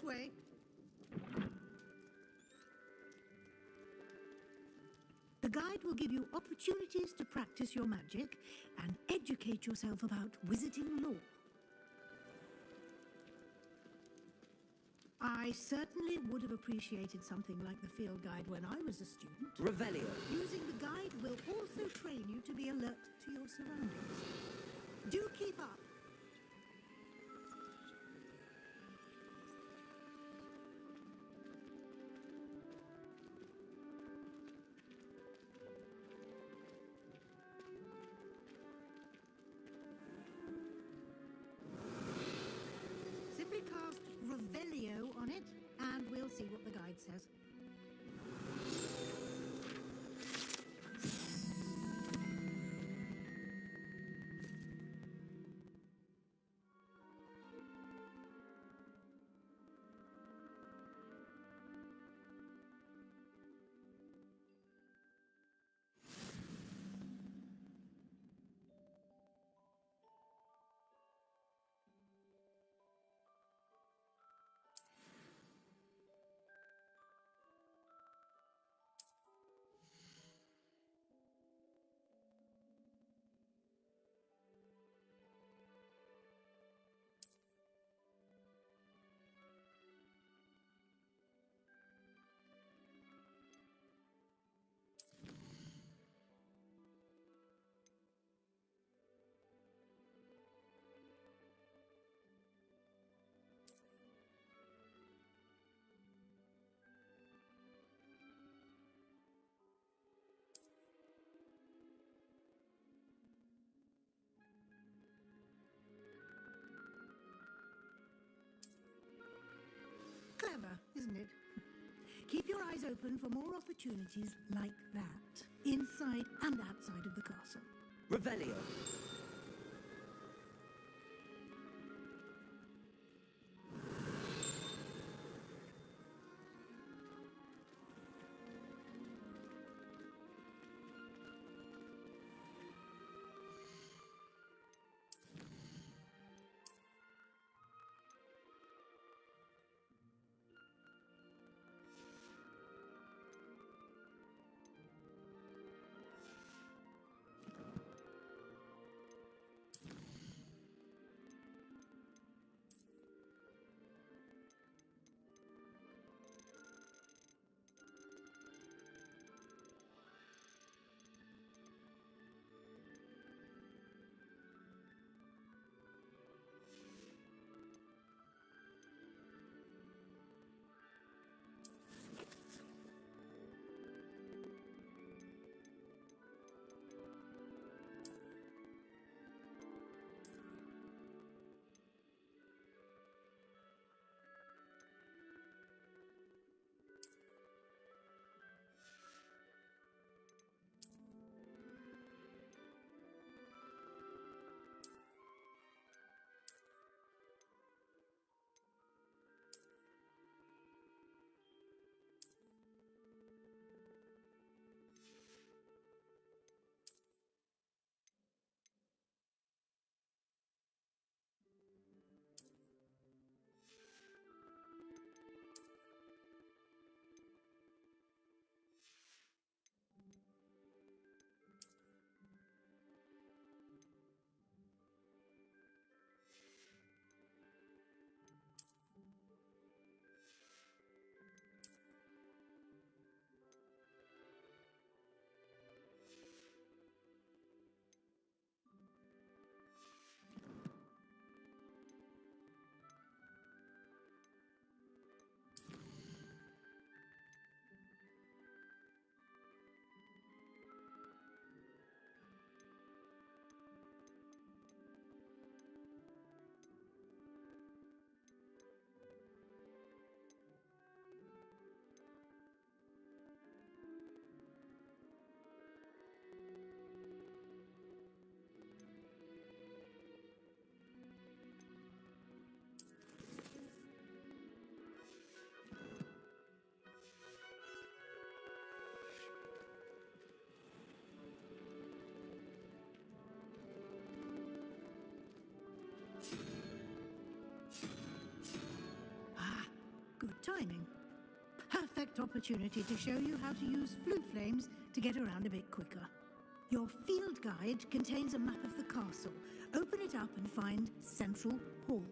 way. The guide will give you opportunities to practice your magic and educate yourself about wizarding lore. I certainly would have appreciated something like the field guide when I was a student. Revelio. Using the guide will also train you to be alert to your surroundings. Do keep up. Simply cast Revelio on it, and we'll see what the guide says. Clever, isn't it? Keep your eyes open for more opportunities like that, inside and outside of the castle. Revelio. Good timing. Perfect opportunity to show you how to use flue flames to get around a bit quicker. Your field guide contains a map of the castle. Open it up and find Central Hall.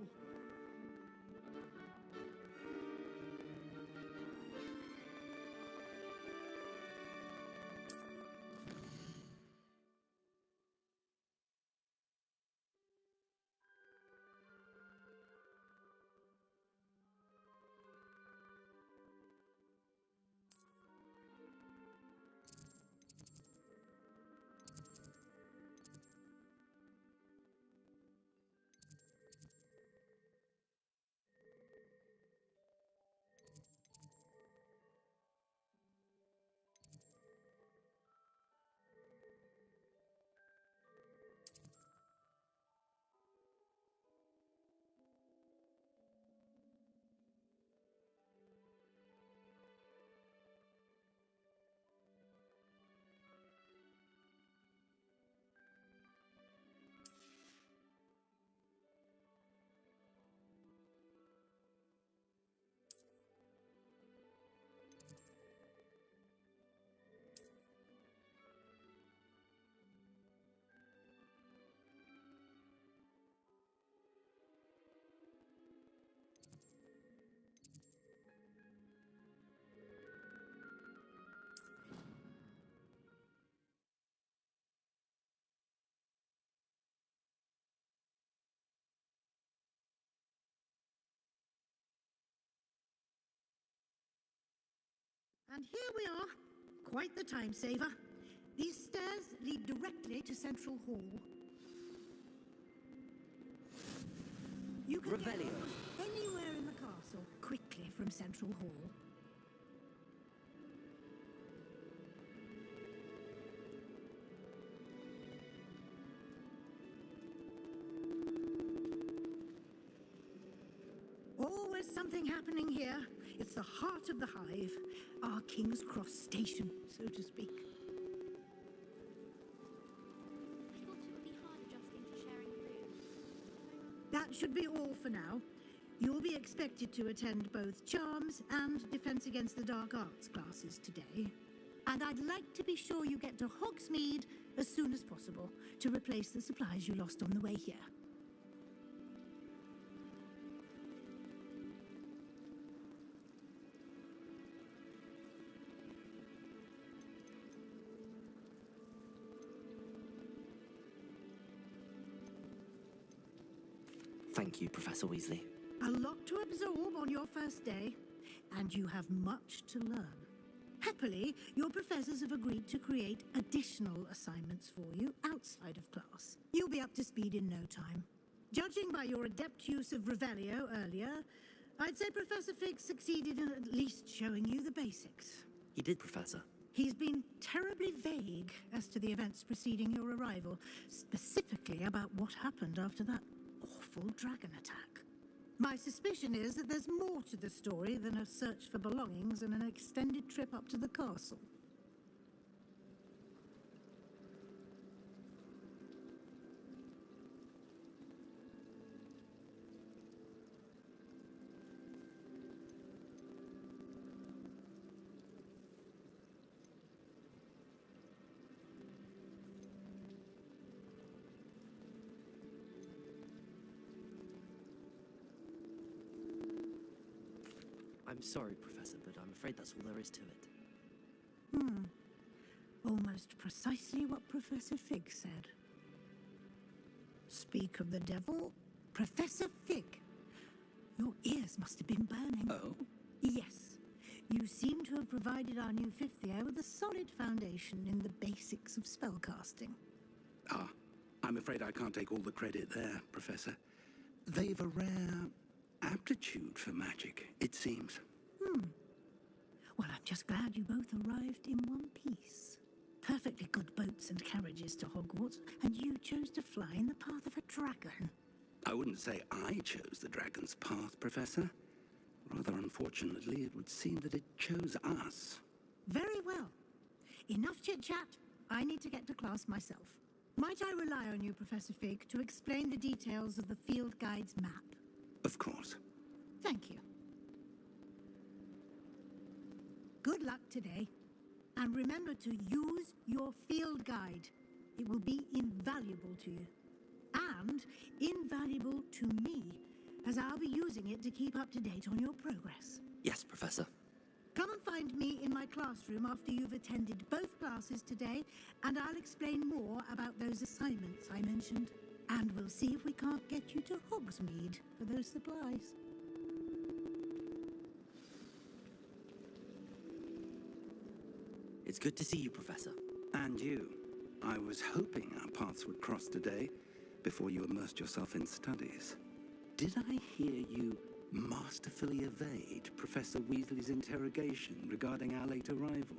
And here we are. Quite the time saver. These stairs lead directly to Central Hall. You can get anywhere in the castle quickly from Central Hall. Always something happening here. It's the heart of the hive, our King's Cross station, so to speak. I thought it would be hard adjusting to sharing a room. That should be all for now. You'll be expected to attend both Charms and Defense Against the Dark Arts classes today. And I'd like to be sure you get to Hogsmeade as soon as possible to replace the supplies you lost on the way here. Thank you, Professor Weasley. A lot to absorb on your first day, and you have much to learn. Happily, your professors have agreed to create additional assignments for you outside of class. You'll be up to speed in no time. Judging by your adept use of Revelio earlier, I'd say Professor Fig succeeded in at least showing you the basics. He did, Professor. He's been terribly vague as to the events preceding your arrival, specifically about what happened after that awful dragon attack. My suspicion is that there's more to the story than a search for belongings and an extended trip up to the castle. I'm sorry, Professor, but I'm afraid that's all there is to it. Almost precisely what Professor Fig said. Speak of the devil, Professor Fig. Your ears must have been burning. Oh? Yes. You seem to have provided our new fifth year with a solid foundation in the basics of spellcasting. Ah, I'm afraid I can't take all the credit there, Professor. They've a rare aptitude for magic, it seems. Well, I'm just glad you both arrived in one piece. Perfectly good boats and carriages to Hogwarts, and you chose to fly in the path of a dragon. I wouldn't say I chose the dragon's path, Professor. Rather unfortunately, it would seem that it chose us. Very well. Enough chit-chat. I need to get to class myself. Might I rely on you, Professor Fig, to explain the details of the field guide's map? Of course. Thank you. Good luck today. And remember to use your field guide. It will be invaluable to you. And invaluable to me, as I'll be using it to keep up to date on your progress. Yes, Professor. Come and find me in my classroom after you've attended both classes today, and I'll explain more about those assignments I mentioned. And we'll see if we can't get you to Hogsmeade for those supplies. It's good to see you, Professor. And you. I was hoping our paths would cross today before you immersed yourself in studies. Did I hear you masterfully evade Professor Weasley's interrogation regarding our late arrival?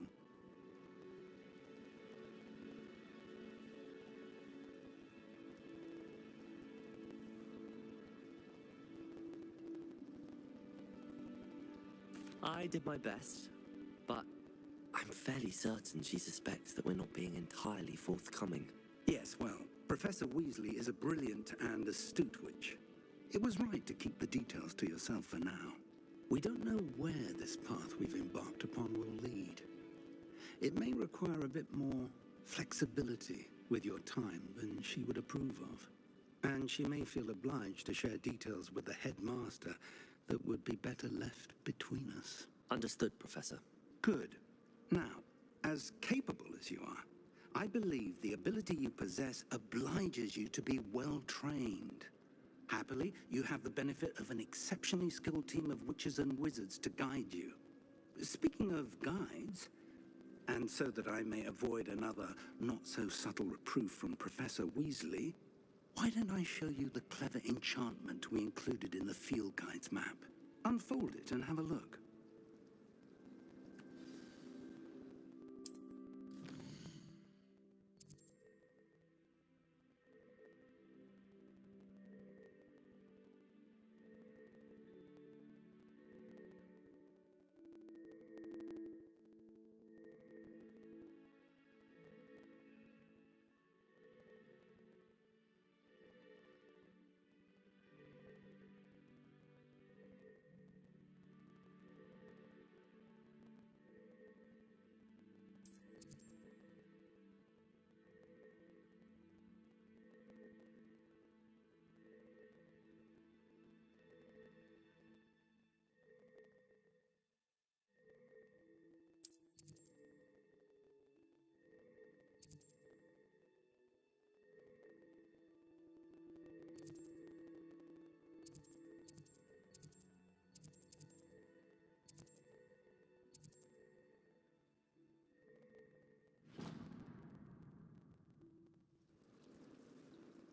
I did my best, but I'm fairly certain she suspects that we're not being entirely forthcoming. Yes, well, Professor Weasley is a brilliant and astute witch. It was right to keep the details to yourself for now. We don't know where this path we've embarked upon will lead. It may require a bit more flexibility with your time than she would approve of. And she may feel obliged to share details with the headmaster that would be better left between us. Understood, Professor. Good. Now, as capable as you are, I believe the ability you possess obliges you to be well trained. Happily, you have the benefit of an exceptionally skilled team of witches and wizards to guide you. Speaking of guides, and so that I may avoid another not-so-subtle reproof from Professor Weasley, why don't I show you the clever enchantment we included in the field guide's map? Unfold it and have a look.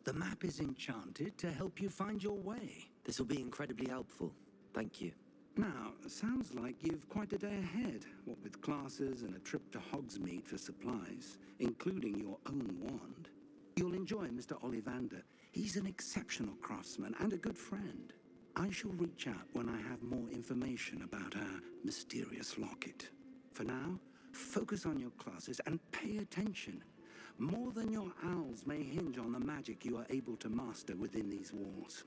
The map is enchanted to help you find your way. This will be incredibly helpful. Thank you. Now, sounds like you've quite a day ahead, what with classes and a trip to Hogsmeade for supplies, including your own wand. You'll enjoy Mr. Ollivander. He's an exceptional craftsman and a good friend. I shall reach out when I have more information about our mysterious locket. For now, focus on your classes and pay attention. More than your owls may hinge on the magic you are able to master within these walls.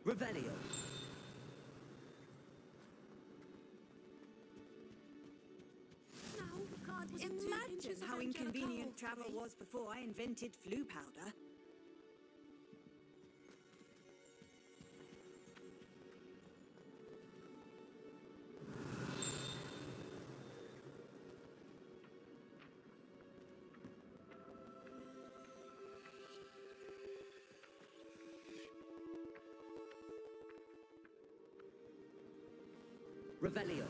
Revelio. Imagine how inconvenient travel was before I invented flu powder. Revelio.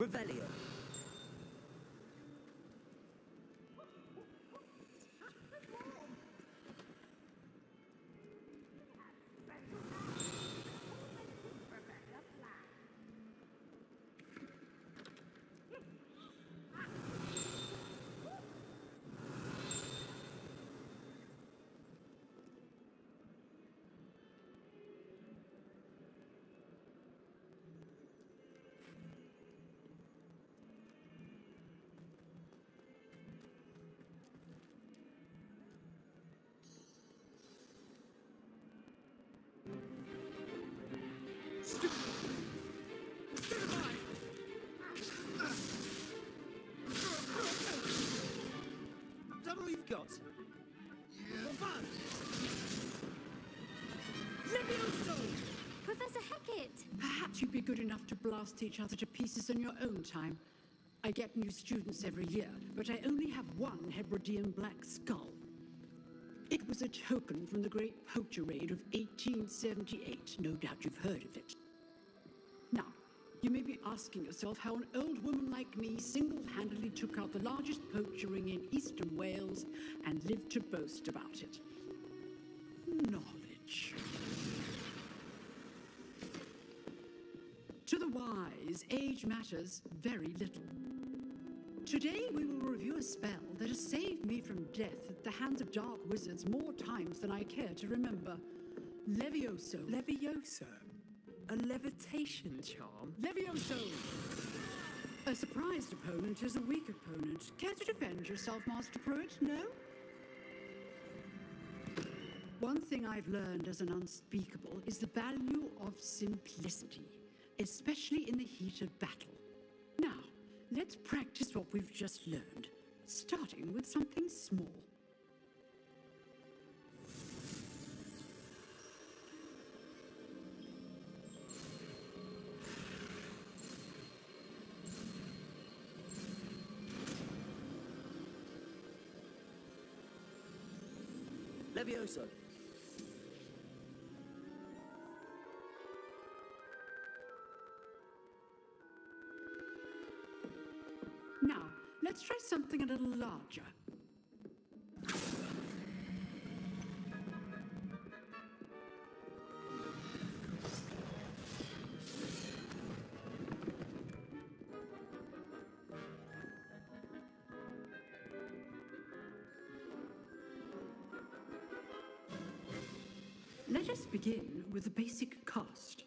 Revelio. Is that all you've got? Professor Hackett! Perhaps you'd be good enough to blast each other to pieces in your own time. I get new students every year, but I only have one Hebridean black skull. It was a token from the Great Poacher Raid of 1878. No doubt you've heard of it. Now, you may be asking yourself how an old woman like me single-handedly took out the largest poacher ring in eastern Wales and lived to boast about it. Knowledge. To the wise, age matters very little. Today we will review a spell that has saved me from death at the hands of dark wizards more times than I care to remember. Levioso. Levioso? A levitation charm? Levioso! A surprised opponent is a weak opponent. Care to defend yourself, Master Pruitt? No? One thing I've learned as an unspeakable is the value of simplicity, especially in the heat of battle. Now, let's practice what we've just learned, starting with something small. Levioso. Now, let's try something a little larger. Let us begin with the basic cast.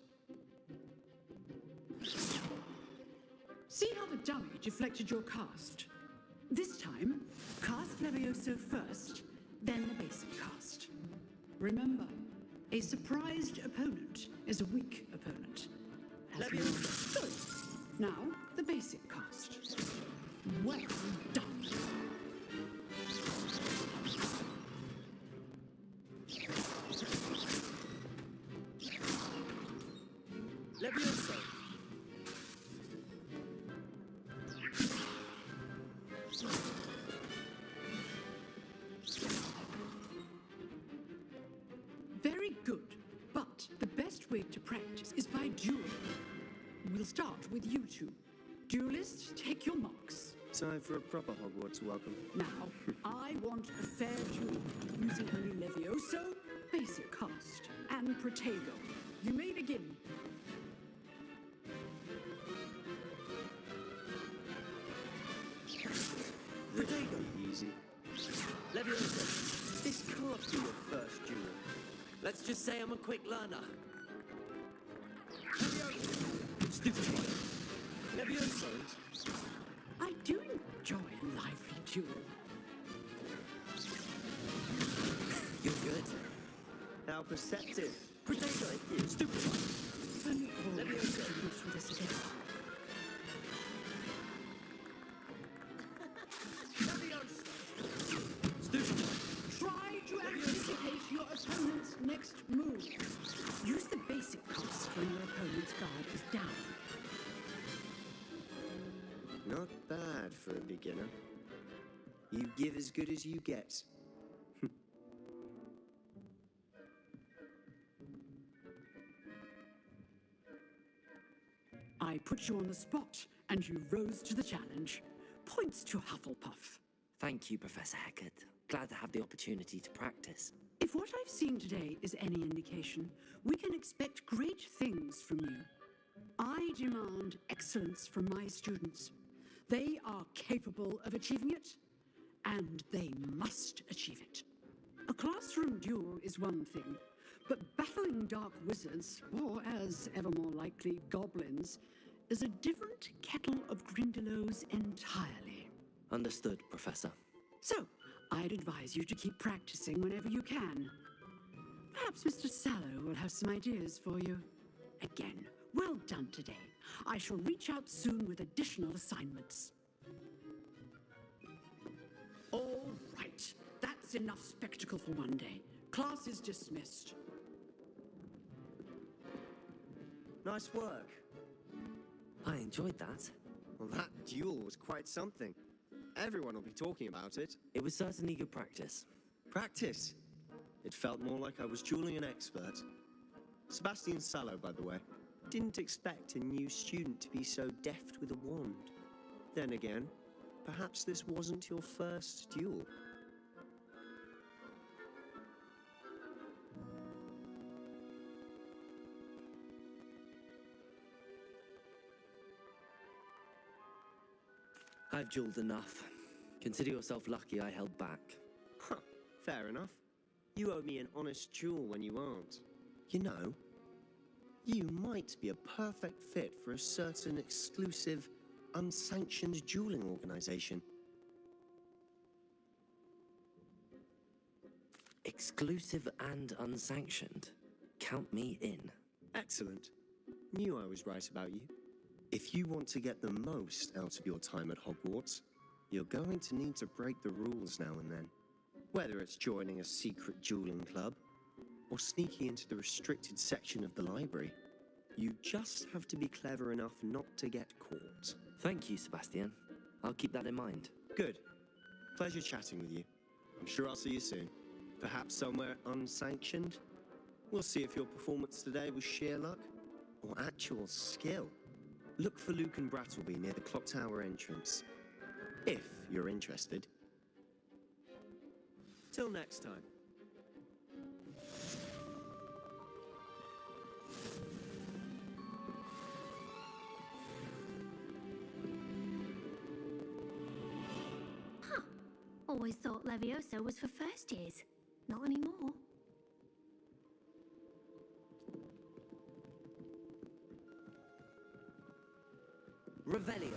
See how the dummy deflected your cast? This time, cast Levioso first, then the basic cast. Remember, a surprised opponent is a weak opponent. As we understood. Now, the basic cast. Well done. Levioso. Very good, but the best way to practice is by dueling. We'll start with you two. Duelists, take your marks. Time for a proper Hogwarts welcome. Now, I want a fair duel using only Levioso, basic cast, and Protego. You may begin. Protego. Easy. Levioso. This can't be your first duel. Let's just say I'm a quick learner. Levioso. Stupid one. Levioso. I do enjoy a lively duel. You're good. How perceptive. Protego. Stupid one. If only all of us could go through this again. Stupid one. Try to anticipate your opponent's next move. Use the basic cast when your opponent's guard is down. Not bad for a beginner. You give as good as you get. I put you on the spot, and and you rose to the challenge. Points to Hufflepuff. Thank you, Professor Heckert. Glad to have the opportunity to practice. If what I've seen today is any indication, we can expect great things from you. I demand excellence from my students. They are capable of achieving it, and they must achieve it. A classroom duel is one thing, but battling dark wizards, or as ever more likely, goblins, is a different kettle of Grindylows entirely. Understood, Professor. So, I'd advise you to keep practicing whenever you can. Perhaps Mr. Sallow will have some ideas for you. Again, well done today. I shall reach out soon with additional assignments. All right, that's enough spectacle for one day. Class is dismissed. Nice work. I enjoyed that. Well, that duel was quite something. Everyone will be talking about it. It was certainly good practice. Practice? It felt more like I was dueling an expert. Sebastian Sallow, by the way. Didn't expect a new student to be so deft with a wand. Then again, perhaps this wasn't your first duel. I've dueled enough. Consider yourself lucky I held back. Huh, fair enough. You owe me an honest duel when you aren't. You know, you might be a perfect fit for a certain exclusive, unsanctioned dueling organization. Exclusive and unsanctioned. Count me in. Excellent. Knew I was right about you. If you want to get the most out of your time at Hogwarts, you're going to need to break the rules now and then. Whether it's joining a secret dueling club, or sneaking into the restricted section of the library, you just have to be clever enough not to get caught. Thank you, Sebastian. I'll keep that in mind. Good. Pleasure chatting with you. I'm sure I'll see you soon. Perhaps somewhere unsanctioned? We'll see if your performance today was sheer luck, or actual skill. Look for Luke and Brattleby near the clock tower entrance, if you're interested. Till next time. Huh. Always thought Levioso was for first years. Not anymore. Revelio.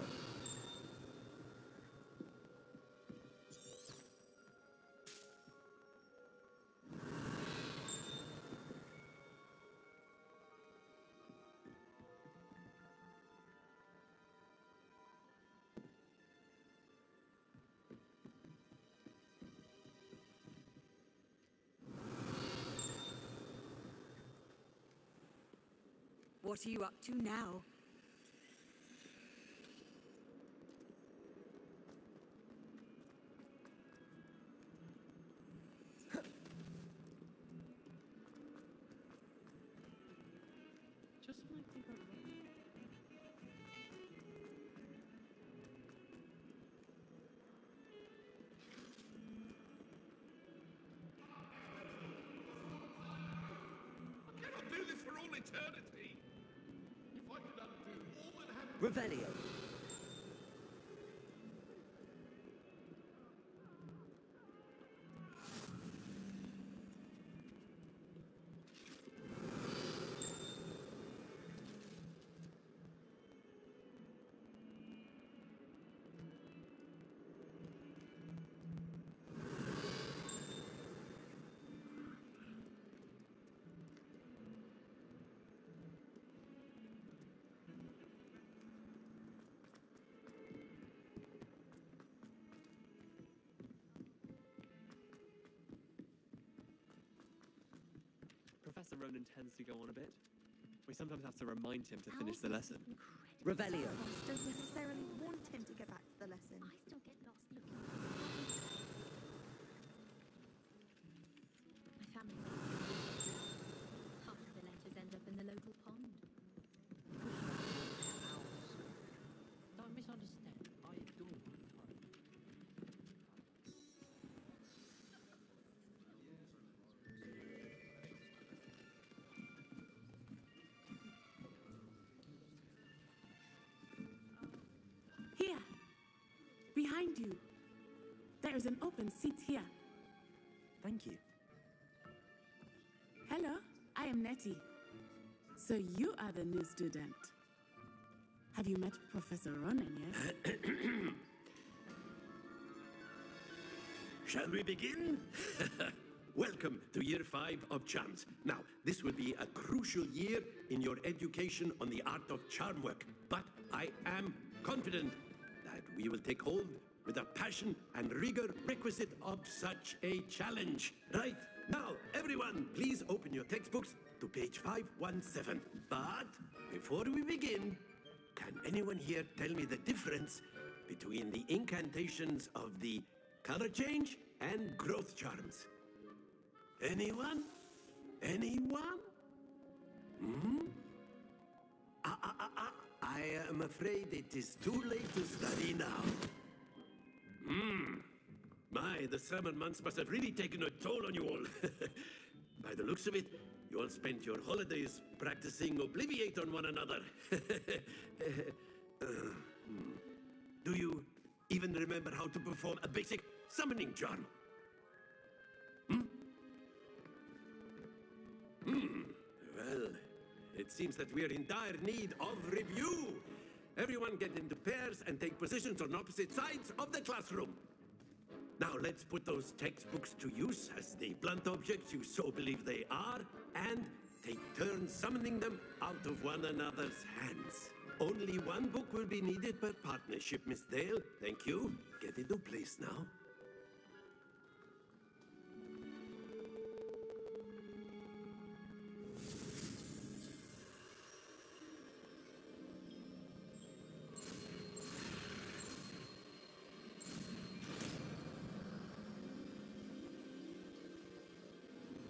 What are you up to now? Just might think I'm wrong. I cannot do this for all eternity. If I could undo all that happened... Revelio. Professor Ronan tends to go on a bit. We sometimes have to remind him to finish the lesson. Revelio. Don't necessarily want him to get back to the lesson. I still get lost looking. My family. Half of the letters end up in the local pond. That behind you. There is an open seat here. Thank you. Hello, I am Nettie. So you are the new student. Have you met Professor Ronan yet? Shall we begin? Welcome to year 5 of charms. Now, this will be a crucial year in your education on the art of charm work, but I am confident that we will take hold with the passion and rigor requisite of such a challenge. Right, now, everyone, please open your textbooks to page 517. But before we begin, can anyone here tell me the difference between the incantations of the color change and growth charms? Anyone? Anyone? I am afraid it is too late to study now. My, the summer months must have really taken a toll on you all. By the looks of it, you all spent your holidays practicing Obliviate on one another. Do you even remember how to perform a basic summoning charm? Well, it seems that we are in dire need of review. Everyone get into pairs and take positions on opposite sides of the classroom. Now let's put those textbooks to use as the blunt objects you so believe they are, and take turns summoning them out of one another's hands. Only one book will be needed per partnership, Miss Dale. Thank you. Get into place now.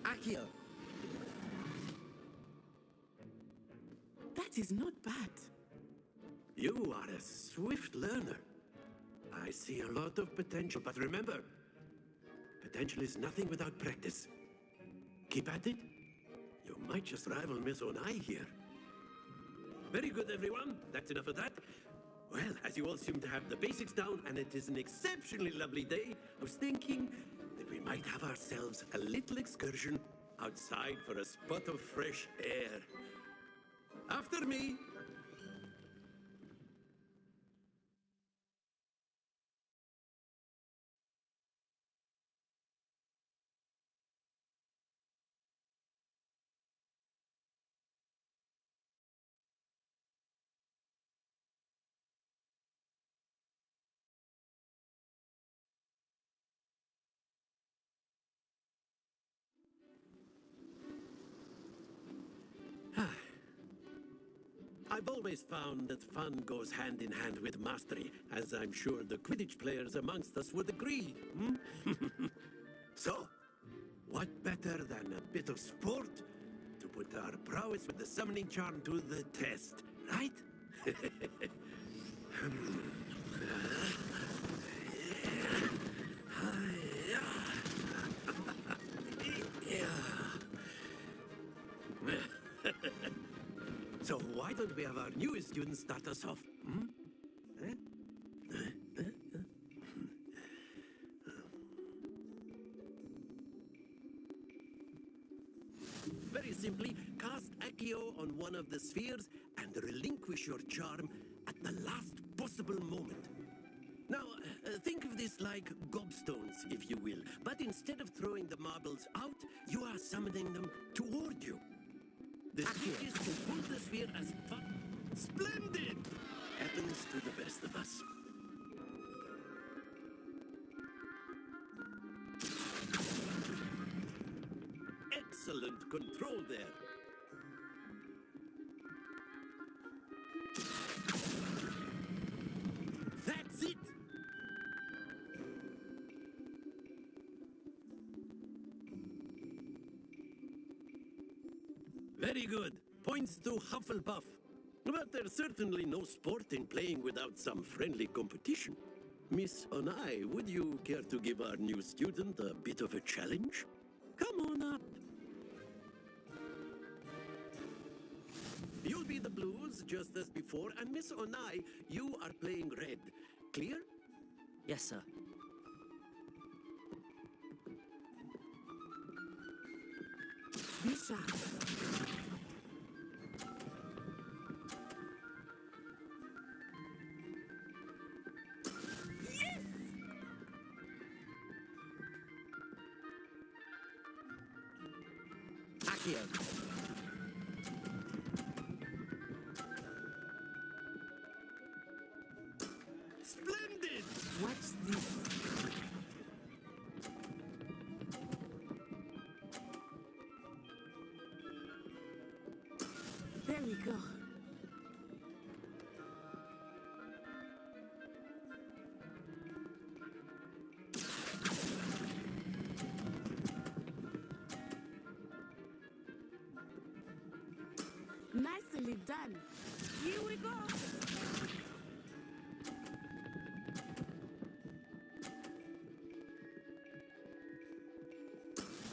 Akio. That is not bad. You are a swift learner. I see a lot of potential, but remember, potential is nothing without practice. Keep at it. You might just rival Miss Onai here. Very good, everyone. That's enough of that. Well, as you all seem to have the basics down, and it is an exceptionally lovely day, I was thinking that we might have ourselves a little excursion outside for a spot of fresh air. After me. I've always found that fun goes hand in hand with mastery, as I'm sure the Quidditch players amongst us would agree. So, what better than a bit of sport to put our prowess with the summoning charm to the test, right? So why don't we have our newest students start us off? Very simply, cast Accio on one of the spheres and relinquish your charm at the last possible moment. Now, think of this like gobstones, if you will, but instead of throwing the marbles out, you are summoning them toward you. The trick is to pull the sphere as far... Splendid! Happens to the best of us. Excellent control there. That's it! Very good. Points to Hufflepuff. But there's certainly no sport in playing without some friendly competition. Miss Onai, would you care to give our new student a bit of a challenge? Come on up. You'll be the blues, just as before, and Miss Onai, you are playing red. Clear? Yes, sir. Be sharp. Accio. Splendid! Watch this. There we go. Nicely done. Here we go.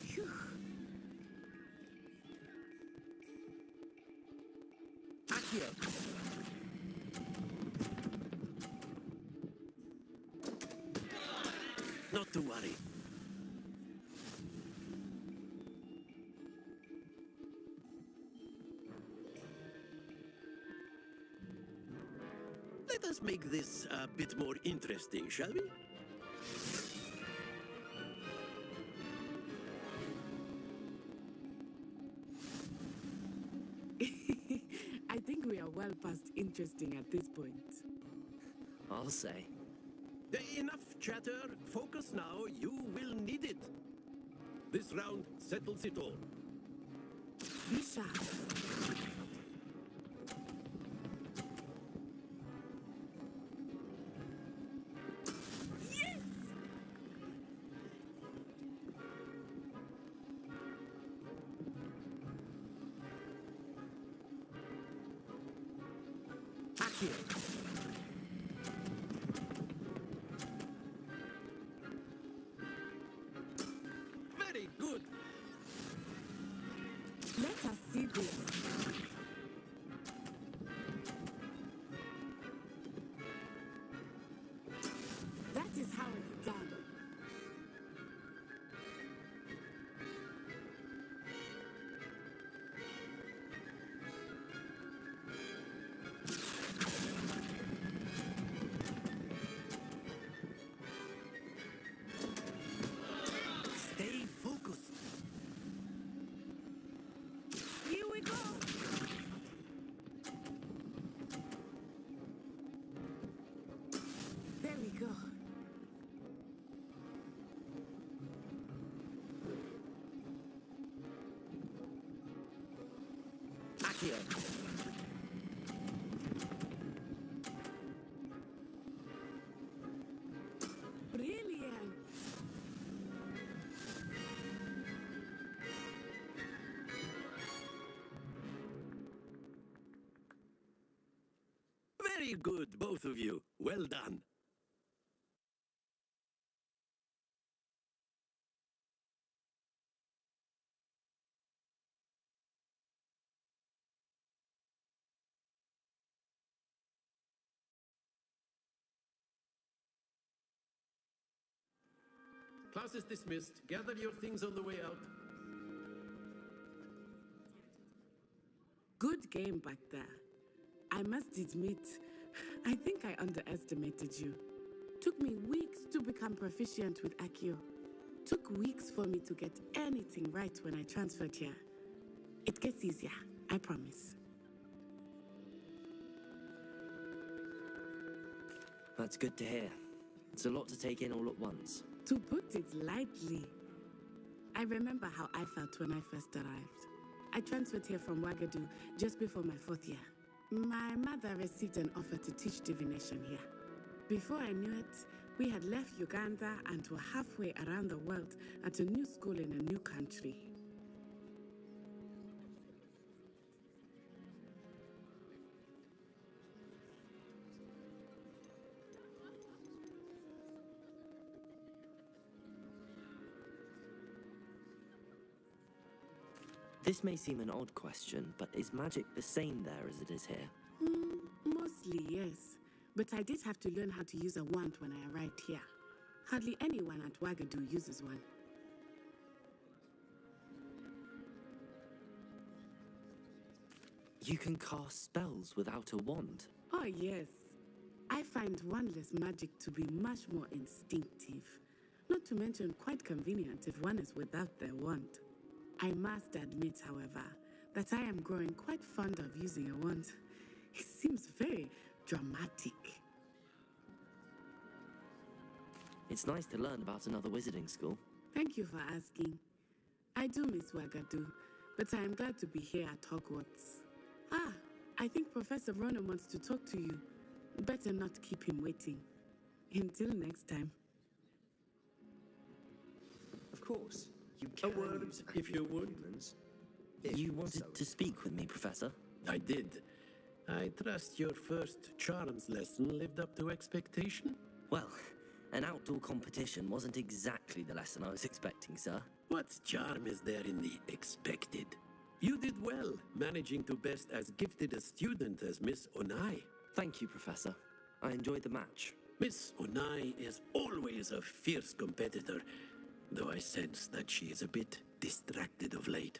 Phew. Accio. Not to worry. Let us make this a bit more interesting, shall we? I think we are well past interesting at this point. I'll say. Enough chatter. Focus now. You will need it. This round settles it all. Be sharp. Yes! Accio. Very good. Let us see this. That is how it's done. Stay focused. Here we go. There we go. Accio. Brilliant. Very good, both of you. Well done. Class is dismissed. Gather your things on the way out. Good game back there. I must admit, I think I underestimated you. Took me weeks to become proficient with Accio. Took weeks for me to get anything right when I transferred here. It gets easier, I promise. That's good to hear. It's a lot to take in all at once. To put it lightly, I remember how I felt when I first arrived. I transferred here from Ouagadougou just before my 4th year. My mother received an offer to teach divination here. Before I knew it, we had left Uganda and were halfway around the world at a new school in a new country. This may seem an odd question, but is magic the same there as it is here? Mostly, yes. But I did have to learn how to use a wand when I arrived here. Hardly anyone at Wagadu uses one. You can cast spells without a wand. Oh, yes. I find wandless magic to be much more instinctive. Not to mention quite convenient if one is without their wand. I must admit, however, that I am growing quite fond of using a wand. It seems very dramatic. It's nice to learn about another wizarding school. Thank you for asking. I do miss Wagadu, but I am glad to be here at Hogwarts. Ah, I think Professor Ronan wants to talk to you. Better not keep him waiting. Until next time. Of course, you A can word, use if you would. humans. You wanted to speak with me, Professor? I did. I trust your first charms lesson lived up to expectation? Well, an outdoor competition wasn't exactly the lesson I was expecting, sir. What charm is there in the expected? You did well, managing to best as gifted a student as Miss Onai. Thank you, Professor. I enjoyed the match. Miss Onai is always a fierce competitor, though I sense that she is a bit distracted of late.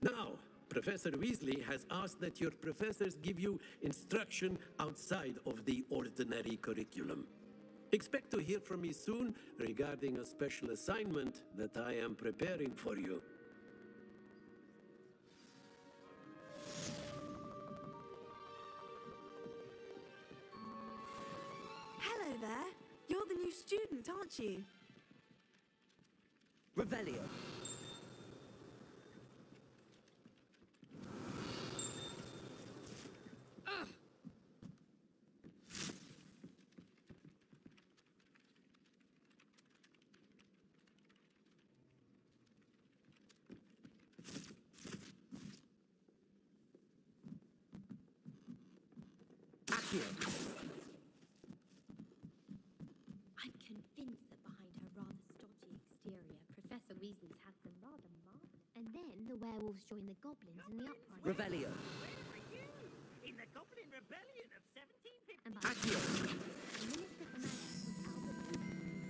Now, Professor Weasley has asked that your professors give you instruction outside of the ordinary curriculum. Expect to hear from me soon regarding a special assignment that I am preparing for you. Hello there. You're the new student, aren't you? Revelio. I'm convinced that behind her rather stodgy exterior, Professor Weasley's had some rather marvelous. And then the werewolves joined the goblins in the uprising. Revelio. In the Goblin Rebellion of 1750. And by the Minister for Magic was Albert Weasley.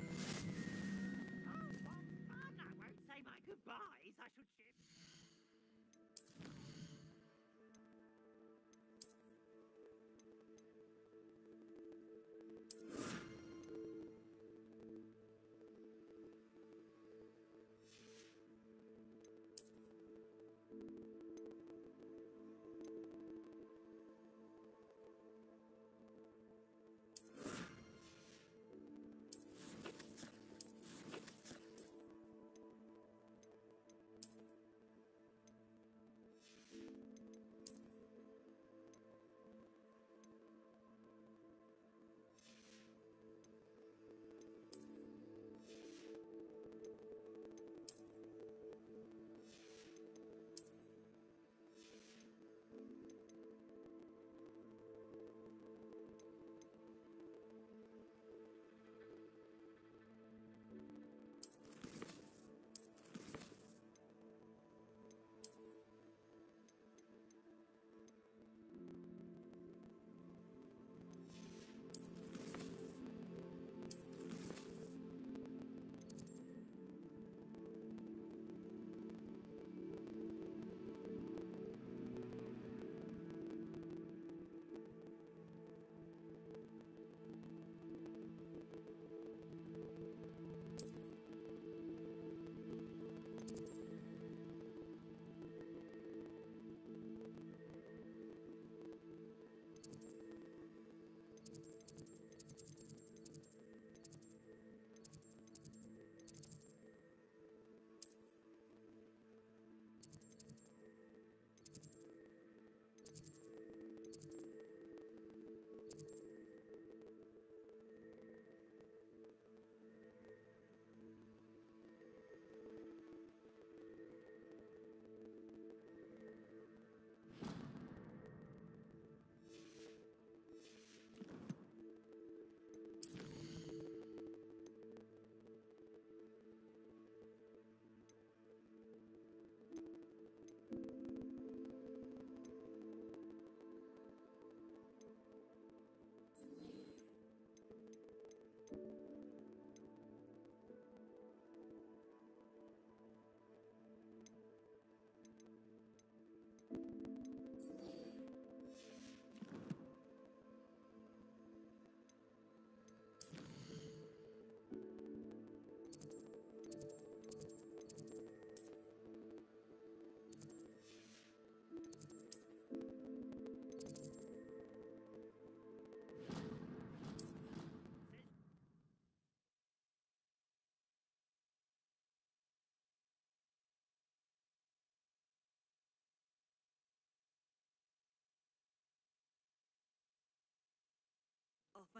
Oh, what fun! I won't say my goodbyes. I should ship.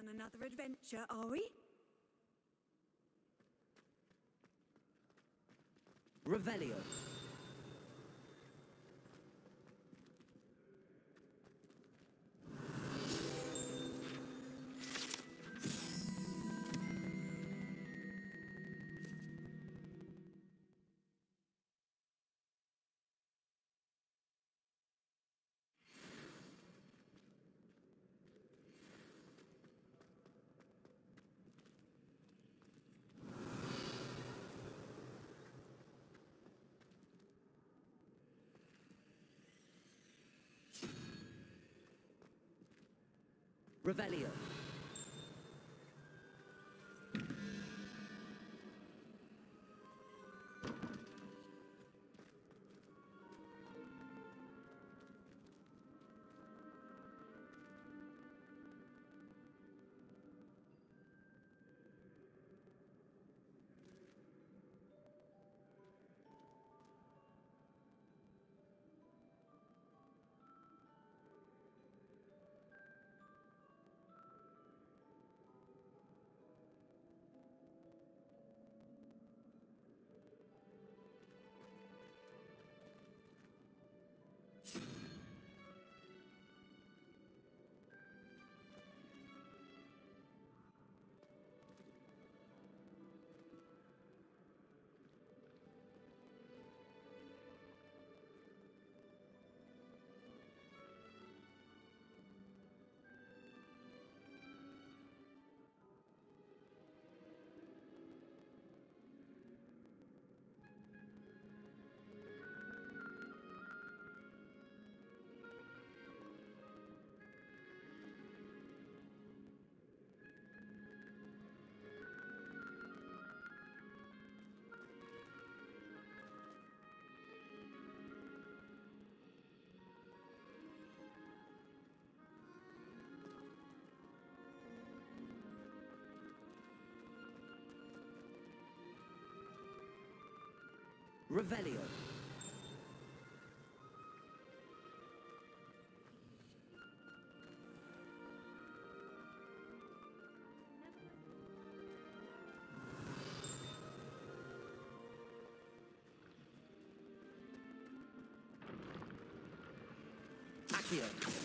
on another adventure, are we? Revelio. Revelio. Revelio. Accio.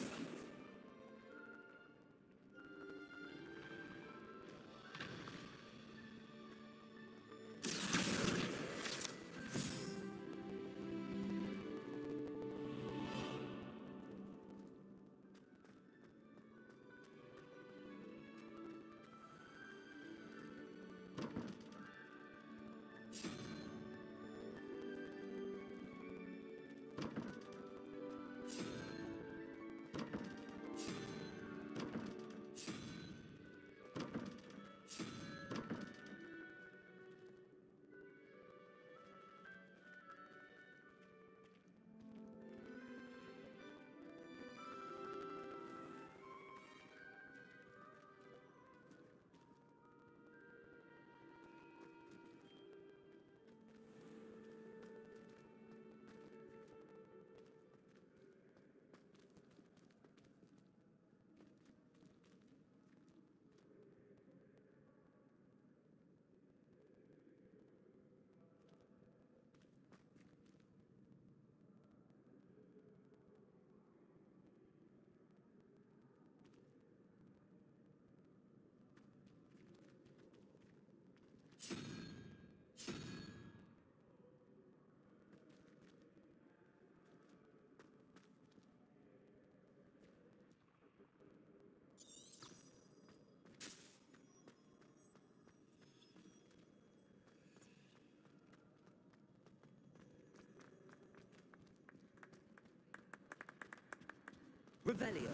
Revelio.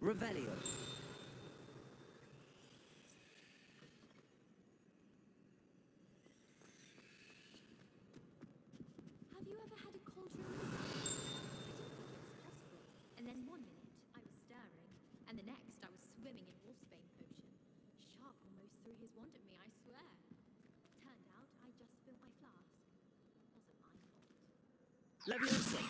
Revelio. Have you ever had a cauldron? I didn't think it was possible. And then one minute I was stirring, and the next I was swimming in wolfsbane potion. Shark almost threw his wand at me, I swear. Turned out I just spilled my flask. Wasn't my fault. Leviosa.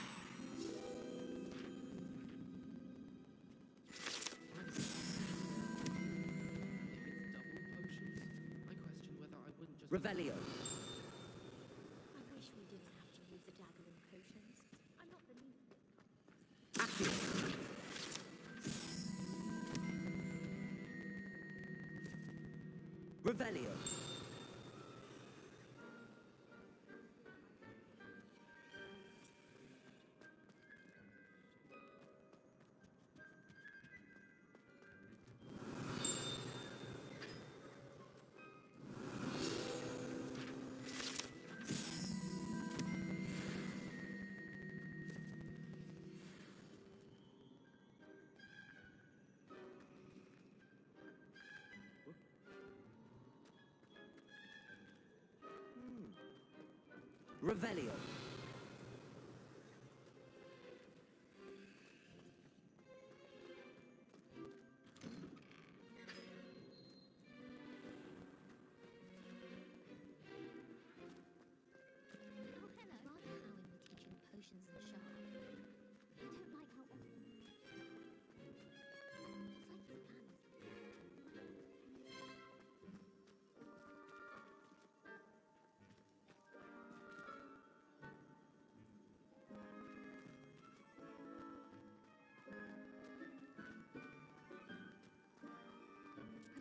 Revelio. I wish we didn't have to use the dagger and potions. I'm not the least bit Accio. Revelio. Revelio. Oh, hello. Rather how in we're teaching potions and sharp. I don't like how often. It's like his plan is.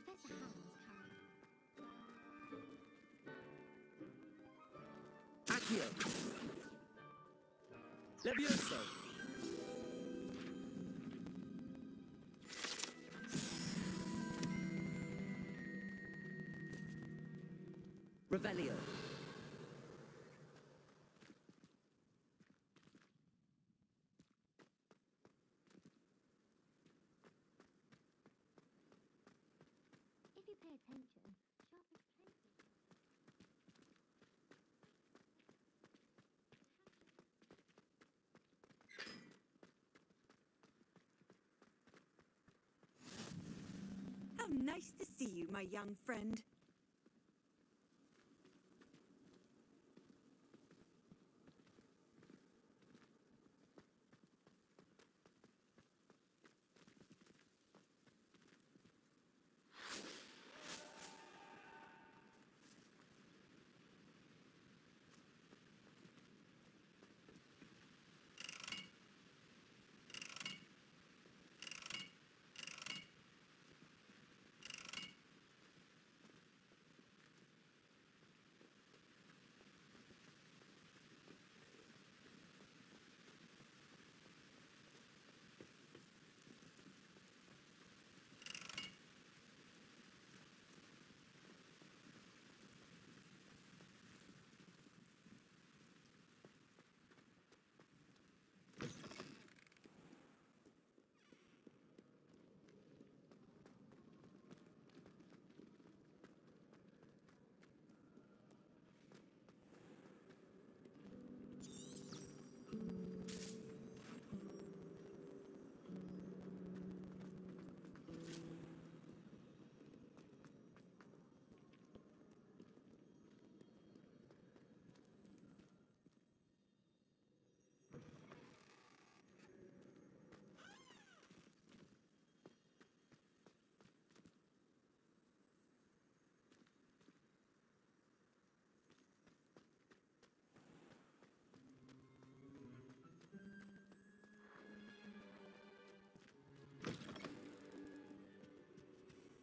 Professor Howland's current. Accio. Levioso. Revelio. If you pay attention, sharp is plenty. How nice to see you, my young friend.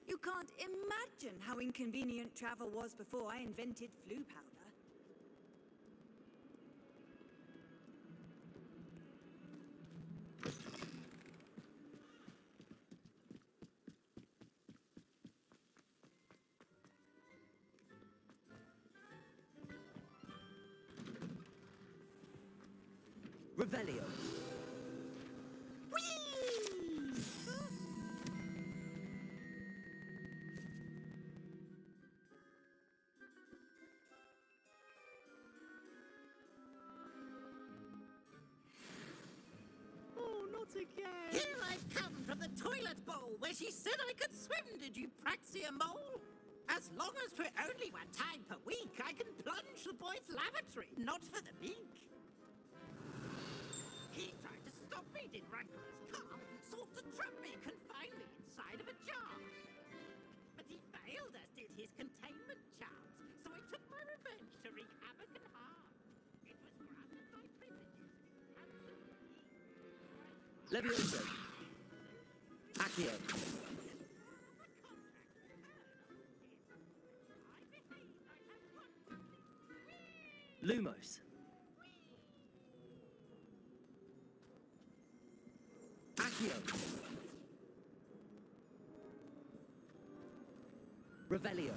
You can't imagine how inconvenient travel was before I invented flu powder. Revelio. Whee! again. Here I've come from the toilet bowl where she said I could swim, did you praxia mole? As long as for only 1 time per week, I can plunge the boy's lavatory, not for the beak. He tried to stop me, did run for his car, sought to trap me, confine me inside of a jar. But he failed, as did his containment charms, so I took my revenge to wreak havoc and harm. It was granted my privileges, Levioso. Accio. Lumos. Accio. Revelio.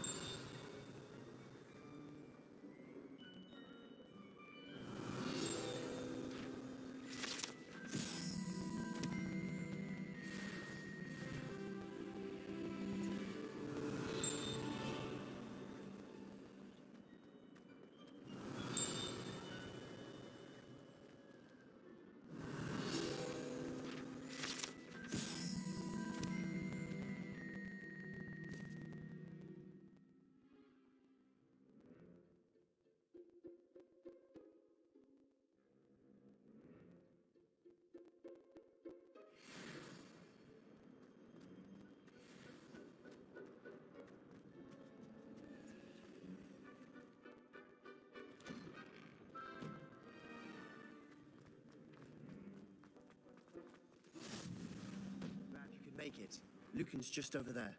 Glad you could make it. Lucan's just over there.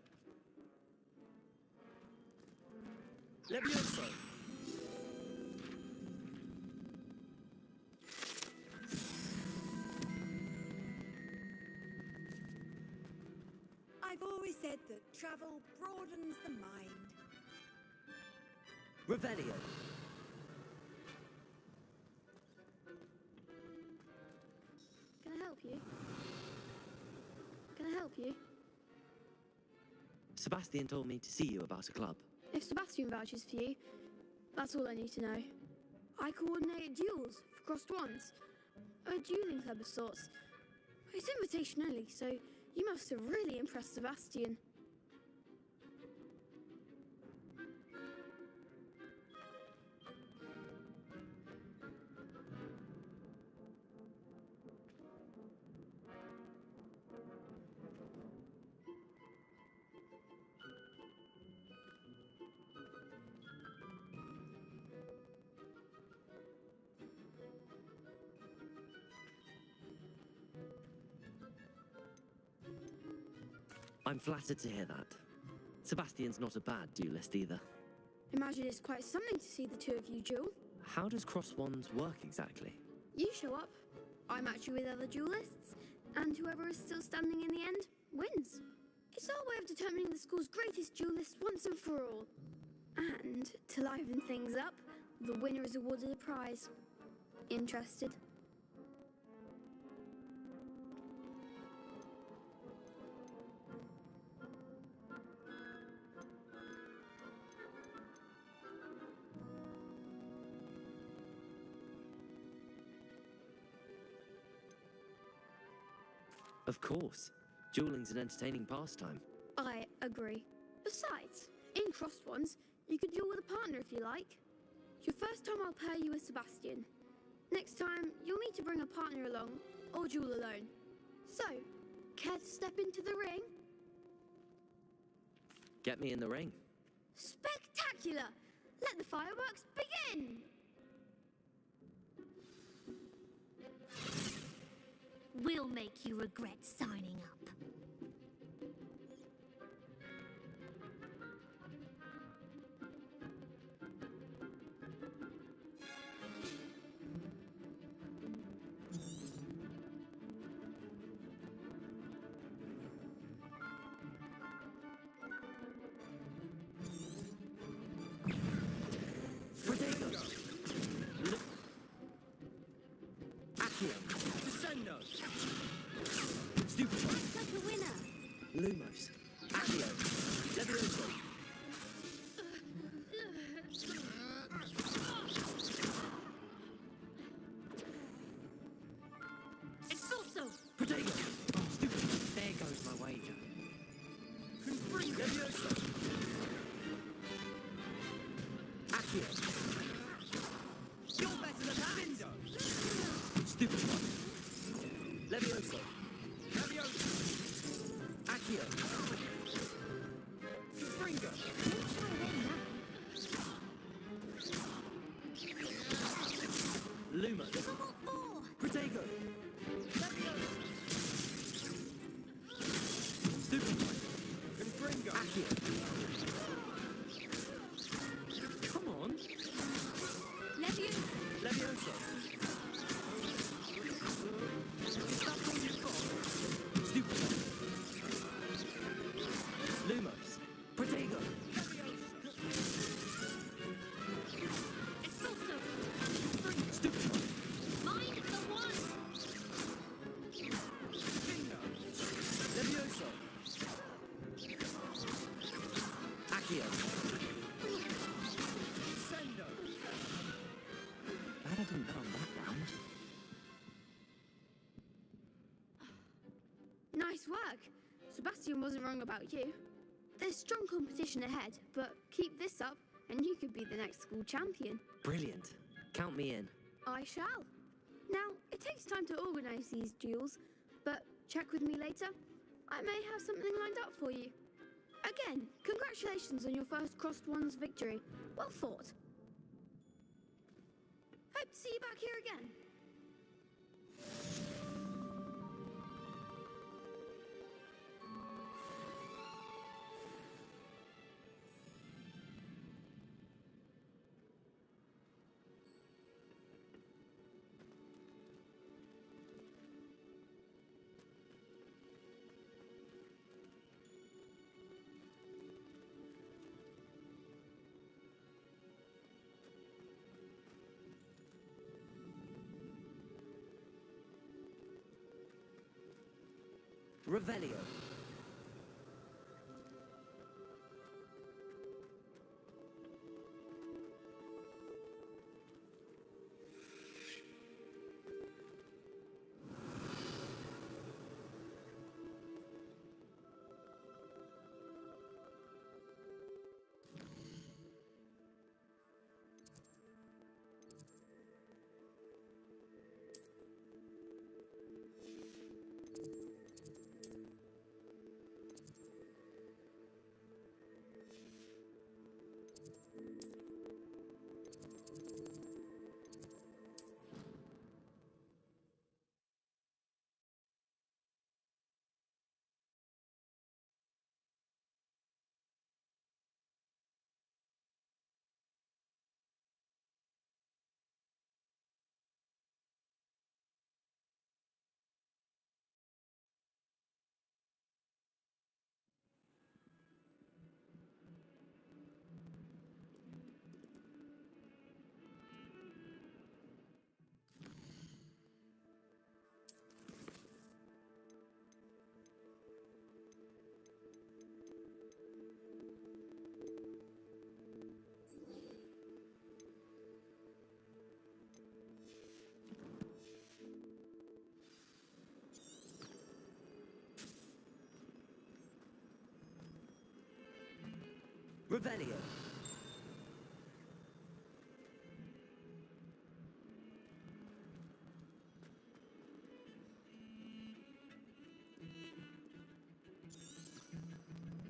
Levioso. I've always said that travel broadens the mind. Revelio. Can I help you? Can I help you? Sebastian told me to see you about a club. If Sebastian vouches for you, that's all I need to know. I coordinate duels for crossed ones. A dueling club of sorts. It's invitation only, so you must have really impressed Sebastian. I'm flattered to hear that. Sebastian's not a bad duelist either. Imagine it's quite something to see the two of you duel. How does cross wands work exactly? You show up, I match you with other duelists, and whoever is still standing in the end wins. It's our way of determining the school's greatest duelist once and for all. And to liven things up, the winner is awarded a prize. Interested? Of course. Dueling's an entertaining pastime. I agree. Besides, in crossed ones, you could duel with a partner if you like. Your first time I'll pair you with Sebastian. Next time, you'll need to bring a partner along, or duel alone. So, care to step into the ring? Get me in the ring. Spectacular! Let the fireworks begin! We'll make you regret signing up. Like a winner! Lumos. Accio. Levioso. Expulso! Protego. wager. Leviosa! Accio! You're better than that! Lindo! Stupid one! Leviosa! Leviosa! Accio! Fringo! Lumos! Protego! Stupid one! Confringo! Accio! Come on! Leviosa! Leviosa! Is that all you've got? Stupid one! Lumos! Protego! Expulso! Stupid one! Mind the one! Leviosa! Accio! Sendo! Glad I didn't bet on that round. Nice work. Sebastian wasn't wrong about you. There's strong competition ahead, but keep this up and you could be the next school champion. Brilliant. Count me in. I shall. Now, it takes time to organise these duels, but check with me later. I may have something lined up for you. Again, congratulations on your first Crossed Ones victory. Well fought. Hope to see you back here again. Revelio.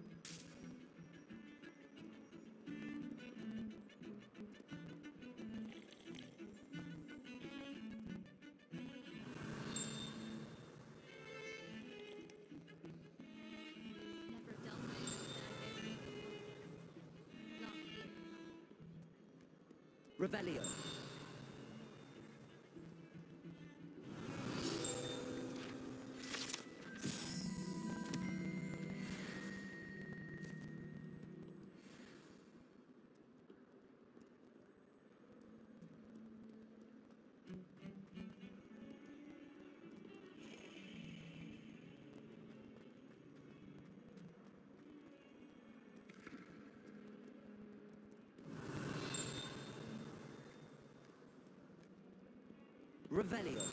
Revelio. Never a dull moment that I go through. Last year. Revelio. Revelio.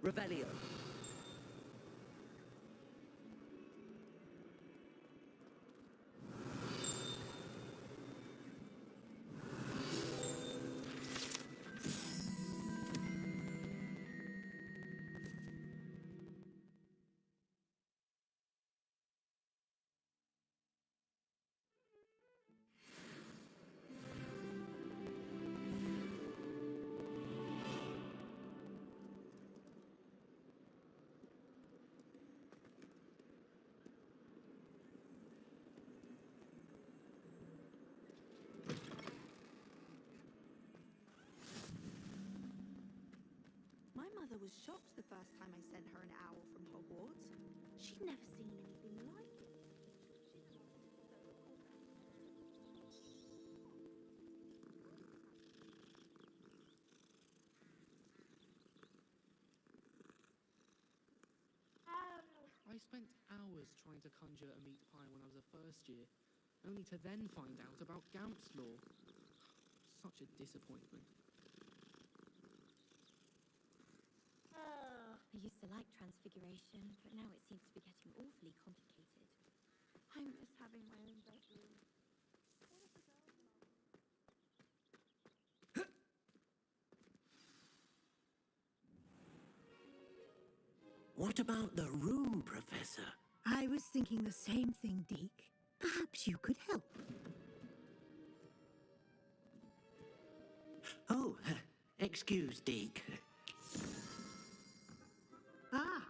Revelio. My mother was shocked the first time I sent her an owl from Hogwarts. She'd never seen anything like it. I spent hours trying to conjure a meat pie when I was a first year, only to then find out about Gamp's law. Such a disappointment. I used to like transfiguration, but now it seems to be getting awfully complicated. I miss having my own bedroom. What about the room, Professor? I was thinking the same thing, Deke. Perhaps you could help. Oh, excuse, Deke. Ah,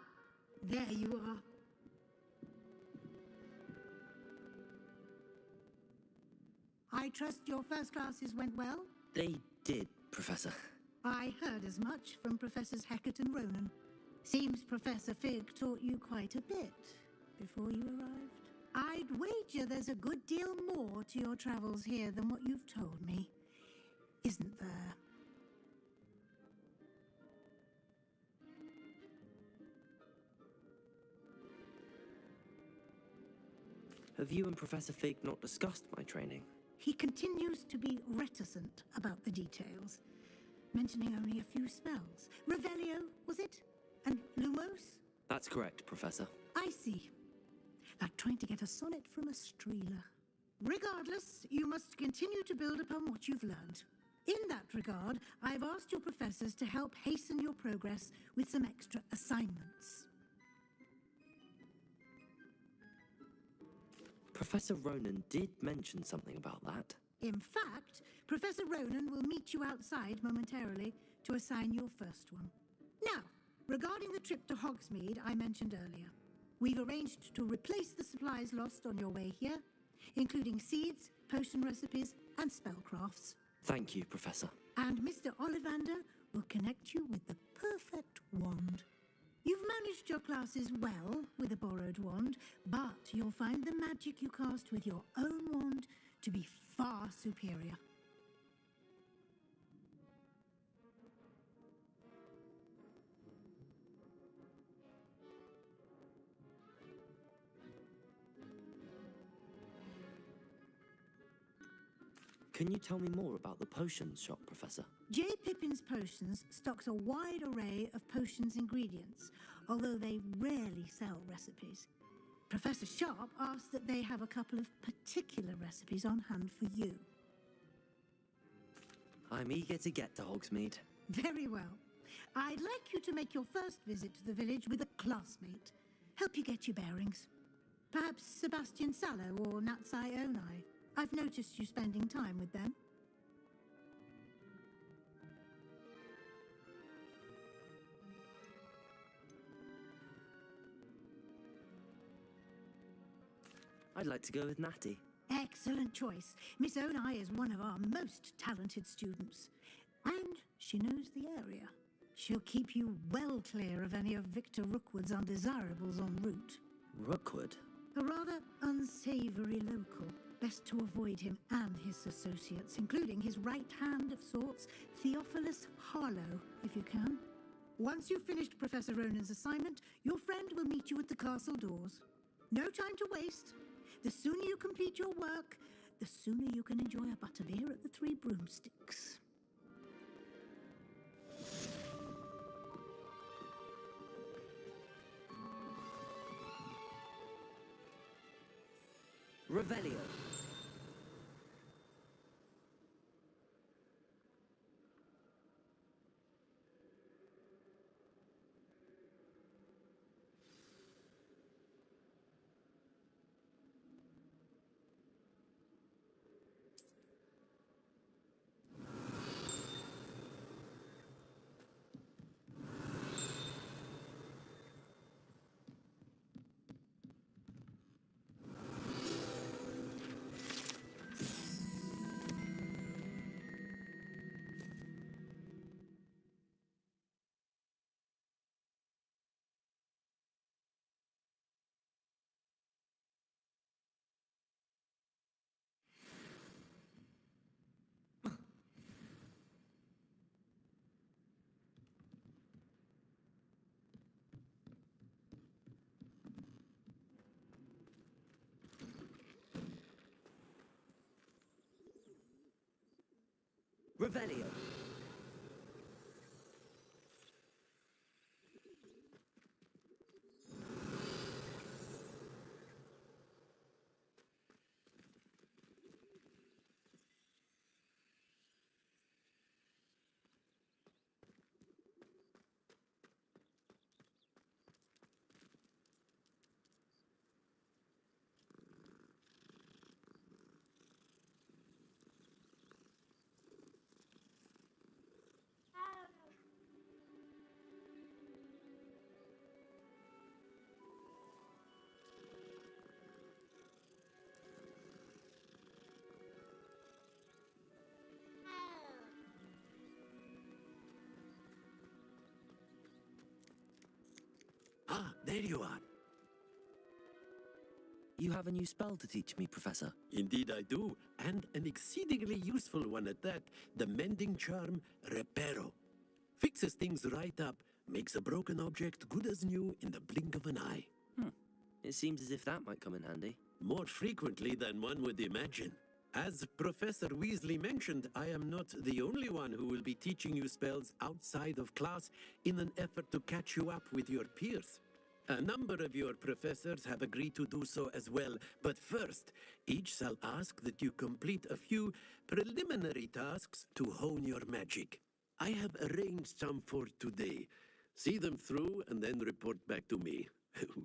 there you are. I trust your first classes went well? They did, Professor. I heard as much from Professors Hecat and Ronan. Seems Professor Fig taught you quite a bit before you arrived. I'd wager there's a good deal more to your travels here than what you've told me. Isn't there? Have you and Professor Fig not discussed my training? He continues to be reticent about the details, mentioning only a few spells. Revelio, was it? And Lumos? That's correct, Professor. I see. Like trying to get a sonnet from a streeler. Regardless, you must continue to build upon what you've learned. In that regard, I've asked your professors to help hasten your progress with some extra assignments. Professor Ronan did mention something about that. In fact, Professor Ronan will meet you outside momentarily to assign your first one. Now, regarding the trip to Hogsmeade I mentioned earlier, we've arranged to replace the supplies lost on your way here, including seeds, potion recipes, and spellcrafts. Thank you, Professor. And Mr. Ollivander will connect you with the perfect wand. You've managed your classes well with a borrowed wand, but you'll find the magic you cast with your own wand to be far superior. Can you tell me more about the potions shop, Professor? J. Pippin's Potions stocks a wide array of potions ingredients, although they rarely sell recipes. Professor Sharp asked that they have a couple of particular recipes on hand for you. I'm eager to get to Hogsmeade. Very well. I'd like you to make your first visit to the village with a classmate. Help you get your bearings. Perhaps Sebastian Sallow or Natsai Onai. I've noticed you spending time with them. I'd like to go with Natty. Excellent choice. Miss Onai is one of our most talented students. And she knows the area. She'll keep you well clear of any of Victor Rookwood's undesirables en route. Rookwood? A rather unsavory local. Best to avoid him and his associates, including his right hand of sorts, Theophilus Harlow, if you can. Once you've finished Professor Ronan's assignment, your friend will meet you at the castle doors. No time to waste. The sooner you complete your work, the sooner you can enjoy a butterbeer at the Three Broomsticks. Revelio. Revelio. Ah, there you are. You have a new spell to teach me, Professor. Indeed I do, and an exceedingly useful one at that. The mending charm, Reparo. Fixes things right up, makes a broken object good as new in the blink of an eye. It seems as if that might come in handy. More frequently than one would imagine. As Professor Weasley mentioned, I am not the only one who will be teaching you spells outside of class in an effort to catch you up with your peers. A number of your professors have agreed to do so as well, but first, each shall ask that you complete a few preliminary tasks to hone your magic. I have arranged some for today. See them through and then report back to me.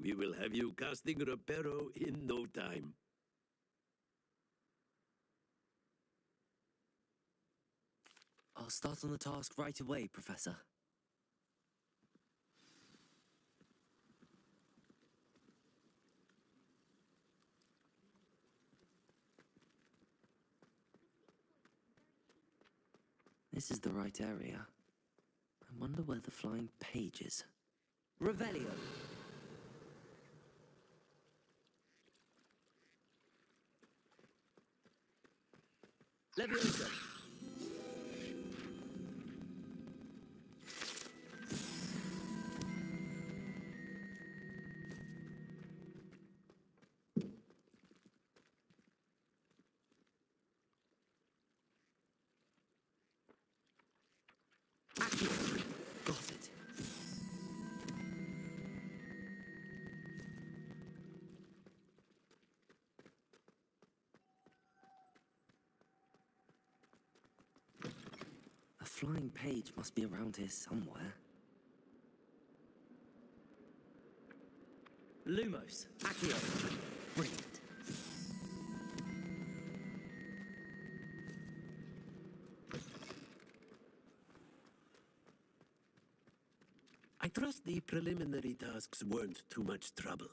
We will have you casting Reparo in no time. I'll start on the task right away, Professor. This is the right area. I wonder where the flying page is. Revelio! Leviosa! Got it. A flying page must be around here somewhere. Lumos, Accio. Brilliant. I trust the preliminary tasks weren't too much trouble.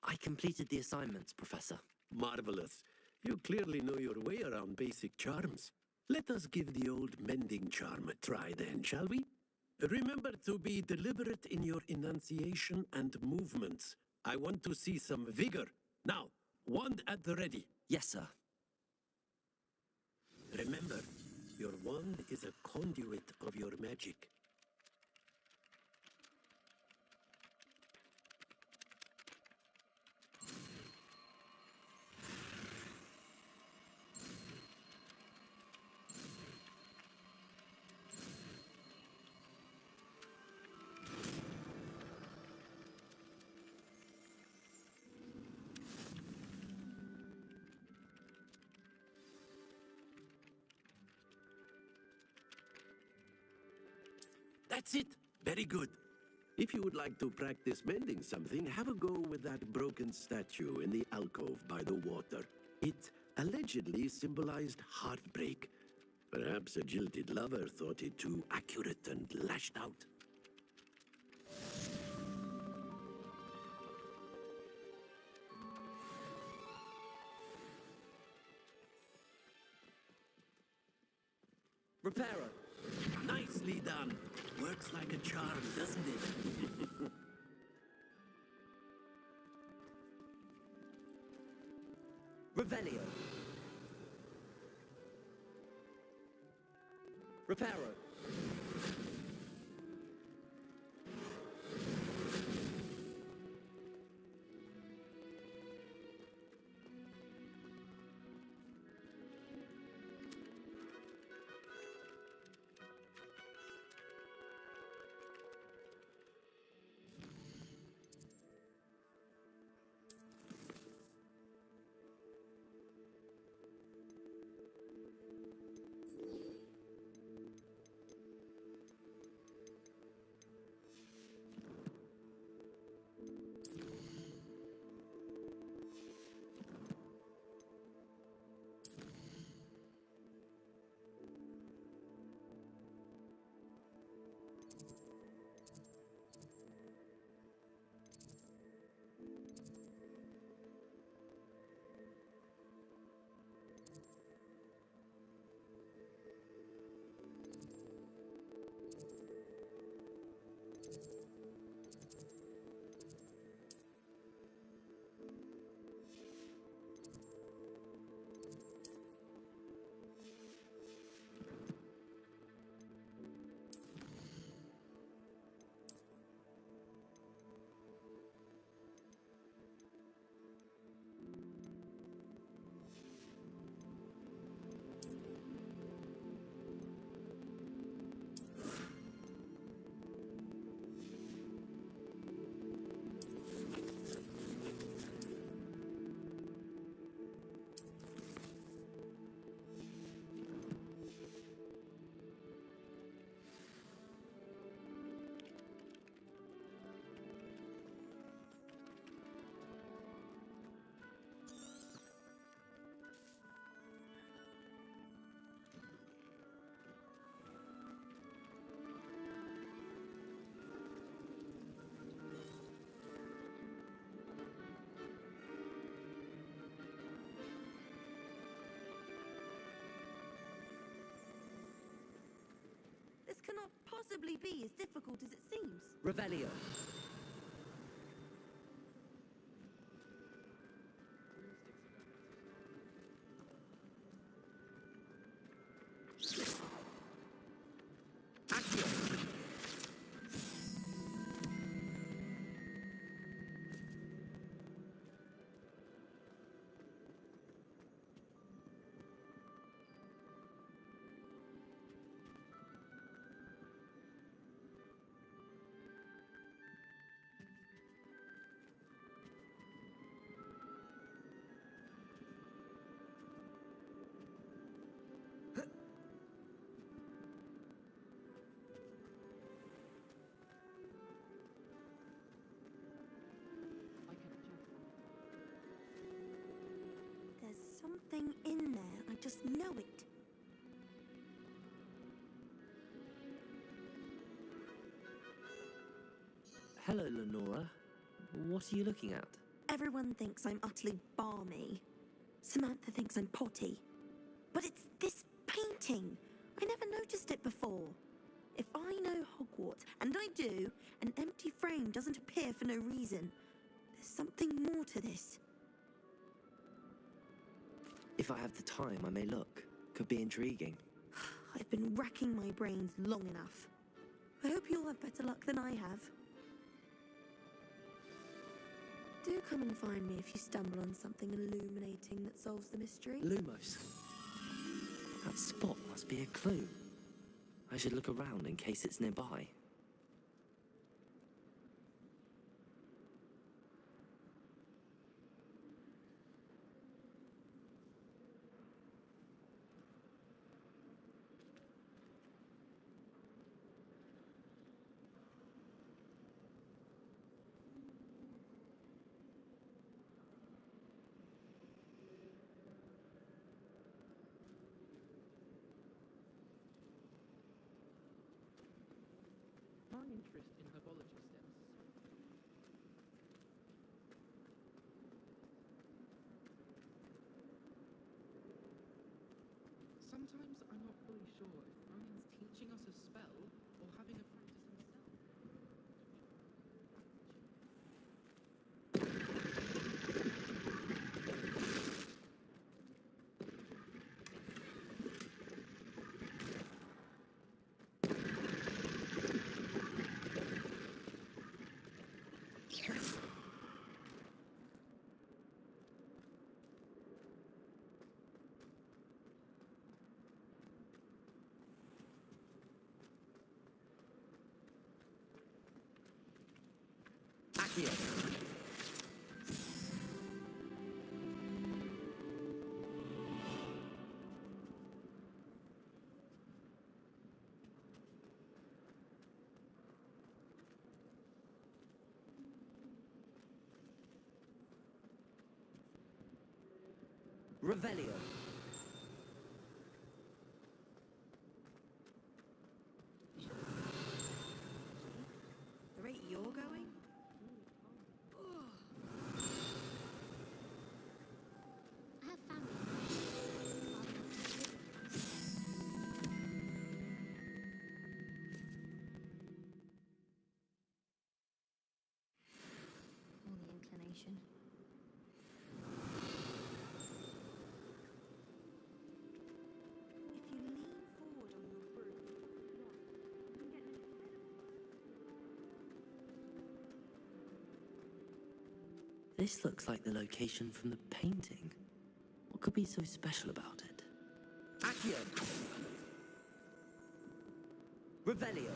I completed the assignments, Professor. Marvelous. You clearly know your way around basic charms. Let us give the old mending charm a try then, shall we? Remember to be deliberate in your enunciation and movements. I want to see some vigor. Now, wand at the ready. Yes, sir. Remember, your wand is a conduit of your magic. That's it. Very good. If you would like to practice mending something, have a go with that broken statue in the alcove by the water. It allegedly symbolized heartbreak. Perhaps a jilted lover thought it too accurate and lashed out. Reparo. Nicely done. Works like a charm, doesn't it? Revelio. Reparo. This cannot possibly be as difficult as it seems. Revelio. There's something in there. I just know it. Hello, Lenora. What are you looking at? Everyone thinks I'm utterly balmy. Samantha thinks I'm potty. But it's this painting. I never noticed it before. If I know Hogwarts, and I do, an empty frame doesn't appear for no reason. There's something more to this. If I have the time, I may look. Could be intriguing. I've been racking my brains long enough. I hope you'll have better luck than I have. Do come and find me if you stumble on something illuminating that solves the mystery. Lumos. That spot must be a clue. I should look around in case it's nearby. interest in herbology stems. Sometimes I'm not fully sure if Ronan's teaching us a spell or having a practice himself. Accio. Revelio. The rate you're going? I have family. Or the inclination. If you lean forward on your broom, you can get an incredible This looks like the location from the painting. What could be so special about it? Accio. Revelio.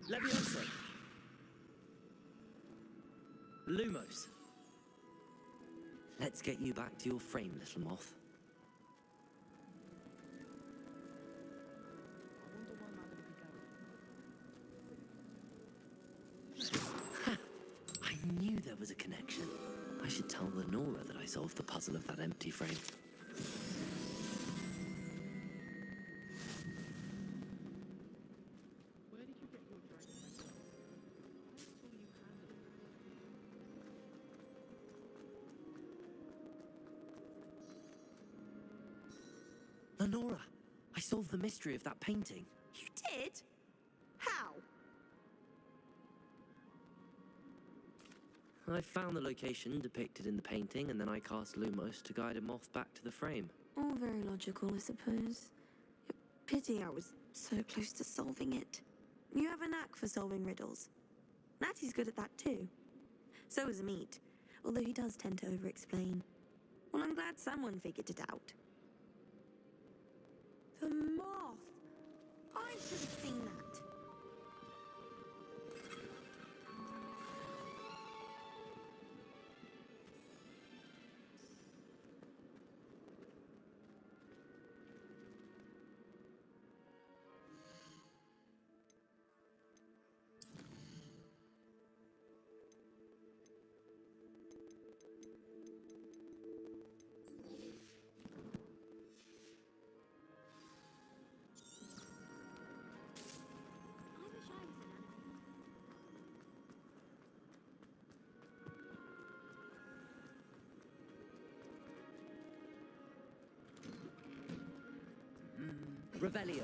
Leviosa. Lumos. Let's get you back to your frame, little moth. I knew there was a connection. I should tell Lenora that I solved the puzzle of that empty frame. Where did you get your dragon myself? I saw you handling it. Lenora, I solved the mystery of that painting. You did? How? I found the location depicted in the painting, and then I cast Lumos to guide a moth back to the frame. All very logical, I suppose. Pity I was so close to solving it. You have a knack for solving riddles. Natty's good at that too. So is Meat, although he does tend to over-explain. Well, I'm glad someone figured it out. The moth! I should have seen that. Revelio.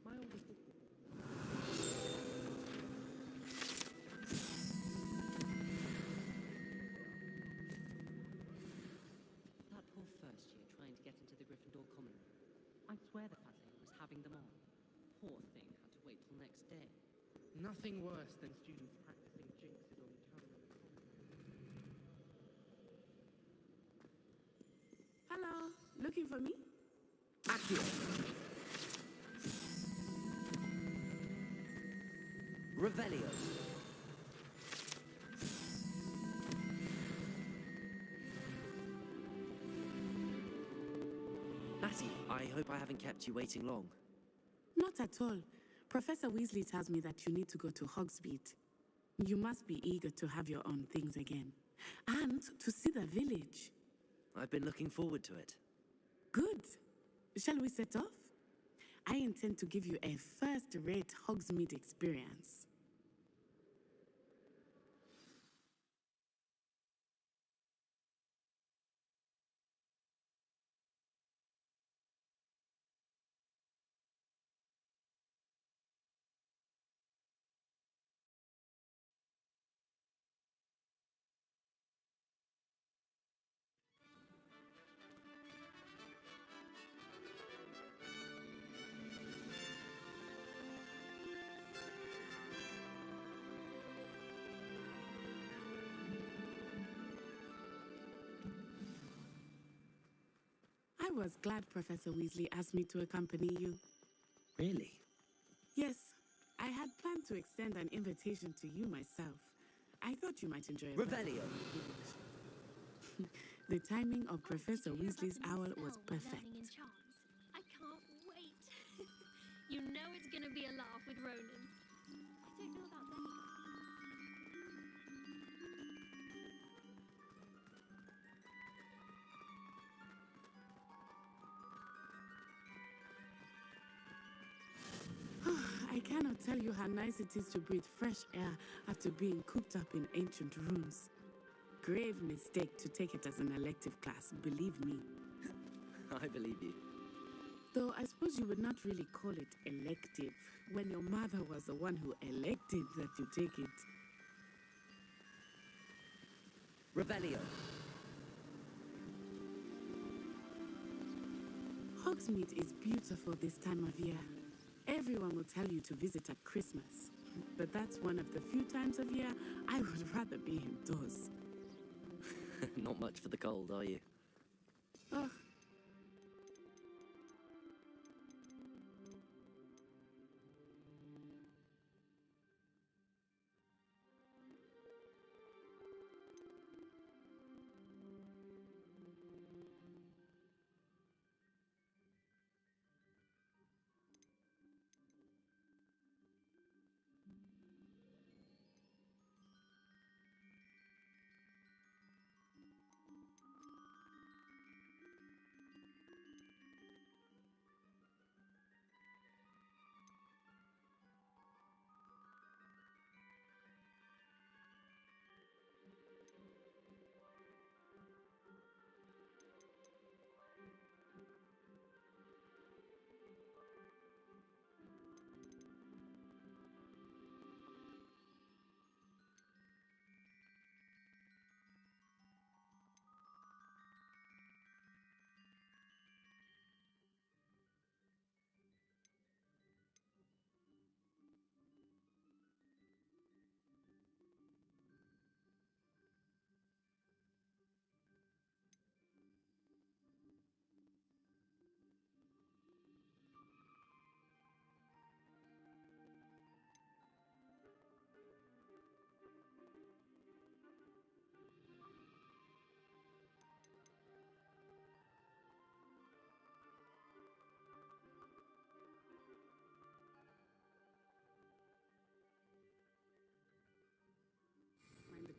My oldest That poor first year trying to get into the Gryffindor common room. I swear the Fazet was having them on. Poor thing had to wait till next day. Nothing worse than students practicing jinxes on camera. Hello, looking for me? Accio. Revelio. Natty, I hope I haven't kept you waiting long. Not at all. Professor Weasley tells me that you need to go to Hogsmeade. You must be eager to have your own things again. And to see the village. I've been looking forward to it. Good. Shall we set off? I intend to give you a first-rate Hogsmeade experience. I was glad Professor Weasley asked me to accompany you. Really? Yes, I had planned to extend an invitation to you myself. I thought you might enjoy it. Revelio. The timing of Professor Weasley's owl was perfect. Learning in charms. I can't wait. You know it's gonna be a laugh with Ronan. I don't know about them. I cannot tell you how nice it is to breathe fresh air after being cooped up in ancient rooms. Grave mistake to take it as an elective class, believe me. I believe you. Though I suppose you would not really call it elective when your mother was the one who elected that you take it. Revelio. Hogsmeade is beautiful this time of year. Everyone will tell you to visit at Christmas. But that's one of the few times of year I would rather be indoors. Not much for the cold, are you? Oh.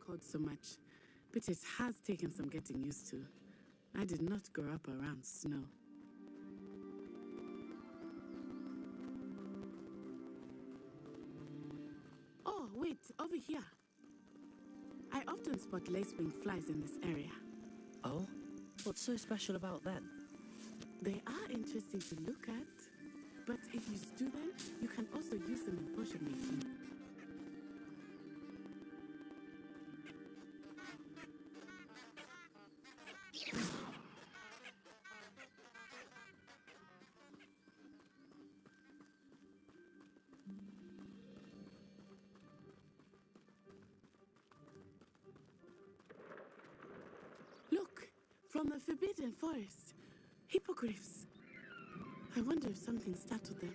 Cold so much, but it has taken some getting used to. I did not grow up around snow. Oh, wait, over here. I often spot lacewing flies in this area. Oh? What's so special about them? They are interesting to look at, but if you stew them, you can also use them in potion making. Look, from the Forbidden Forest. Hippogriffs. I wonder if something startled them.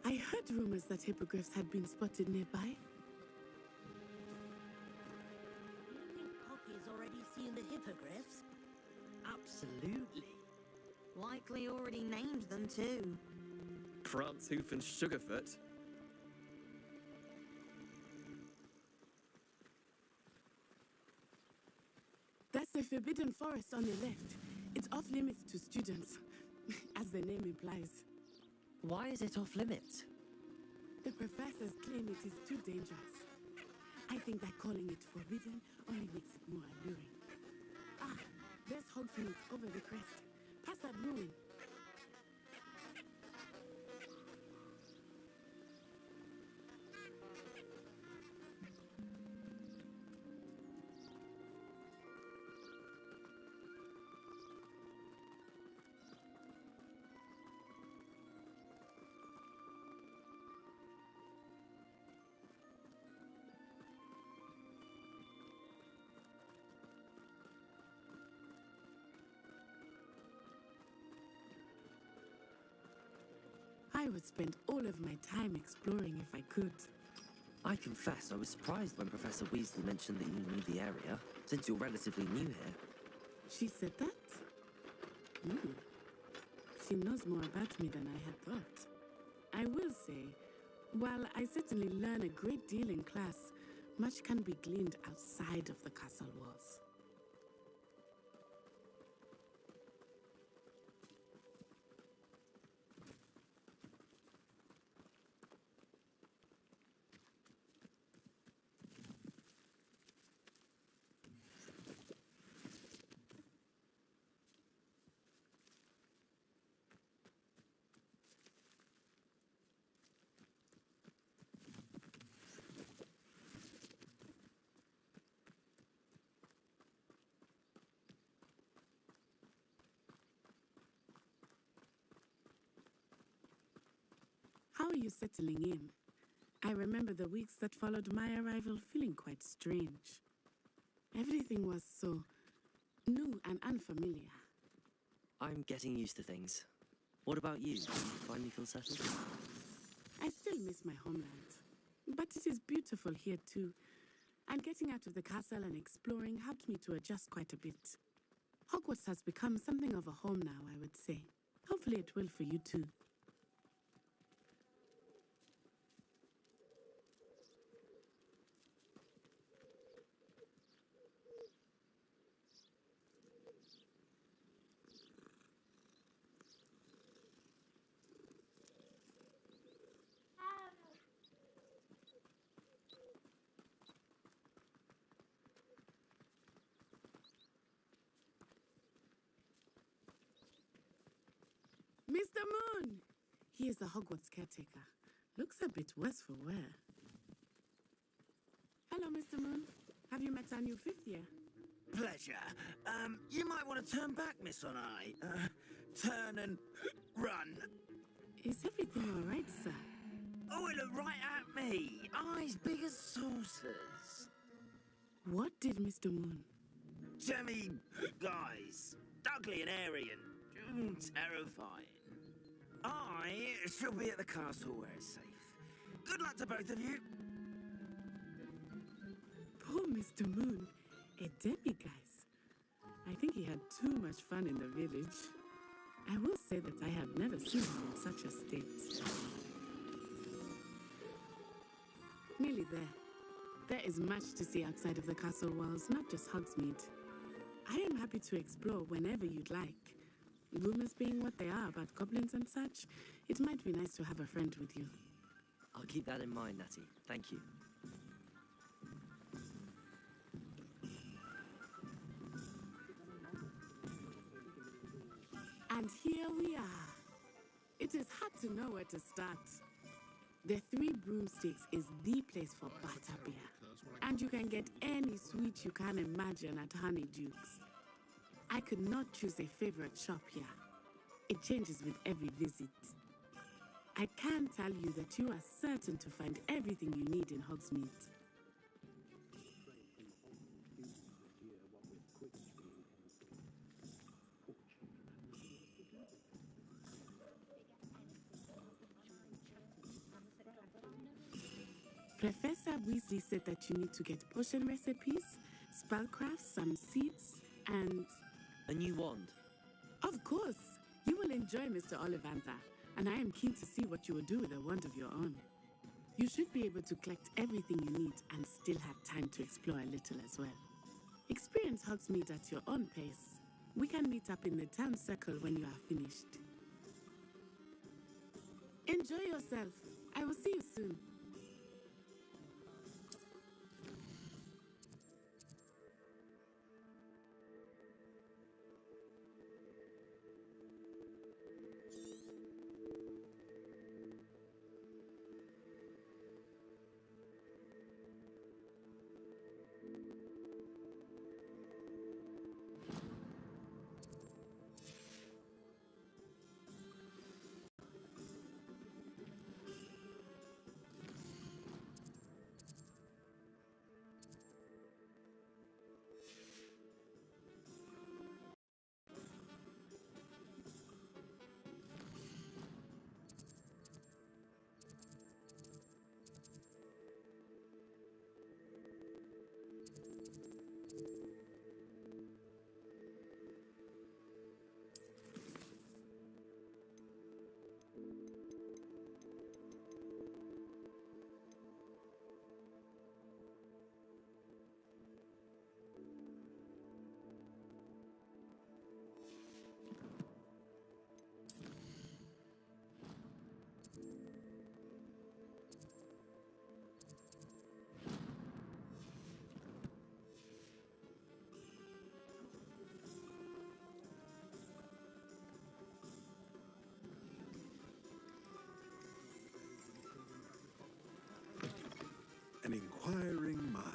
I heard rumors that hippogriffs had been spotted nearby. seen the hippogriffs? Absolutely. Likely already named them too. Prance, Hoof, and Sugarfoot. That's the Forbidden Forest on the left. It's off limits to students, as the name implies. Why is it off limits? The professors claim it is too dangerous. I think that calling it forbidden only makes it more alluring. Ah, there's Hogsmeade over the crest. Past that ruin. I would spend all of my time exploring if I could. I confess I was surprised when Professor Weasley mentioned that you knew the area, since you're relatively new here. She said that? She knows more about me than I had thought. I will say, while I certainly learn a great deal in class, much can be gleaned outside of the castle walls. How are you settling in? I remember the weeks that followed my arrival feeling quite strange. Everything was so new and unfamiliar. I'm getting used to things. What about you? Do you finally feel settled? I still miss my homeland, but it is beautiful here too. And getting out of the castle and exploring helped me to adjust quite a bit. Hogwarts has become something of a home now, I would say. Hopefully it will for you too. Mr. Moon! He is the Hogwarts caretaker. Looks a bit worse for wear. Hello, Mr. Moon. Have you met our new fifth year? Pleasure. You might want to turn back, Miss On Eye. Turn and run. Is everything all right, sir? Oh, it looked right at me. Eyes big as saucers. What did Mr. Moon? Jemmy, guys. Ugly and airy and terrifying. I shall be at the castle where it's safe. Good luck to both of you. Poor Mr. Moon. A demiguise. I think he had too much fun in the village. I will say that I have never seen him in such a state. Nearly there. There is much to see outside of the castle walls, not just Hogsmeade. I am happy to explore whenever you'd like. Rumors being what they are about goblins and such, it might be nice to have a friend with you. I'll keep that in mind, Natty. Thank you. And here we are. It is hard to know where to start. The Three Broomsticks is the place for butterbeer. And you can get any sweet you can imagine at Honeydukes. I could not choose a favorite shop here. It changes with every visit. I can tell you that you are certain to find everything you need in Hogsmeade. Professor Weasley said that you need to get potion recipes, spellcrafts, some seeds, and... A new wand. Of course! You will enjoy Mr. Ollivander, and I am keen to see what you will do with a wand of your own. You should be able to collect everything you need and still have time to explore a little as well. Experience Hogsmeade at your own pace. We can meet up in the town circle when you are finished. Enjoy yourself. I will see you soon. An inquiring mind.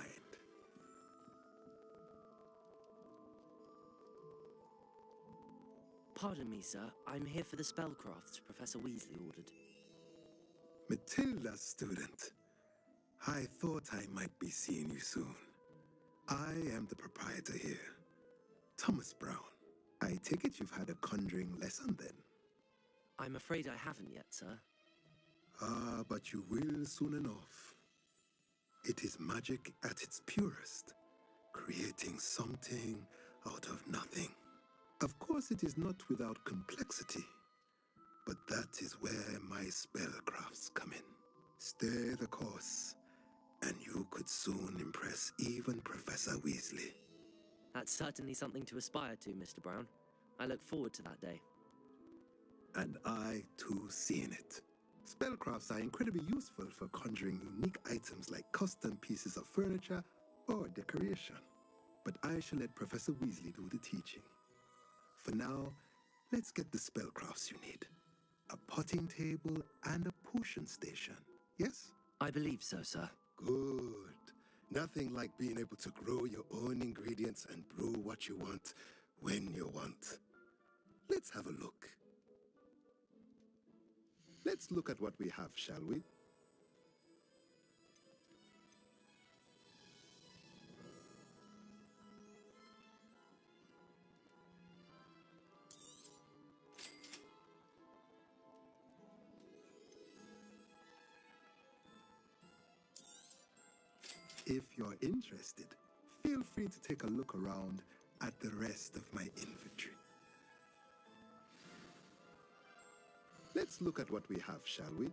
Pardon me, sir. I'm here for the spellcrafts Professor Weasley ordered. Matilda, student. I thought I might be seeing you soon. I am the proprietor here, Thomas Brown. I take it you've had a conjuring lesson then? I'm afraid I haven't yet, sir. Ah, but you will soon enough. It is magic at its purest, creating something out of nothing. Of course, it is not without complexity, but that is where my spellcrafts come in. Stay the course, and you could soon impress even Professor Weasley. That's certainly something to aspire to, Mr. Brown. I look forward to that day. And I, too, seeing it. Spellcrafts are incredibly useful for conjuring unique items like custom pieces of furniture or decoration. But I shall let Professor Weasley do the teaching. For now, let's get the spellcrafts you need. A potting table and a potion station, yes? I believe so, sir. Good. Nothing like being able to grow your own ingredients and brew what you want when you want. Let's have a look. Let's look at what we have, shall we? If you're interested, feel free to take a look around at the rest of my inventory. Let's look at what we have, shall we?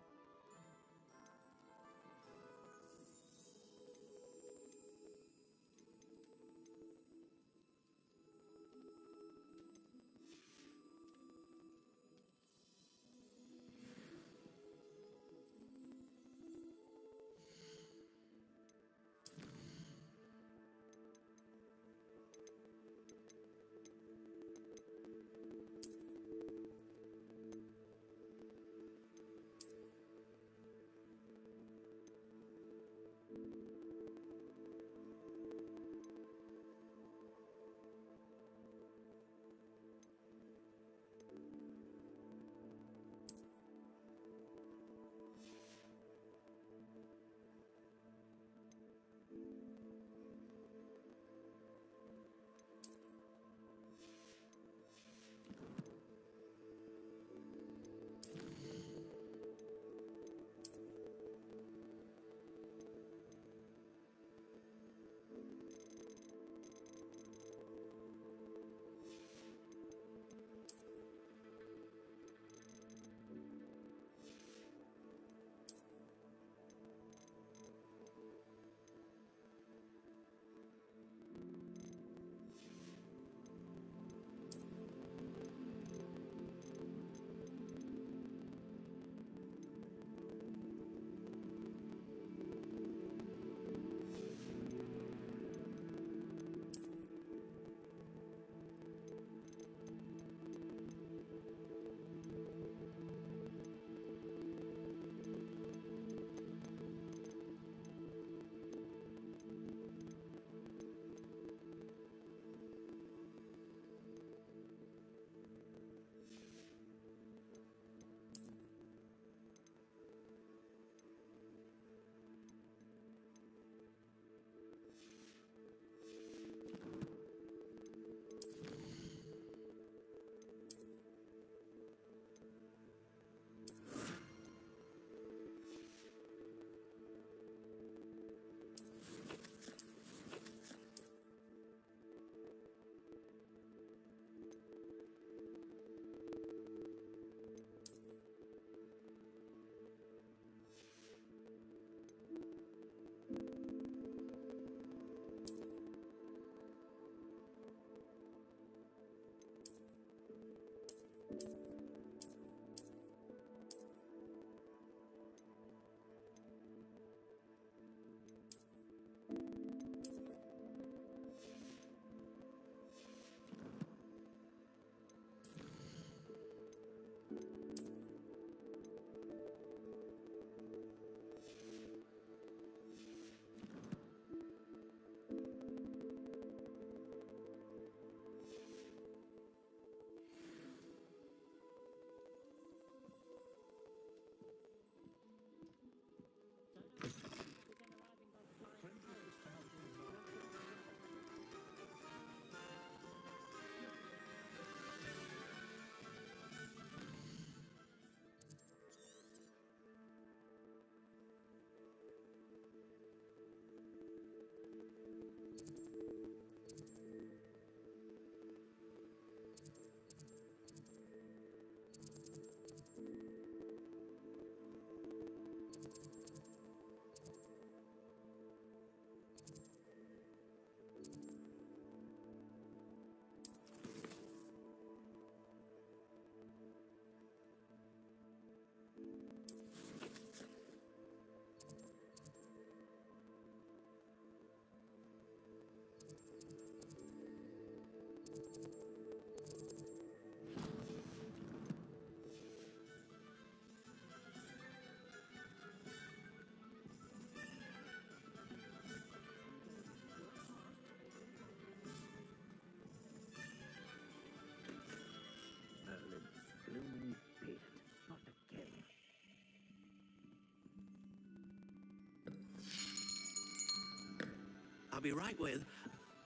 I'll be right with...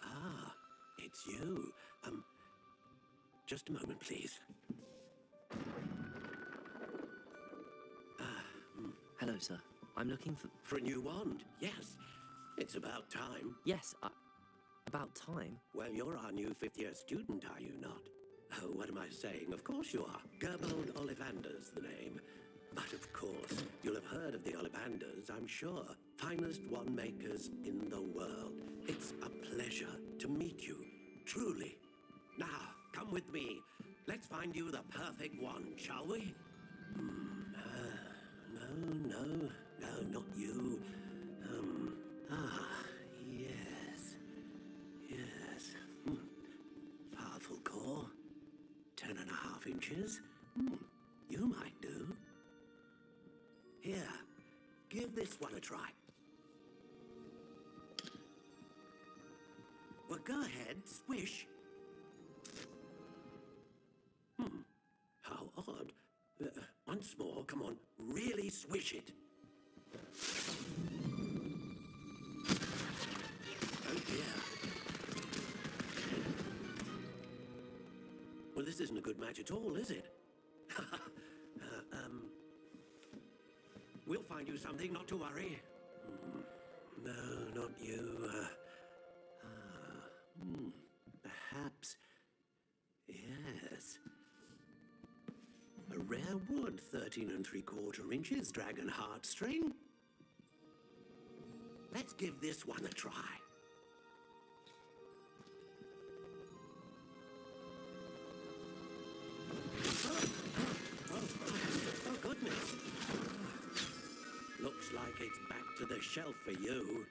Ah, it's you. Just a moment, please. Hello, sir. I'm looking for... For a new wand, yes. It's about time. Yes, about time? Well, you're our new fifth-year student, are you not? Oh, what am I saying? Of course you are. Gerbold Ollivander's the name. But of course, you'll have heard of the Ollivanders, I'm sure. Finest wand makers in the world. It's a pleasure to meet you, truly. Now, come with me. Let's find you the perfect wand, shall we? No, not you. Yes. Powerful core. 10.5 inches. You might do. Here, give this one a try. Well, go ahead, swish. How odd. Once more, come on, really swish it. Oh dear. Well, this isn't a good match at all, is it? We'll find you something, not to worry. No, not you. Perhaps. Yes. A rare wood, 13 3/4 inches, dragon heartstring. Let's give this one a try. Oh, goodness. Looks like it's back to the shelf for you.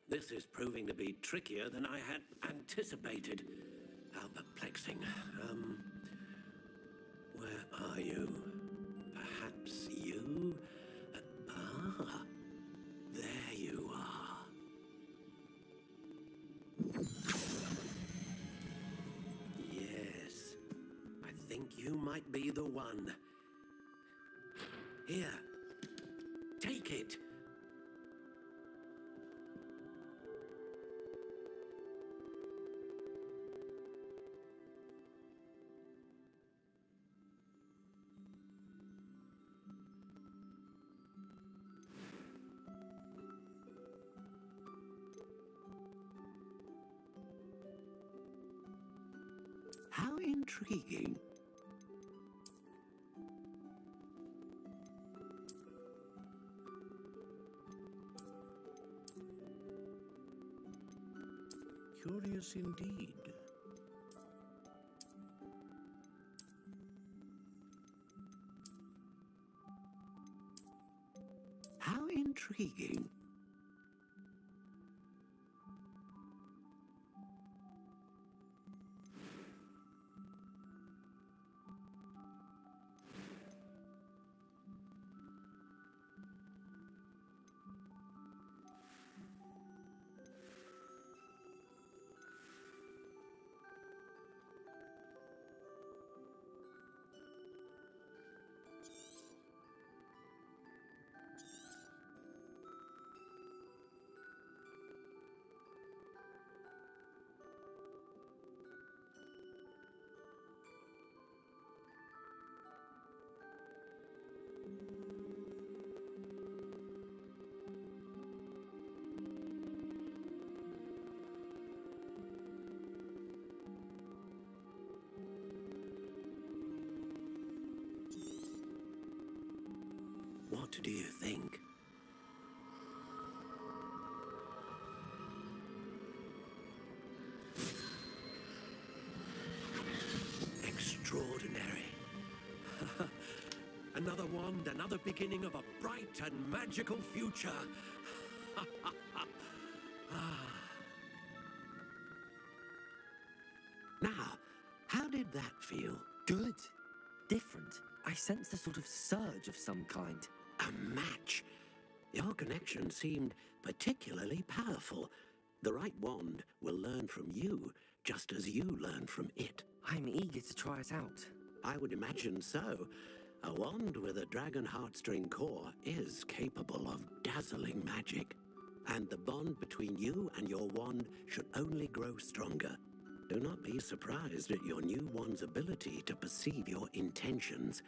This is proving to be trickier than I had anticipated. How perplexing. Where are you? Perhaps you? There you are. Yes, I think you might be the one. Here, take it. How intriguing. Curious indeed. How intriguing. What do you think? Extraordinary. Another wand, another beginning of a bright and magical future. Now, how did that feel? Good. Different. I sensed a sort of surge of some kind. A match. Your connection seemed particularly powerful. The right wand will learn from you, just as you learn from it. I'm eager to try it out. I would imagine so. A wand with a dragon heartstring core is capable of dazzling magic. and the bond between you and your wand should only grow stronger. Do not be surprised at your new wand's ability to perceive your intentions,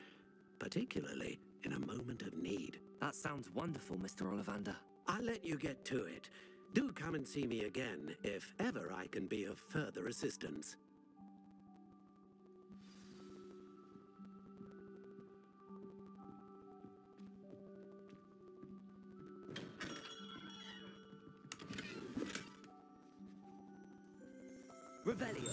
particularly in a moment of need. That sounds wonderful, Mr. Ollivander. I'll let you get to it. Do come and see me again if ever I can be of further assistance. Revelio.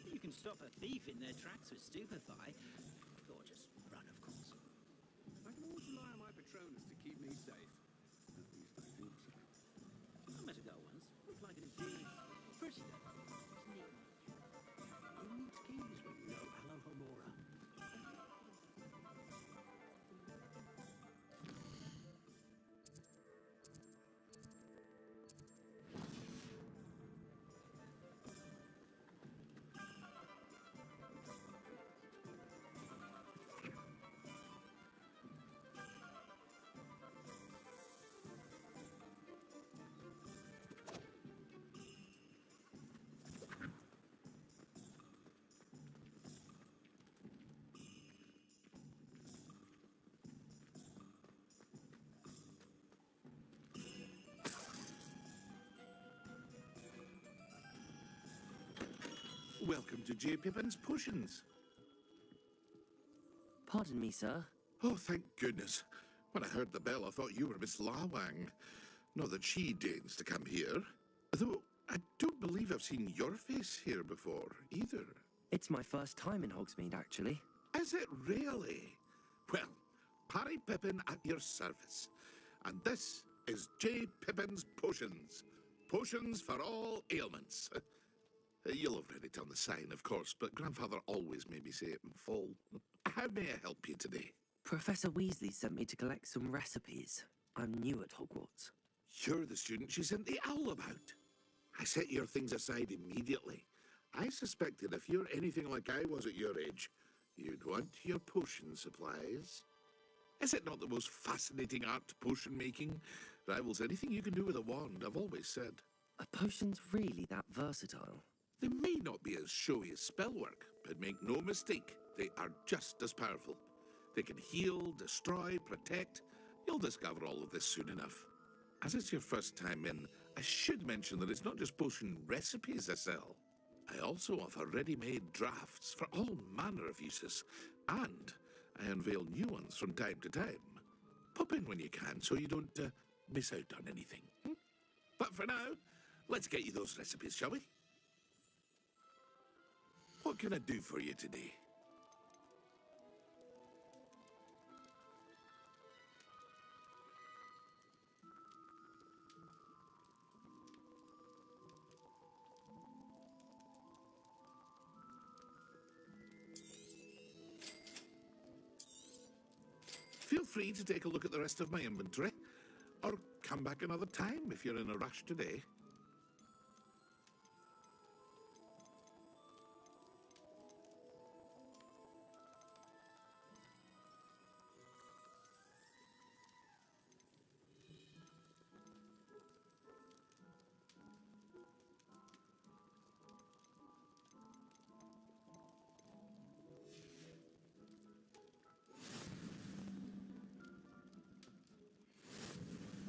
You can stop a thief in their tracks with Stupefy, or just run, of course. I can always rely on my Patronus to keep me safe. At least I think so. I met a girl once. Looked like an inferior. Pretty though. Neat. Who needs keys when you know Alohomora? Welcome to J. Pippin's Potions. Pardon me, sir. Oh, thank goodness. When I heard the bell, I thought you were Miss Lawang. Not that she deigns to come here. Though I don't believe I've seen your face here before, either. It's my first time in Hogsmeade, actually. Is it really? Well, Parry Pippin at your service. And this is J. Pippin's Potions. Potions for all ailments. You'll have read it on the sign, of course, but Grandfather always made me say it in full. How may I help you today? Professor Weasley sent me to collect some recipes. I'm new at Hogwarts. You're the student she sent the owl about. I set your things aside immediately. I suspected if you're anything like I was at your age, you'd want your potion supplies. Is it not the most fascinating art, potion making? Rivals anything you can do with a wand, I've always said. Are potions really that versatile? They may not be as showy as spellwork, but make no mistake, they are just as powerful. They can heal, destroy, protect. You'll discover all of this soon enough. As it's your first time in, I should mention that it's not just potion recipes I sell. I also offer ready-made drafts for all manner of uses, and I unveil new ones from time to time. Pop in when you can so you don't miss out on anything. But for now, let's get you those recipes, shall we? What can I do for you today? Feel free to take a look at the rest of my inventory, or come back another time if you're in a rush today.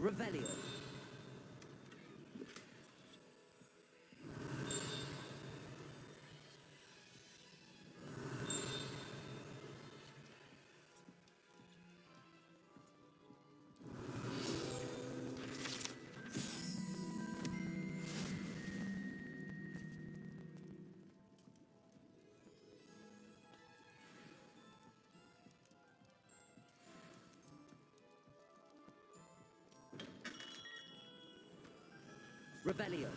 Revelio. Revelio.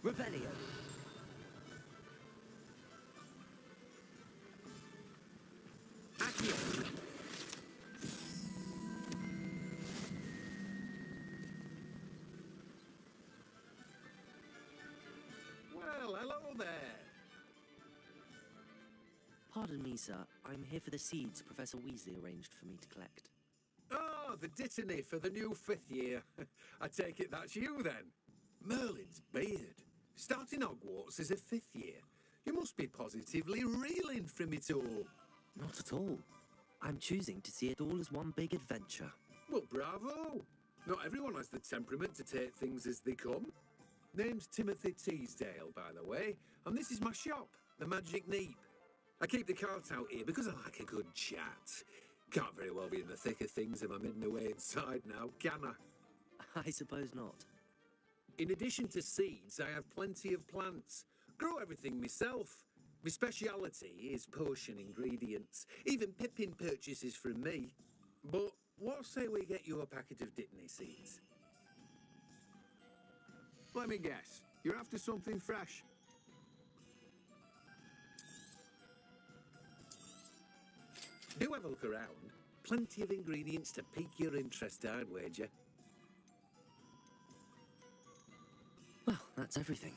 Revelio. Accio. Well, hello there. Pardon me, sir. I'm here for the seeds Professor Weasley arranged for me to collect. Oh, the dittany for the new 5th year. I take it that's you then. Merlin's beard. Starting Hogwarts as a 5th year. You must be positively reeling from it all. Not at all. I'm choosing to see it all as one big adventure. Well, bravo. Not everyone has the temperament to take things as they come. Name's Timothy Teasdale, by the way, and this is my shop, the Magic Neep. I keep the cart out here because I like a good chat. Can't very well be in the thick of things if I'm hidden away inside now, can I? I suppose not. In addition to seeds, I have plenty of plants. Grow everything myself. My speciality is potion ingredients. Even Pippin purchases from me. But what say we get you a packet of Dittany seeds? Let me guess. You're after something fresh. Do have a look around. Plenty of ingredients to pique your interest, I'd wager. Well, that's everything.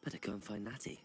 Better go and find Natty.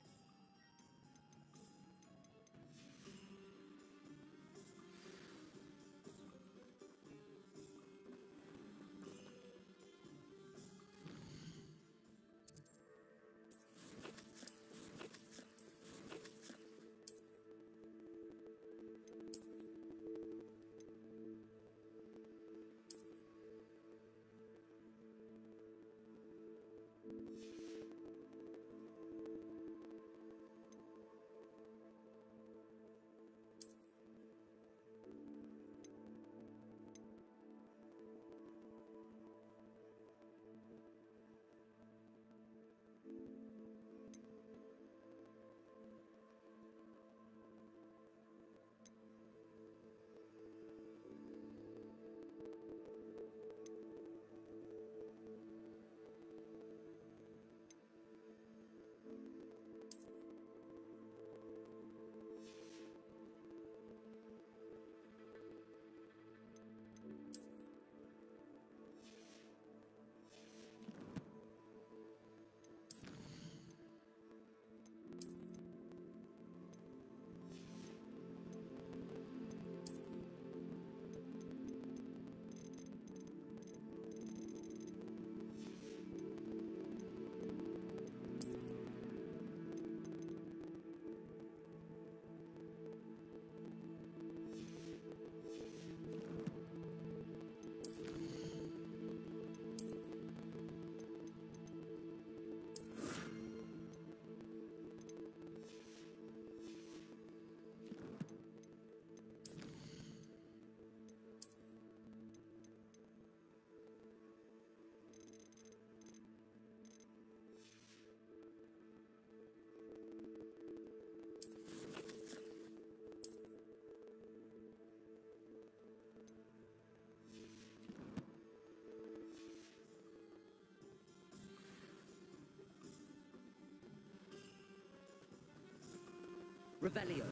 Revelio.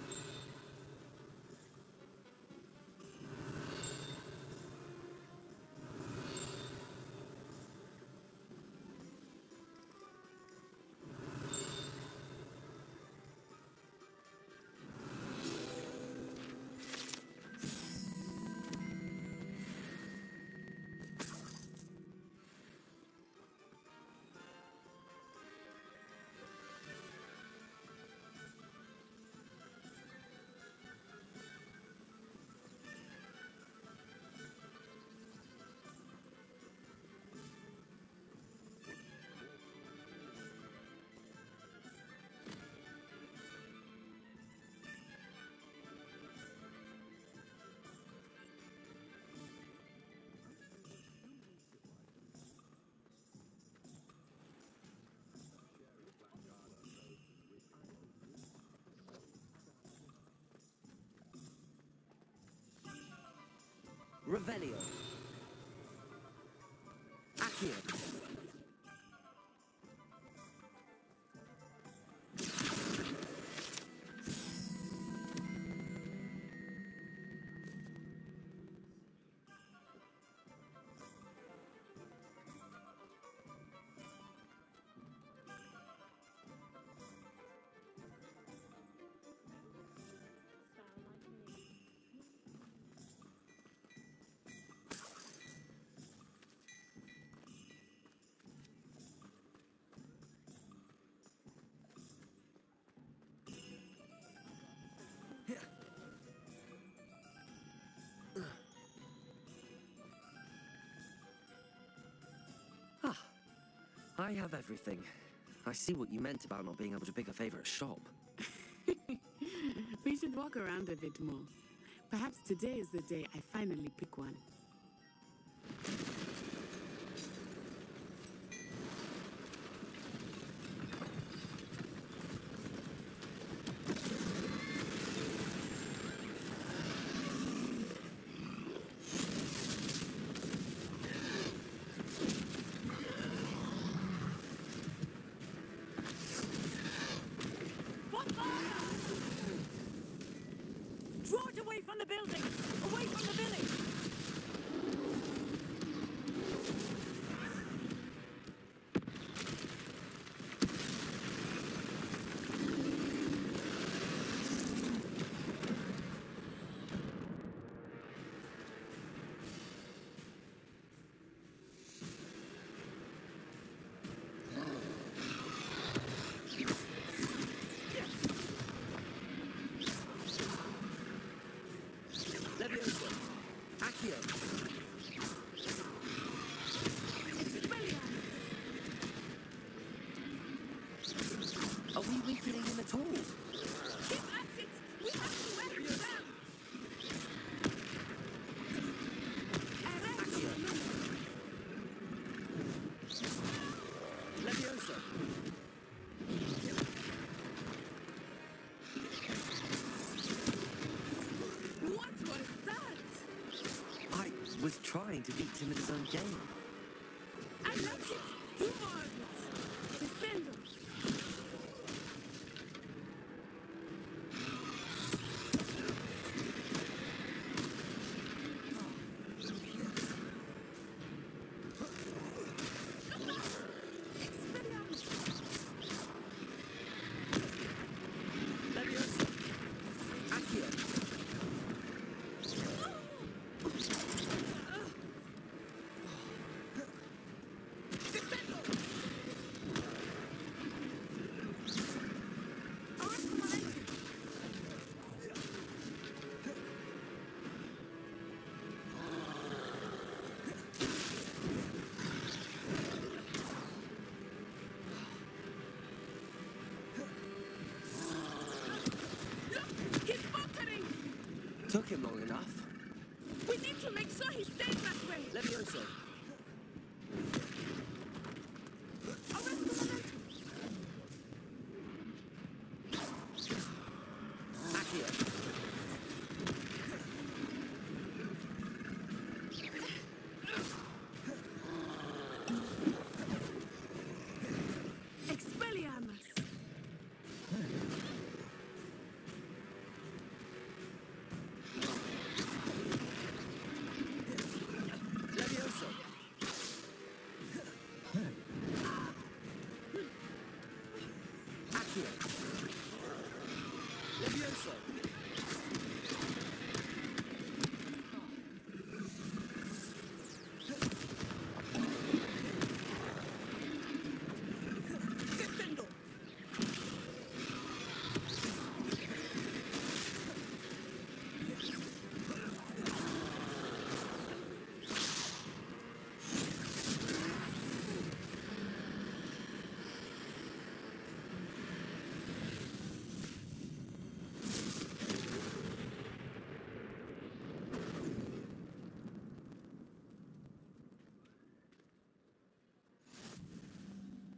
Revelio. Accio. I have everything. I see what you meant about not being able to pick a favorite shop. We should walk around a bit more. Perhaps today is the day I finally pick one. Draw it away from the building! Away from the village! Leviosa! Accio! Are we weakening him at all? Keep at it! We have to wear it down! Accio! Leviosa! What was that? I was trying to beat him at his own game. I like it! Do more of it! Defend us! Leviosa! Accio! He's faltering! Took him long enough. We need to make sure he stays that way! Leviosa! Accio! Expelliarmus! Leviosa! Accio! Leviosa! Descendo!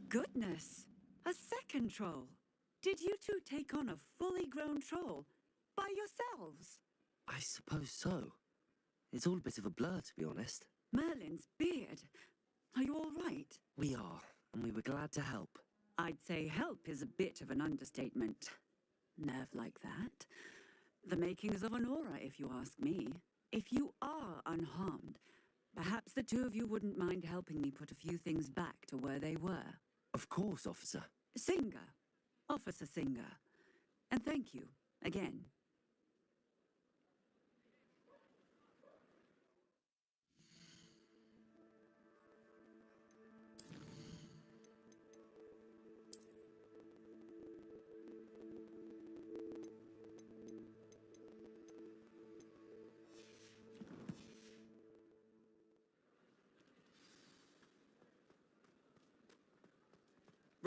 Goodness! A second troll! Did you two take on a fully grown troll? By yourselves? I suppose so. It's all a bit of a blur, to be honest. Merlin's beard! Are you all right? We are, and we were glad to help. I'd say help is a bit of an understatement. Nerve like that. The makings of an aura, if you ask me. If you are unharmed, perhaps the two of you wouldn't mind helping me put a few things back to where they were. Of course, officer. Singer. Officer Singer. And thank you, again.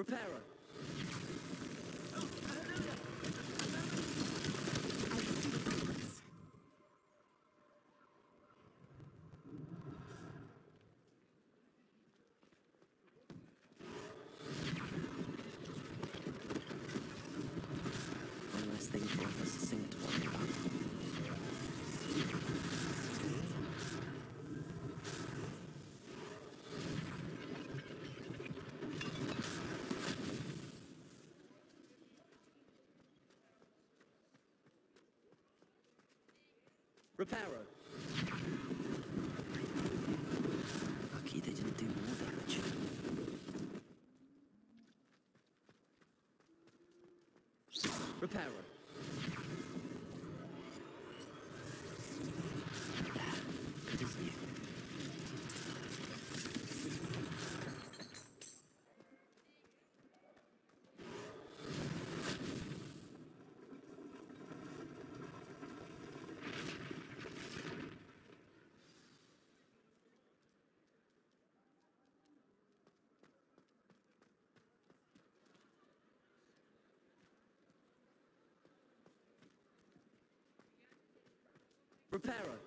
Repairer. One less thing for Officer Singer to worry about. Repairer. Lucky they didn't do more damage. Repairer. Good as new. Repairer.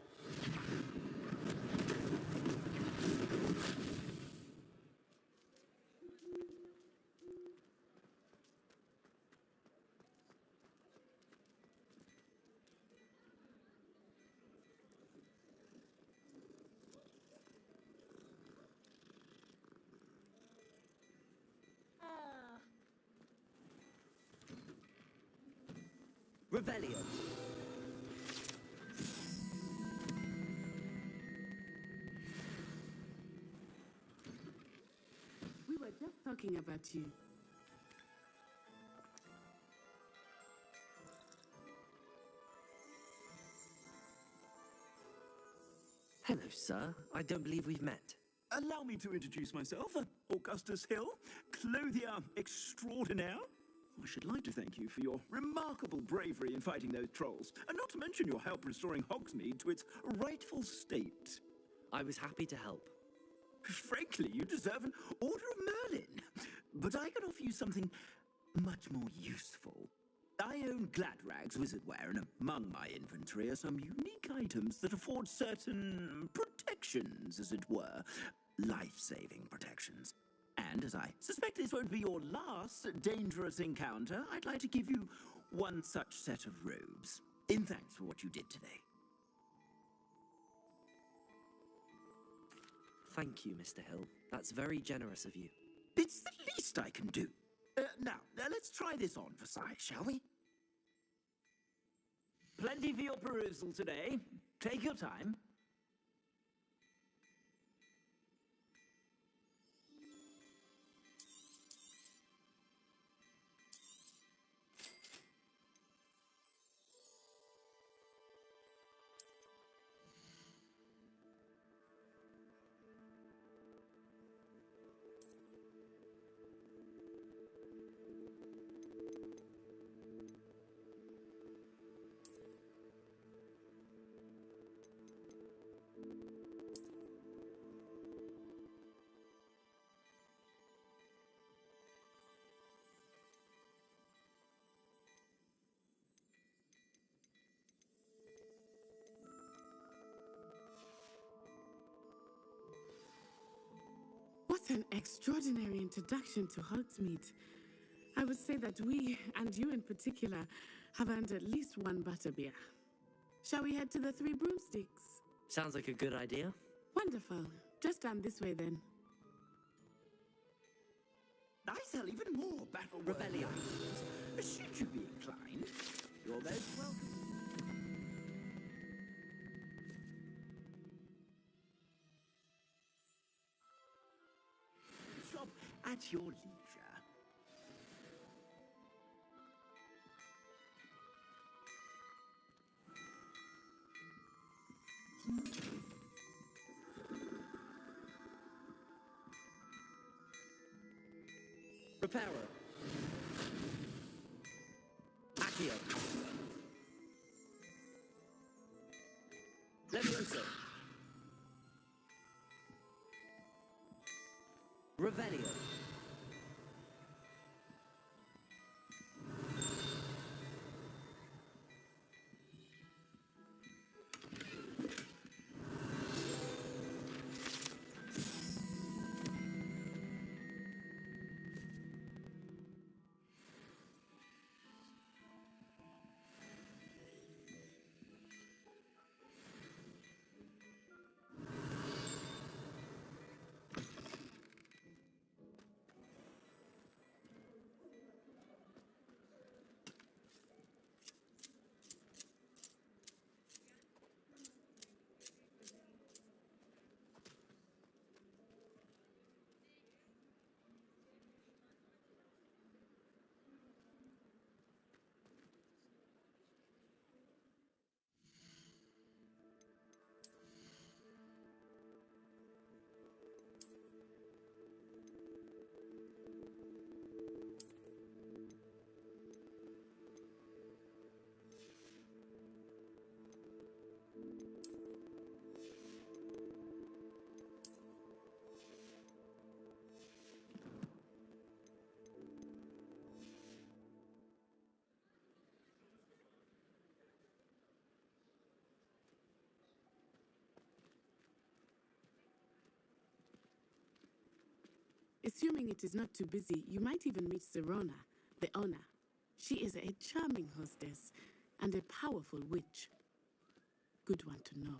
Revelio. We were just talking about you. Hello, sir. I don't believe we've met. Allow me to introduce myself, Augustus Hill, clothier extraordinaire. I should like to thank you for your remarkable bravery in fighting those trolls, and not to mention your help restoring Hogsmeade to its rightful state. I was happy to help. Frankly, you deserve an Order of Merlin. But I can offer you something much more useful. I own Gladrag's wizardware, and among my inventory are some unique items that afford certain protections, as it were. Life-saving protections. And as I suspect this won't be your last dangerous encounter, I'd like to give you one such set of robes, in thanks for what you did today. Thank you, Mr. Hill. That's very generous of you. It's the least I can do. Now, let's try this on for size, shall we? Plenty for your perusal today. Take your time. What an extraordinary introduction to Hogsmeade. I would say that we, and you in particular, have earned at least one butterbeer. Shall we head to the Three Broomsticks? Sounds like a good idea. Wonderful. Just down this way then. I sell even more battle Revelio items. Should you be inclined, you're most welcome. Shop at your leisure. Repairer. Accio. Levioso. Revelio. Assuming it is not too busy, you might even meet Sirona, the owner. She is a charming hostess and a powerful witch. Good one to know.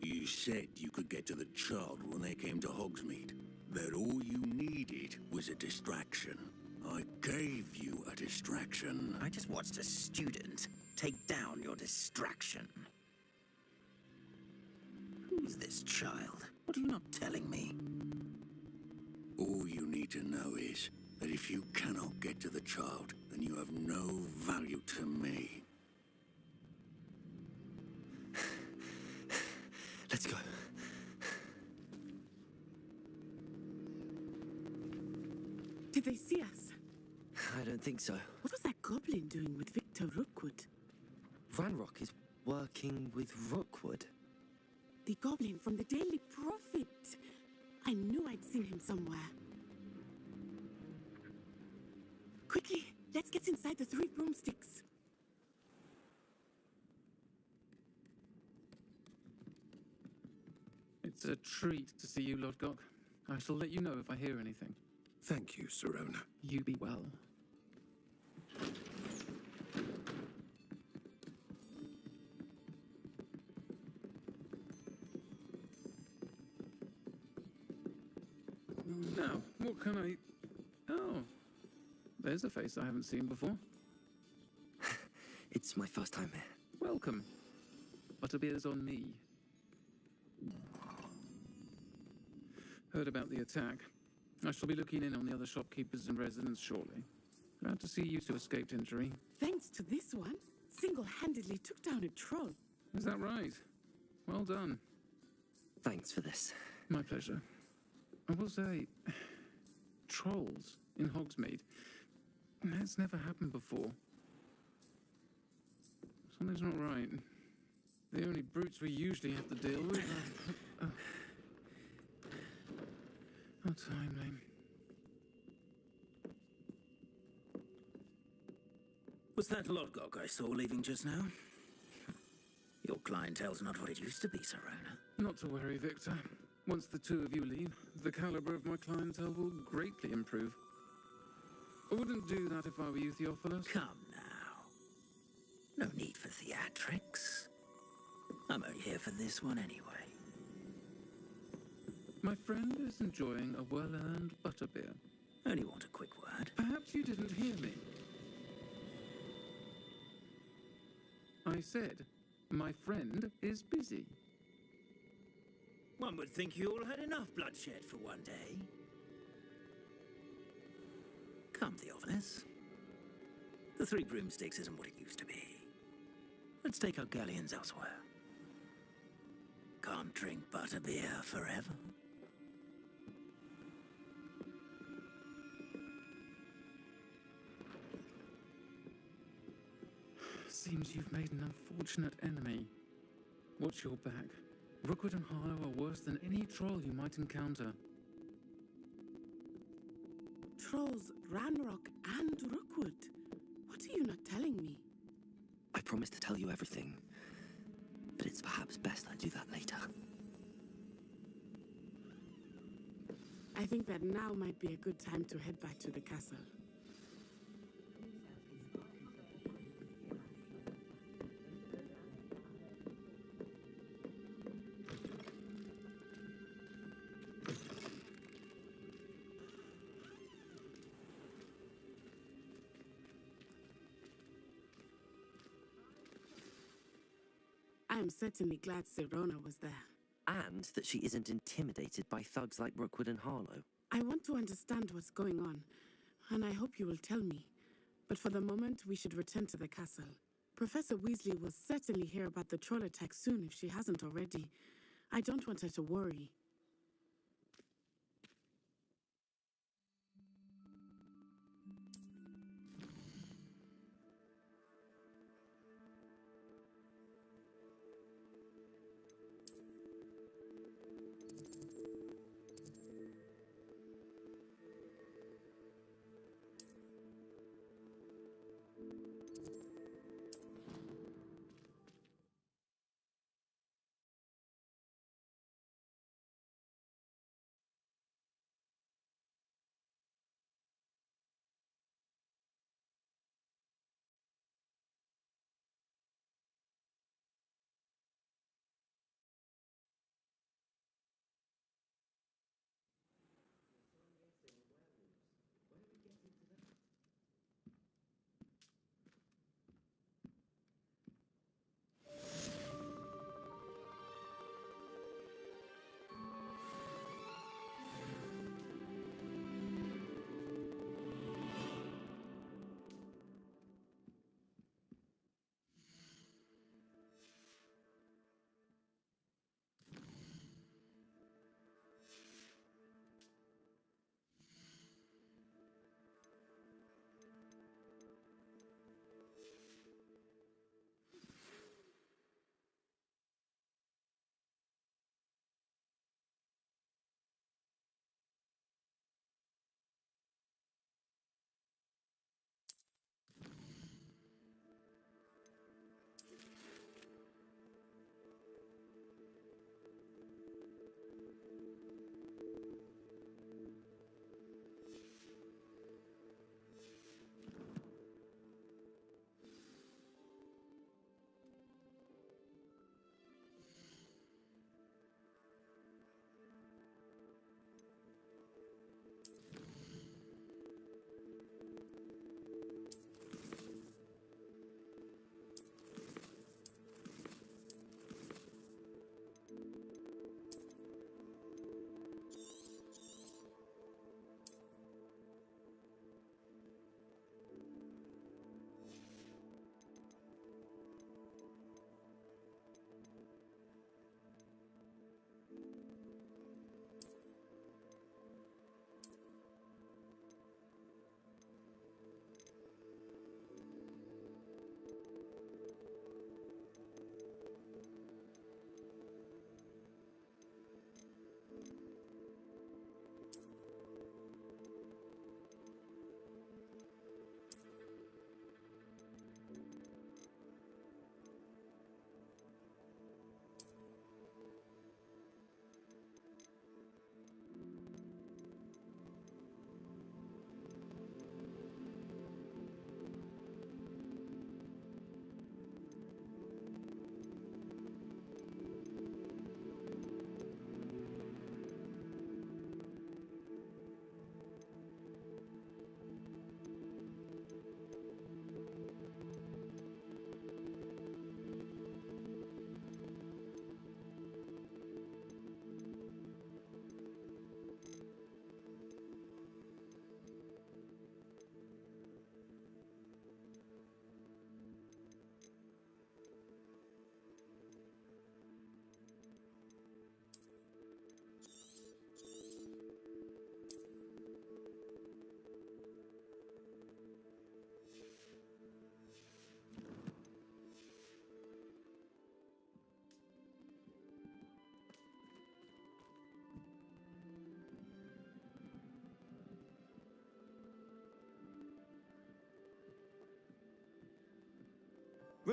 You said you could get to the child when they came to Hogsmeade. That all you needed was a distraction. I gave you a distraction. I just watched a student take down your distraction. Who's this child? What are you not telling me? All you need to know is that if you cannot get to the child, then you have no value to me. Let's go. Did they see us? I don't think so. What was that goblin doing with Victor Rookwood? Ranrock is working with Rookwood. The goblin from the Daily Prophet. I knew I'd seen him somewhere. Quickly, let's get inside the 3 broomsticks. It's a treat to see you, Lord Gok. I shall let you know if I hear anything. Thank you, Sirona. You be well. Now, what can I... Oh, there's a face I haven't seen before. It's my first time here. Welcome. Butterbeer's on me. Heard about the attack. I shall be looking in on the other shopkeepers and residents shortly. Glad to see you two escaped injury. Thanks to this one, single-handedly took down a troll. Is that right? Well done. Thanks for this. My pleasure. I will say, trolls in Hogsmeade. That's never happened before. Something's not right. The only brutes we usually have to deal with are... How timely. Was that Lodgok I saw leaving just now? Your clientele's not what it used to be, Sirona. Not to worry, Victor. Once the two of you leave, the caliber of my clientele will greatly improve. I wouldn't do that if I were you, Theophilus. Come now. No need for theatrics. I'm only here for this one anyway. My friend is enjoying a well-earned butterbeer. Only want a quick word. Perhaps you didn't hear me. I said, my friend is busy. One would think you all had enough bloodshed for one day. Come, Theophilus. The 3 broomsticks isn't what it used to be. Let's take our galleons elsewhere. Can't drink butterbeer forever. Seems you've made an unfortunate enemy. Watch your back. Rookwood and Harlow are worse than any troll you might encounter. Trolls, Ranrock, and Rookwood. What are you not telling me? I promise to tell you everything, but it's perhaps best I do that later. I think that now might be a good time to head back to the castle. I'm certainly glad Sirona was there. And that she isn't intimidated by thugs like Rookwood and Harlow. I want to understand what's going on, and I hope you will tell me. But for the moment, we should return to the castle. Professor Weasley will certainly hear about the troll attack soon if she hasn't already. I don't want her to worry.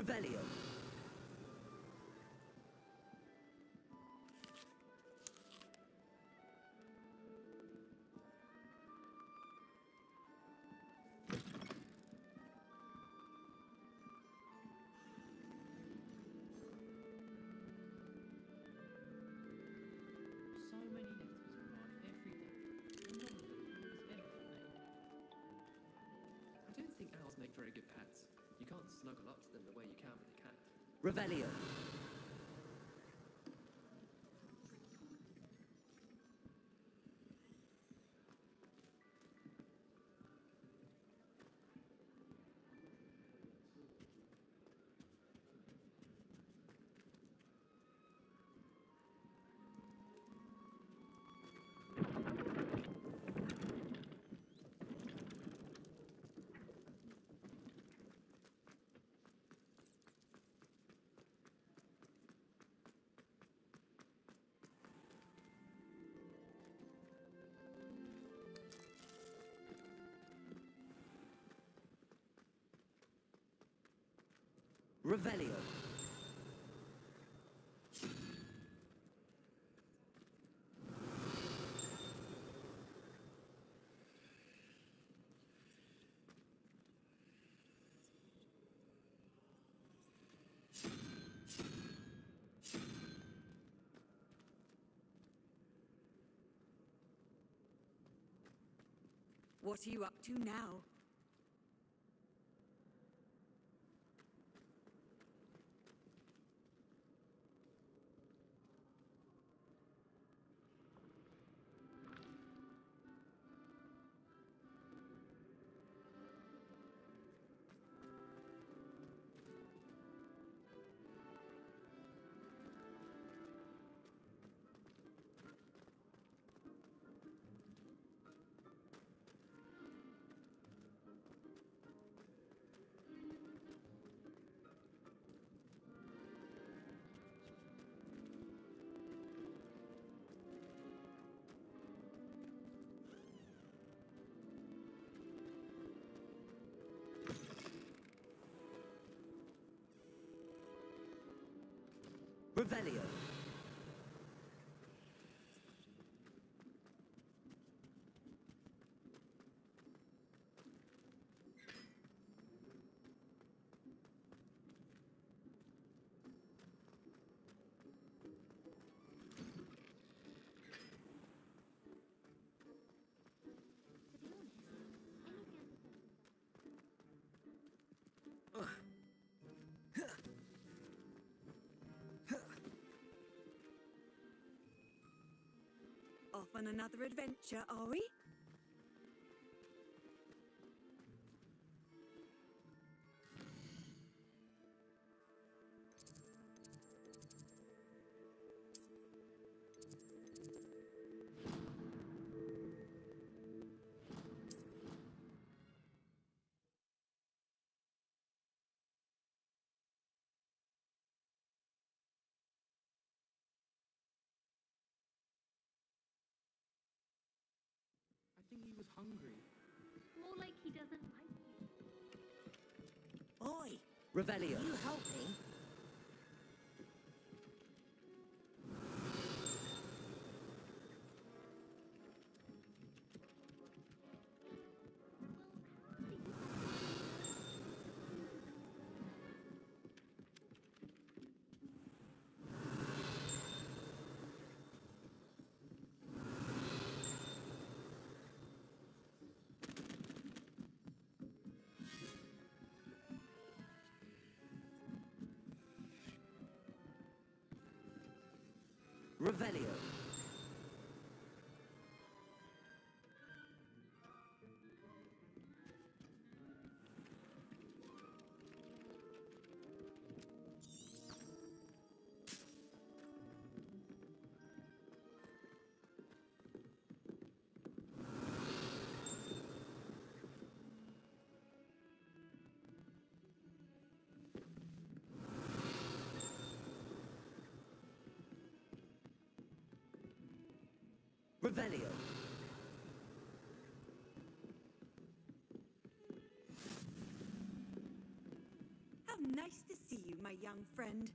Revelio. So many letters arrive every day, and none of them is ever from me. I don't think owls make very good pets. You can't snuggle up to them the way you can with a cat. Revelio. Revelio. What are you up to now? Revelio. Off on another adventure, are we? I think he was hungry. More like he doesn't like you. Oi, Revelio. can you help me? Revelio. Revelio. How Nice to see you, my young friend.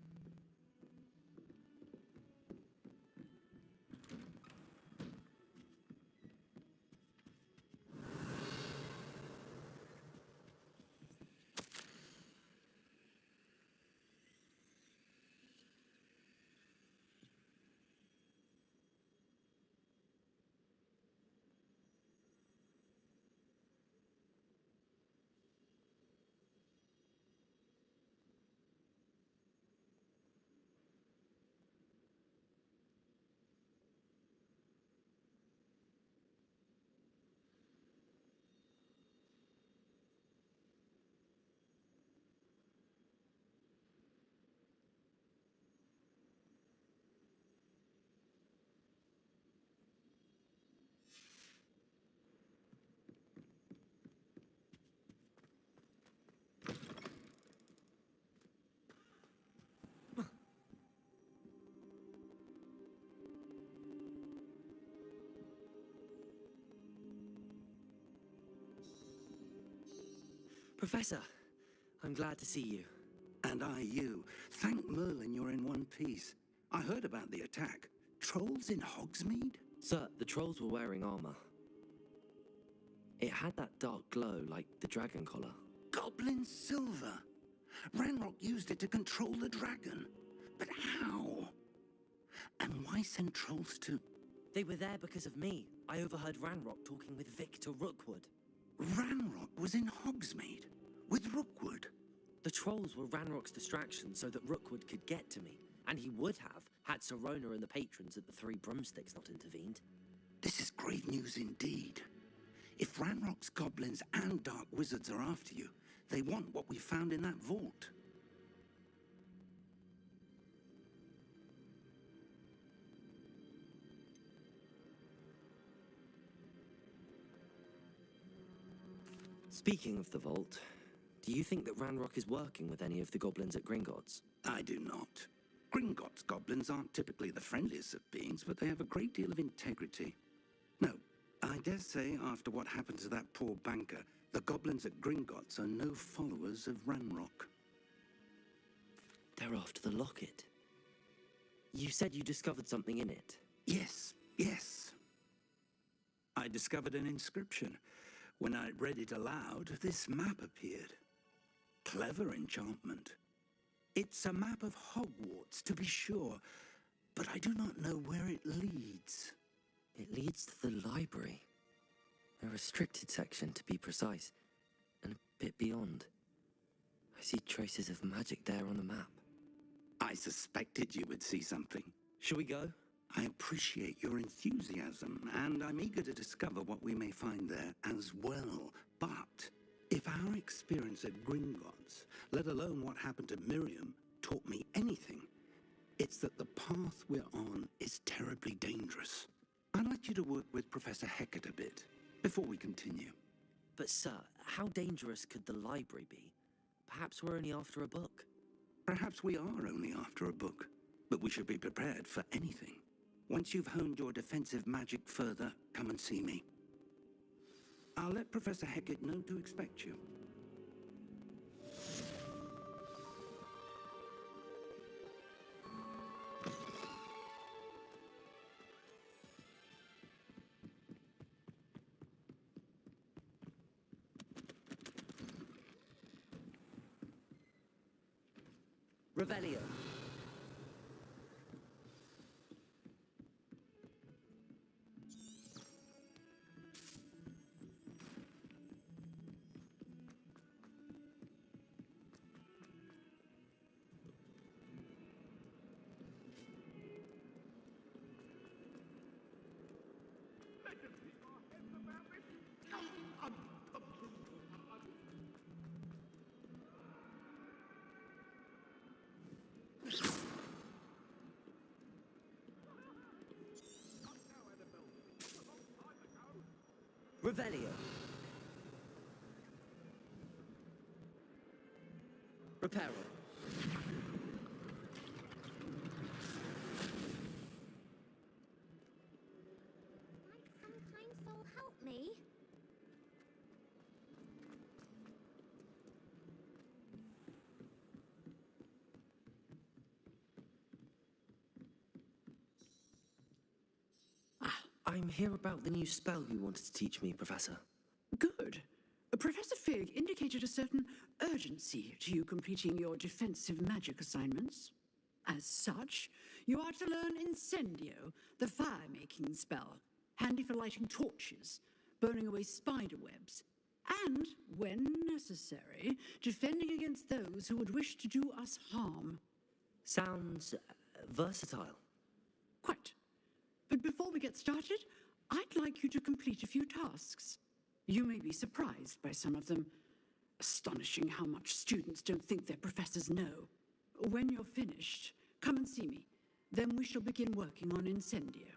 Professor, I'm glad to see you. And I you. Thank Merlin you're in one piece. I heard about the attack. Trolls in Hogsmeade? Sir, the trolls were wearing armor. It had that dark glow like the dragon collar. Goblin silver. Ranrock used it to control the dragon. But how? And why send trolls to... They were there because of me. I overheard Ranrock talking with Victor Rookwood. Ranrock was in Hogsmeade? With Rookwood? The trolls were Ranrock's distraction so that Rookwood could get to me. And he would have, had Serona and the patrons at the Three Broomsticks not intervened. This is grave news indeed. If Ranrock's goblins and dark wizards are after you, they want what we found in that vault. Speaking of the vault, do you think that Ranrock is working with any of the goblins at Gringotts? I do not. Gringotts goblins aren't typically the friendliest of beings, but they have a great deal of integrity. No, I dare say after what happened to that poor banker, the goblins at Gringotts are no followers of Ranrock. They're after the locket. You said you discovered something in it. Yes. I discovered an inscription. When I read it aloud, this map appeared. Clever enchantment. It's a map of Hogwarts, to be sure, but I do not know where it leads. It leads to the library. A restricted section, to be precise, and a bit beyond. I see traces of magic there on the map. I suspected you would see something. Shall we go? I appreciate your enthusiasm, and I'm eager to discover what we may find there as well. But if our experience at Gringotts, let alone what happened to Miriam, taught me anything, it's that the path we're on is terribly dangerous. I'd like you to work with Professor Hecat a bit, before we continue. But sir, how dangerous could the library be? Perhaps we're only after a book. Perhaps we are only after a book, but we should be prepared for anything. Once you've honed your defensive magic further, come and see me. I'll let Professor Hecat know to expect you. Revelio. Revelio. Reparo. Some kind soul help me? I'm here about the new spell you wanted to teach me, Professor. Good. Professor Fig indicated a certain urgency to you completing your defensive magic assignments. As such, you are to learn Incendio, the fire-making spell, handy for lighting torches, burning away spider webs, and, when necessary, defending against those who would wish to do us harm. Sounds versatile. Quite. But before we get started, I'd like you to complete a few tasks. You may be surprised by some of them. Astonishing how much students don't think their professors know. When you're finished, come and see me. Then we shall begin working on Incendio.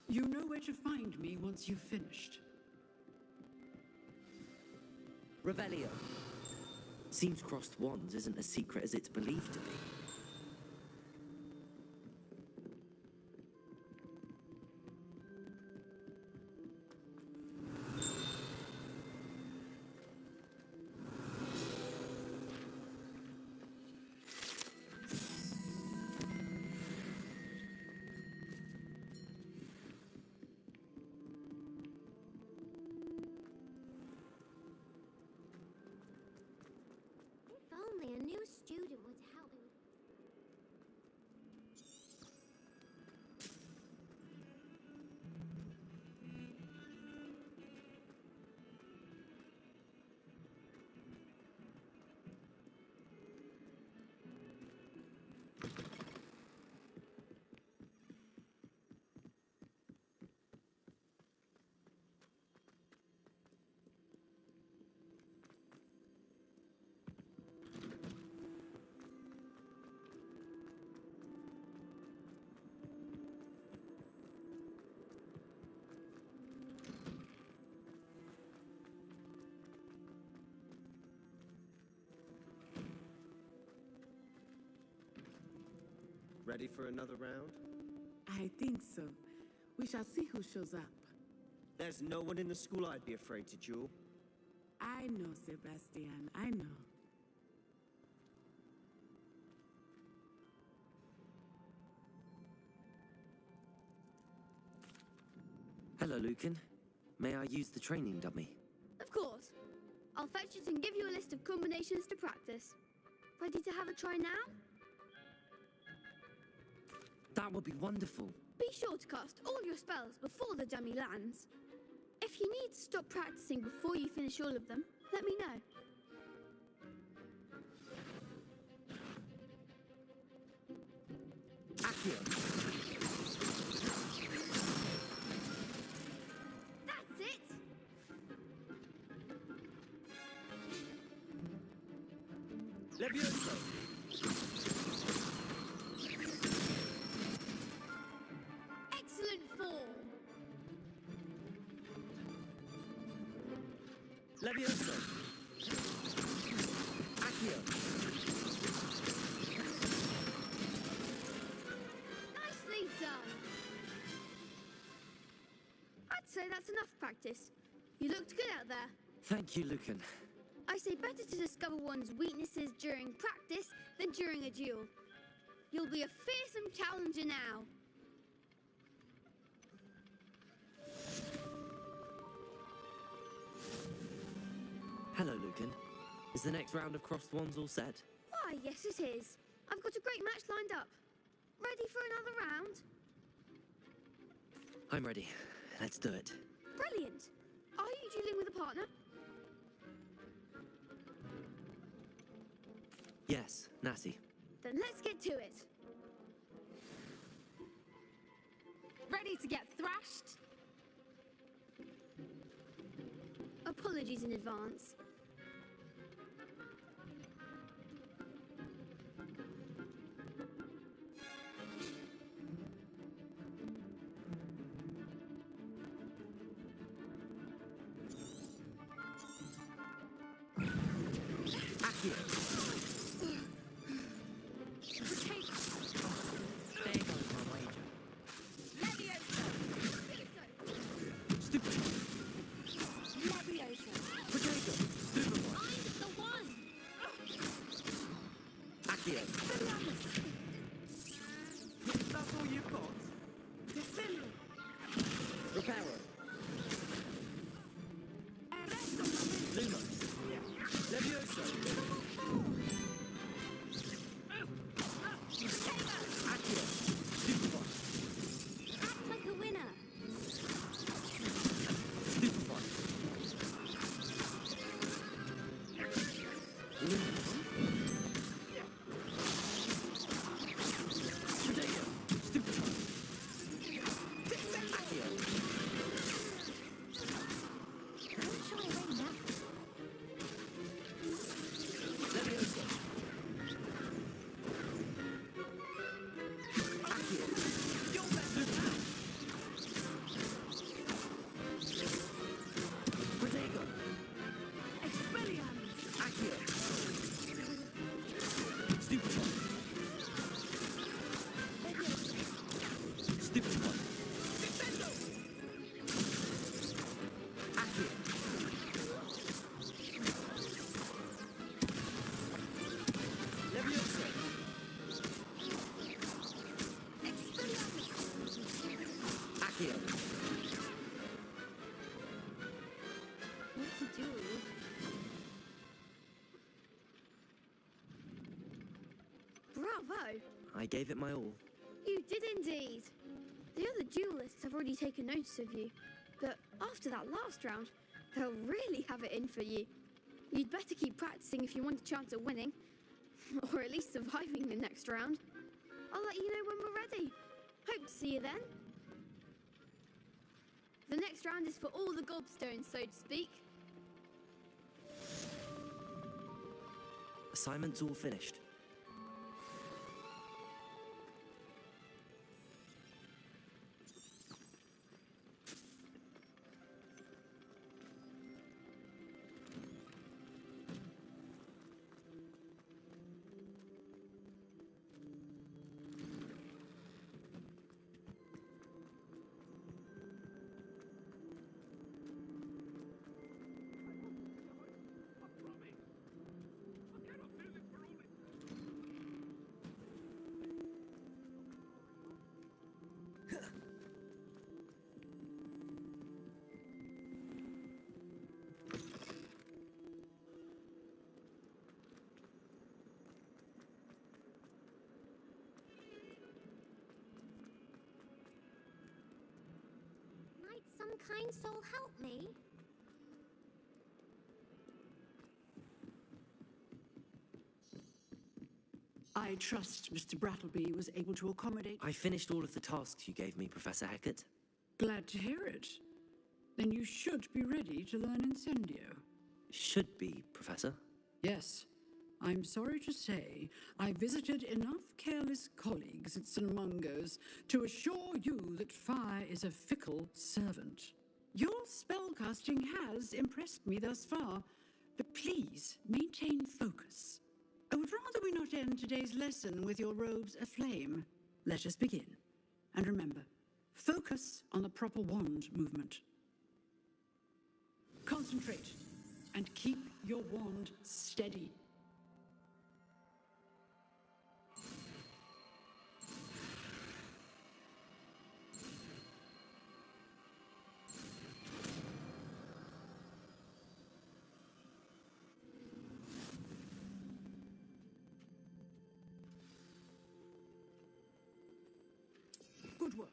You know where to find me once you've finished. Revelio. Seems crossed wands isn't as secret as it's believed to be. If only a new student was helping. Ready for another round? I think so. We shall see who shows up. There's no one in the school I'd be afraid to duel. I know, Sebastian, I know. Hello, Lucan. May I use the training dummy? Of course. I'll fetch it and give you a list of combinations to practice. Ready to have a try now? That would be wonderful. Be sure to cast all your spells before the dummy lands. If you need to stop practicing before you finish all of them, let me know. Accio. That's it! Levioso. Excellent form! Levioso. Accio. Nicely done! I'd say that's enough practice. You looked good out there. Thank you, Lucan. I say better to discover one's weaknesses during practice than during a duel. You'll be a fearsome challenger now. Hello, Lucan. Is the next round of crossed wands all set? Why, yes it is. I've got a great match lined up. Ready for another round? I'm ready. Let's do it. Brilliant. Are you dealing with a partner? Yes, Natty. Then let's get to it. Ready to get thrashed? Apologies in advance. That's all you've got? Defend Bravo! I gave it my all. You did indeed. The other duelists have already taken notice of you, but after that last round, they'll really have it in for you. You'd better keep practicing if you want a chance at winning, or at least surviving the next round. I'll let you know when we're ready. Hope to see you then. The next round is for all the gobstones, so to speak. Assignment's all finished. Might some kind soul help me? I trust Mr. Brattleby was able to accommodate... I finished all of the tasks you gave me, Professor Hecat. Glad to hear it. Then you should be ready to learn Incendio. Should be, Professor. Yes. I'm sorry to say, I visited enough careless colleagues at St. Mungo's to assure you that fire is a fickle servant. Your spellcasting has impressed me thus far, but please maintain focus. I would rather we not end today's lesson with your robes aflame. Let us begin. And remember, focus on the proper wand movement. Concentrate and keep your wand steady. Good work.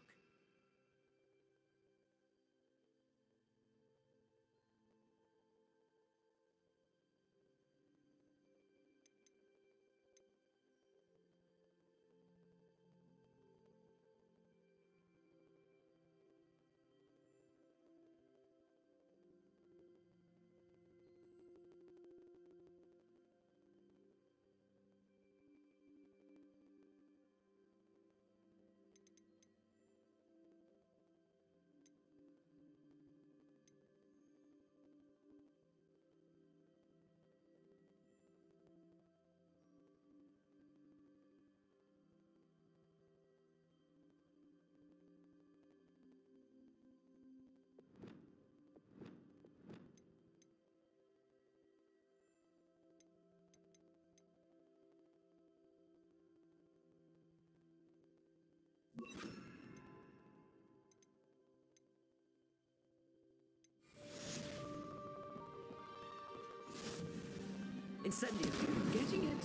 Incendio. Getting it.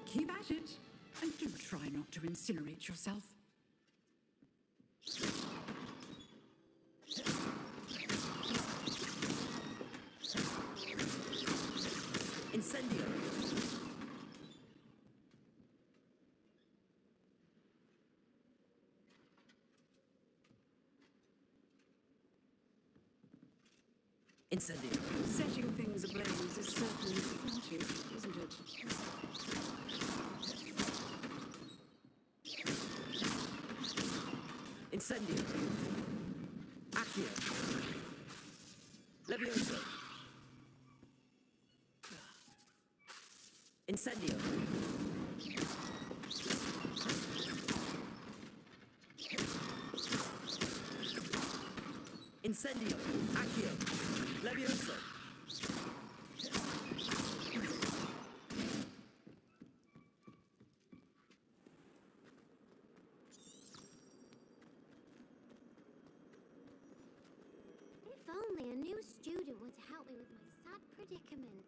Keep at it. And do try not to incinerate yourself. Incendio. Incendio. Setting things ablaze is certainly thwarted, isn't it? Incendio. Accio. Levioso. Incendio. Incendio. Accio. Levioso. If only a new student were to help me with my sad predicament.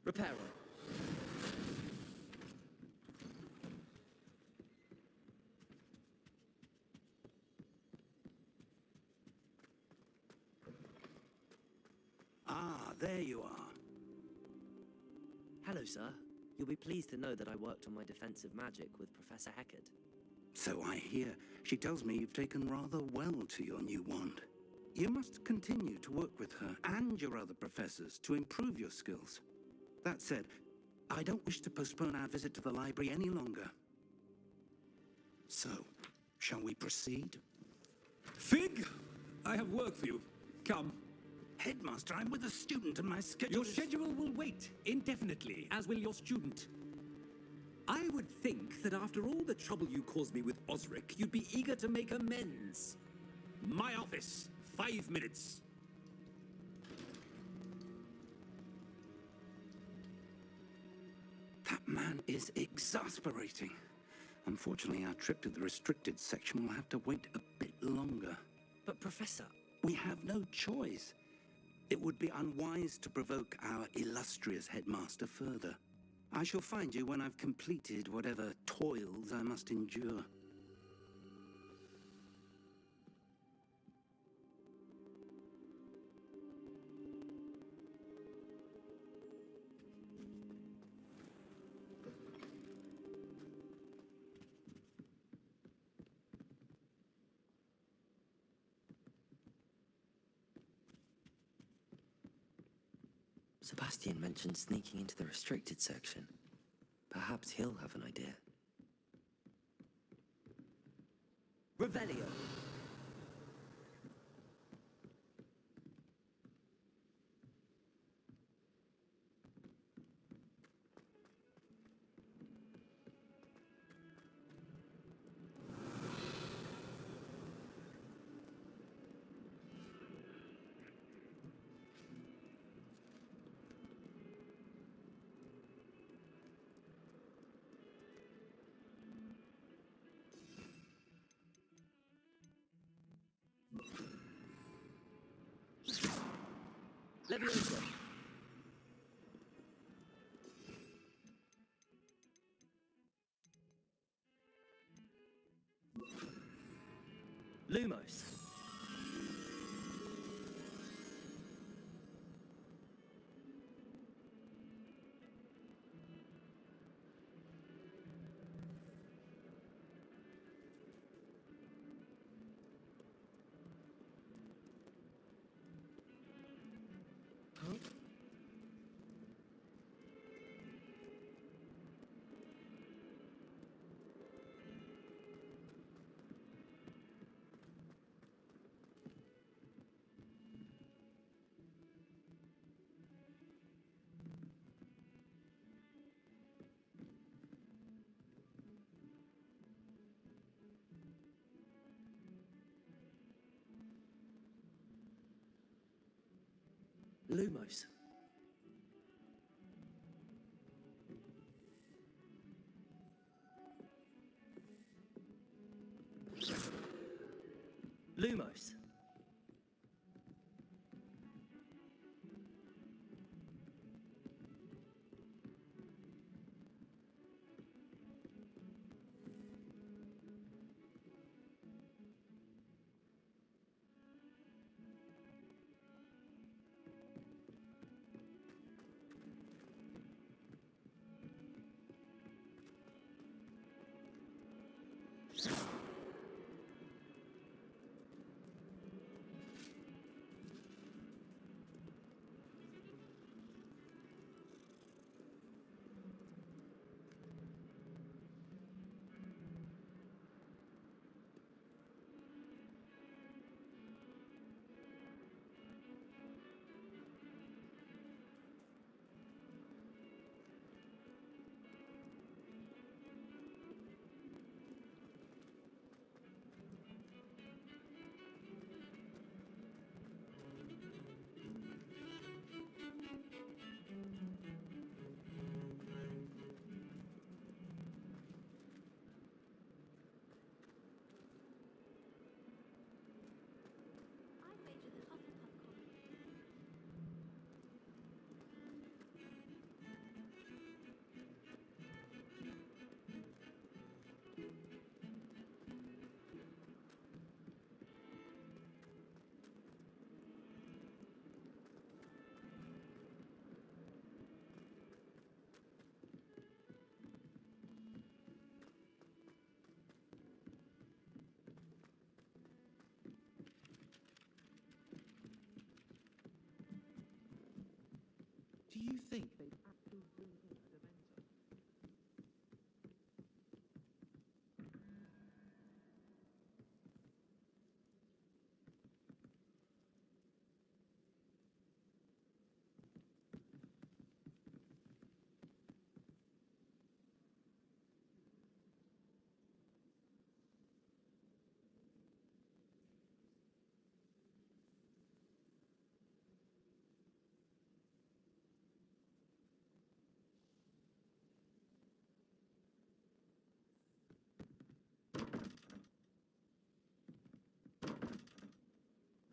Repairer. Ah, there you are. Hello, sir. You'll be pleased to know that I worked on my defensive magic with Professor Heckard. So I hear. She tells me you've taken rather well to your new wand. You must continue to work with her and your other professors to improve your skills. That said, I don't wish to postpone our visit to the library any longer. So, shall we proceed? Fig! I have work for you. Come. Headmaster, I'm with a student and my schedule Your schedule will wait indefinitely, as will your student. I would think that after all the trouble you caused me with Osric, you'd be eager to make amends. My office, 5 minutes. That man is exasperating. Unfortunately, our trip to the restricted section will have to wait a bit longer. But, Professor... We have no choice. It would be unwise to provoke our illustrious headmaster further. I shall find you when I've completed whatever toils I must endure. Sebastian mentioned sneaking into the restricted section. Perhaps he'll have an idea. Revelio! Leviosa! Lumos! Lumos. Lumos. Do you think they'd actually bring in a Dementor?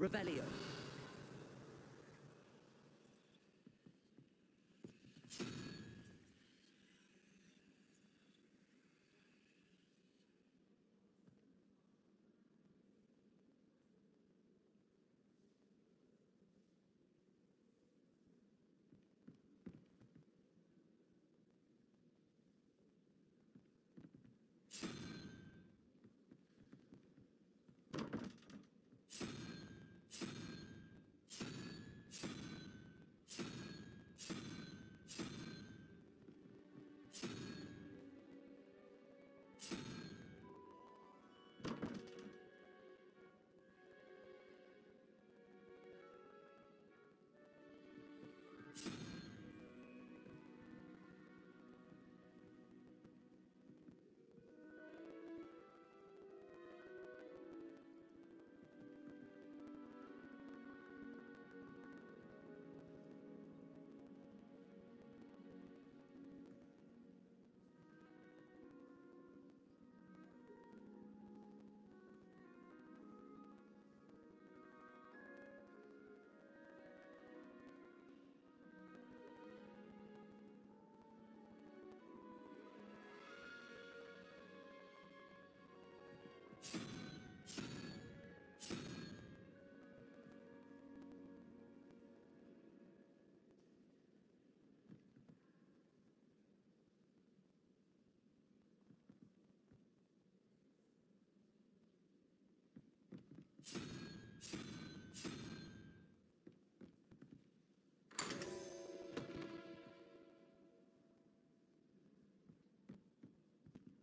Revelio.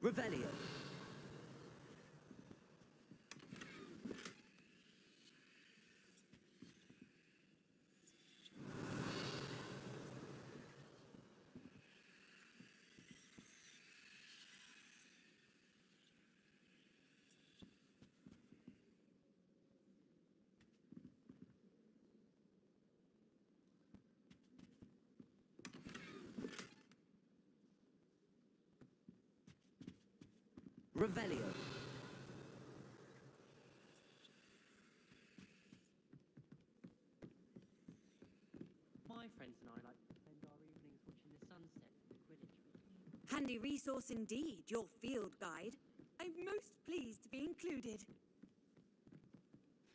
Revelio. Revelio. My friends and I like to spend our evenings watching the sunset and Quidditch. Handy resource indeed, your field guide. I'm most pleased to be included.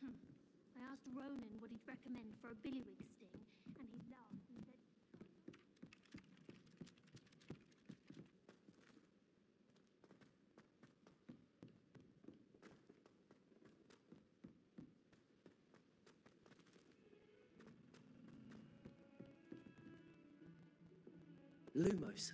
I asked Ronan what he'd recommend for a billywig sting, and he laughed and said, Lumos.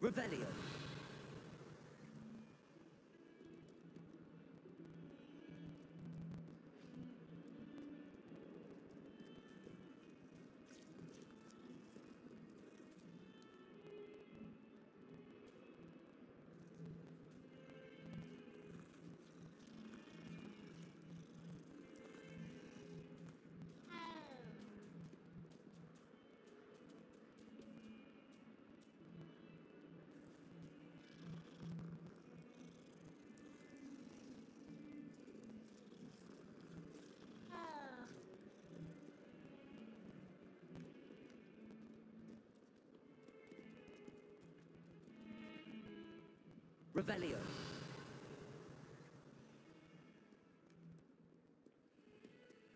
Revelio. Revelio.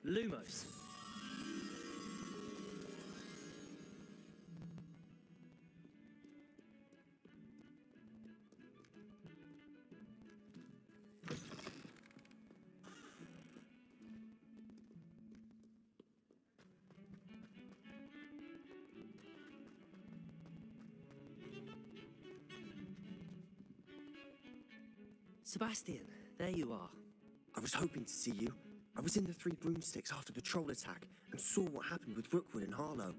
Lumos. Sebastian, there you are. I was hoping to see you. I was in the Three Broomsticks after the troll attack and saw what happened with Rookwood and Harlow.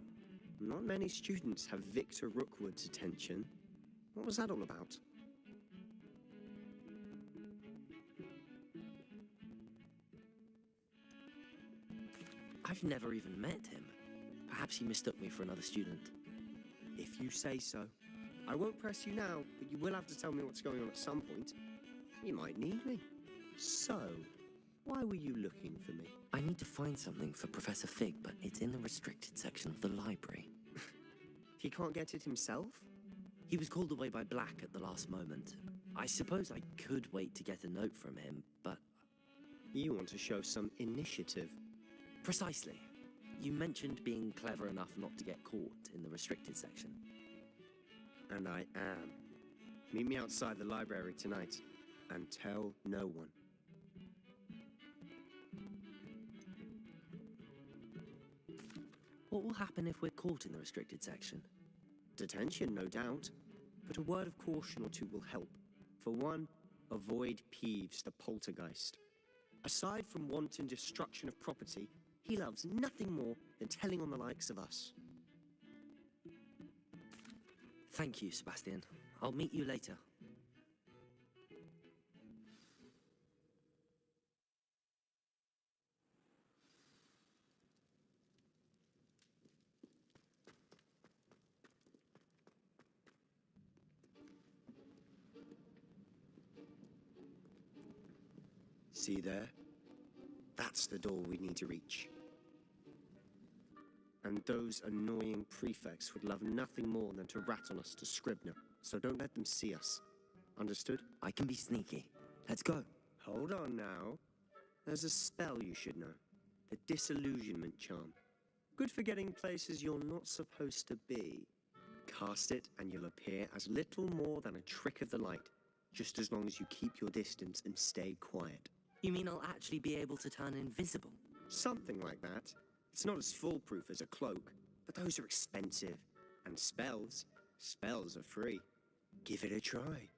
Not many students have Victor Rookwood's attention. What was that all about? I've never even met him. Perhaps he mistook me for another student. If you say so. I won't press you now, but you will have to tell me what's going on at some point. You might need me. So, why were you looking for me? I need to find something for Professor Fig, but it's in the restricted section of the library. He can't get it himself? He was called away by Black at the last moment. I suppose I could wait to get a note from him, but... You want to show some initiative. Precisely. You mentioned being clever enough not to get caught in the restricted section. And I am. Meet me outside the library tonight, and tell no one. What will happen if we're caught in the restricted section? Detention, no doubt. But a word of caution or two will help. For one, avoid Peeves, the poltergeist. Aside from wanton destruction of property, he loves nothing more than telling on the likes of us. Thank you, Sebastian. I'll meet you later. See there? That's the door we need to reach. And those annoying prefects would love nothing more than to rat on us to Scribner, so don't let them see us. Understood? I can be sneaky. Let's go. Hold on now. There's a spell you should know. The Disillusionment Charm. Good for getting places you're not supposed to be. Cast it and you'll appear as little more than a trick of the light, just as long as you keep your distance and stay quiet. You mean I'll actually be able to turn invisible? Something like that. It's not as foolproof as a cloak, but those are expensive. And spells are free. Give it a try.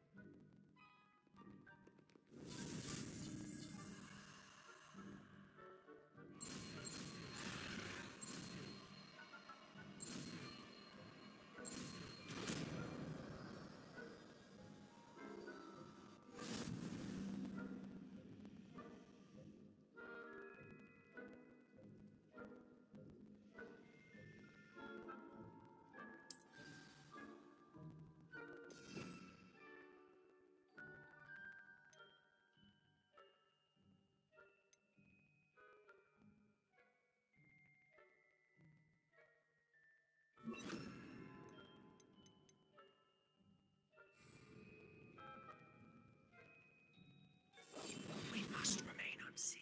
We must remain unseen.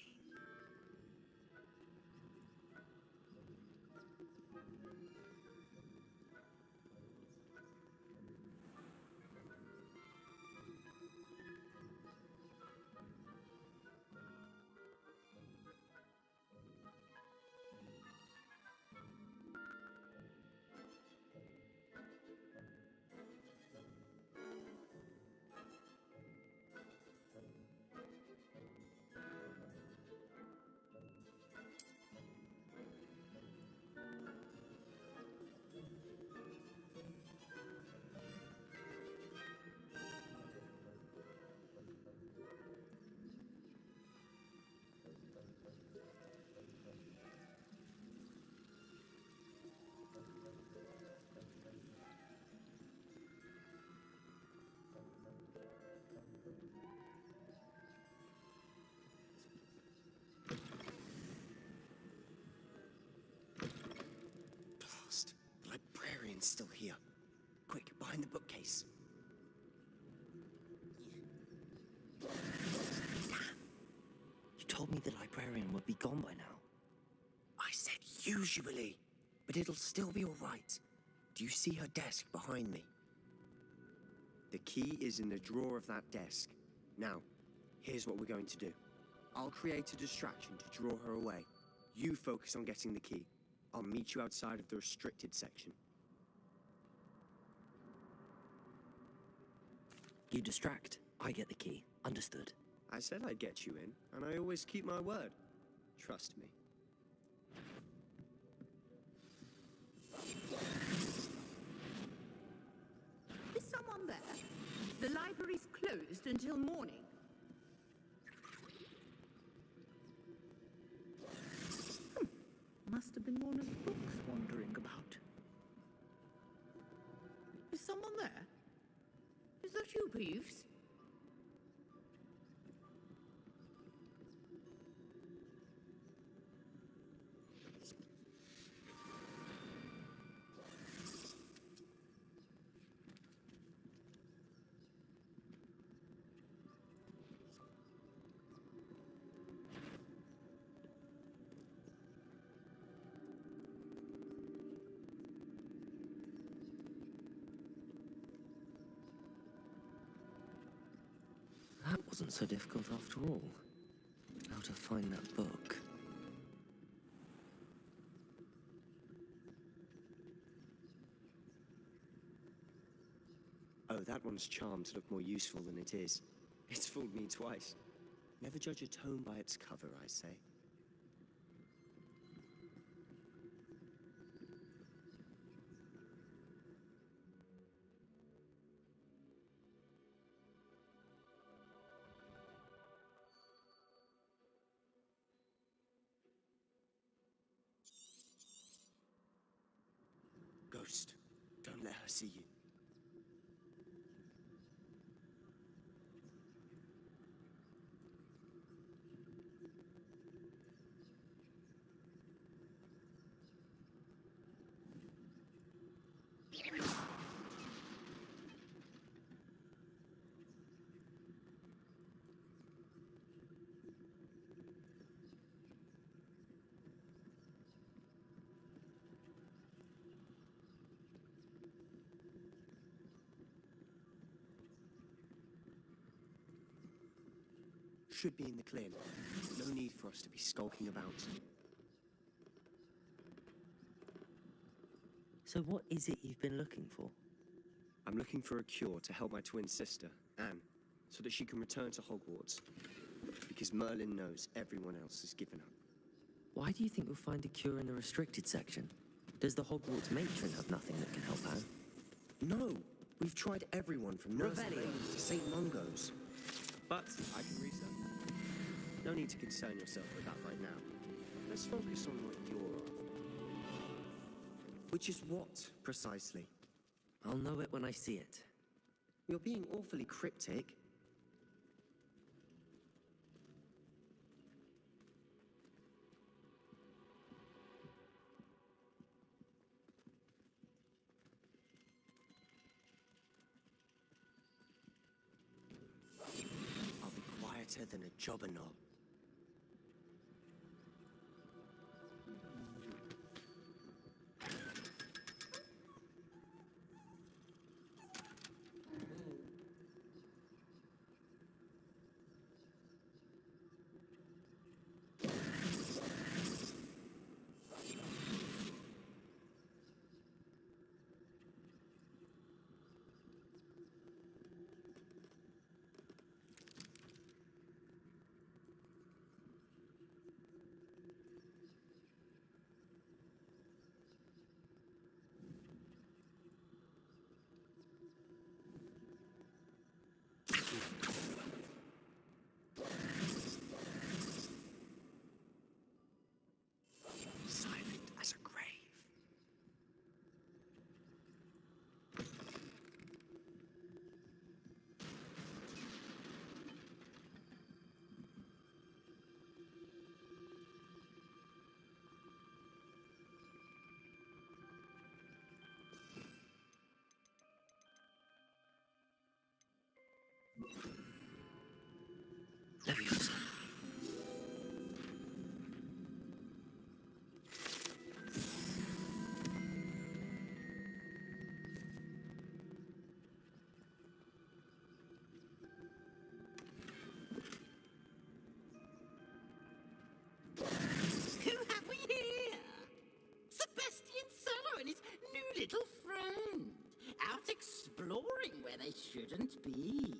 The librarian's still here. Quick, behind the bookcase. You told me the librarian would be gone by now. I said usually, but it'll still be all right. Do you see her desk behind me? The key is in the drawer of that desk. Now, here's what we're going to do. I'll create a distraction to draw her away. You focus on getting the key. I'll meet you outside of the restricted section. You distract, I get the key. Understood. I said I'd get you in, and I always keep my word. Trust me. Is someone there? The library's closed until morning. Must have been one of the books wandering about. Is someone there? Is that you, Peeves? That wasn't so difficult after all. How to find that book. Oh, that one's charmed to look more useful than it is. It's fooled me twice. Never judge a tome by its cover, I say. Ghost, don't let her see you. Should be in the clear now. No need for us to be skulking about. So what is it you've been looking for? I'm looking for a cure to help my twin sister, Anne, so that she can return to Hogwarts. Because Merlin knows everyone else has given up. Why do you think you'll find a cure in the restricted section? Does the Hogwarts matron have nothing that can help Anne? No! We've tried everyone from Nurse Revelio. Lane to St. Mungo's. But I can research. No need to concern yourself with that right now. Let's focus on what you're after. Which is what, precisely? I'll know it when I see it. You're being awfully cryptic. I'll be quieter than a jobberknoll. Silent as a grave. Leviosa. Who have we here? Sebastian Solo and his new little friend. Out exploring where they shouldn't be.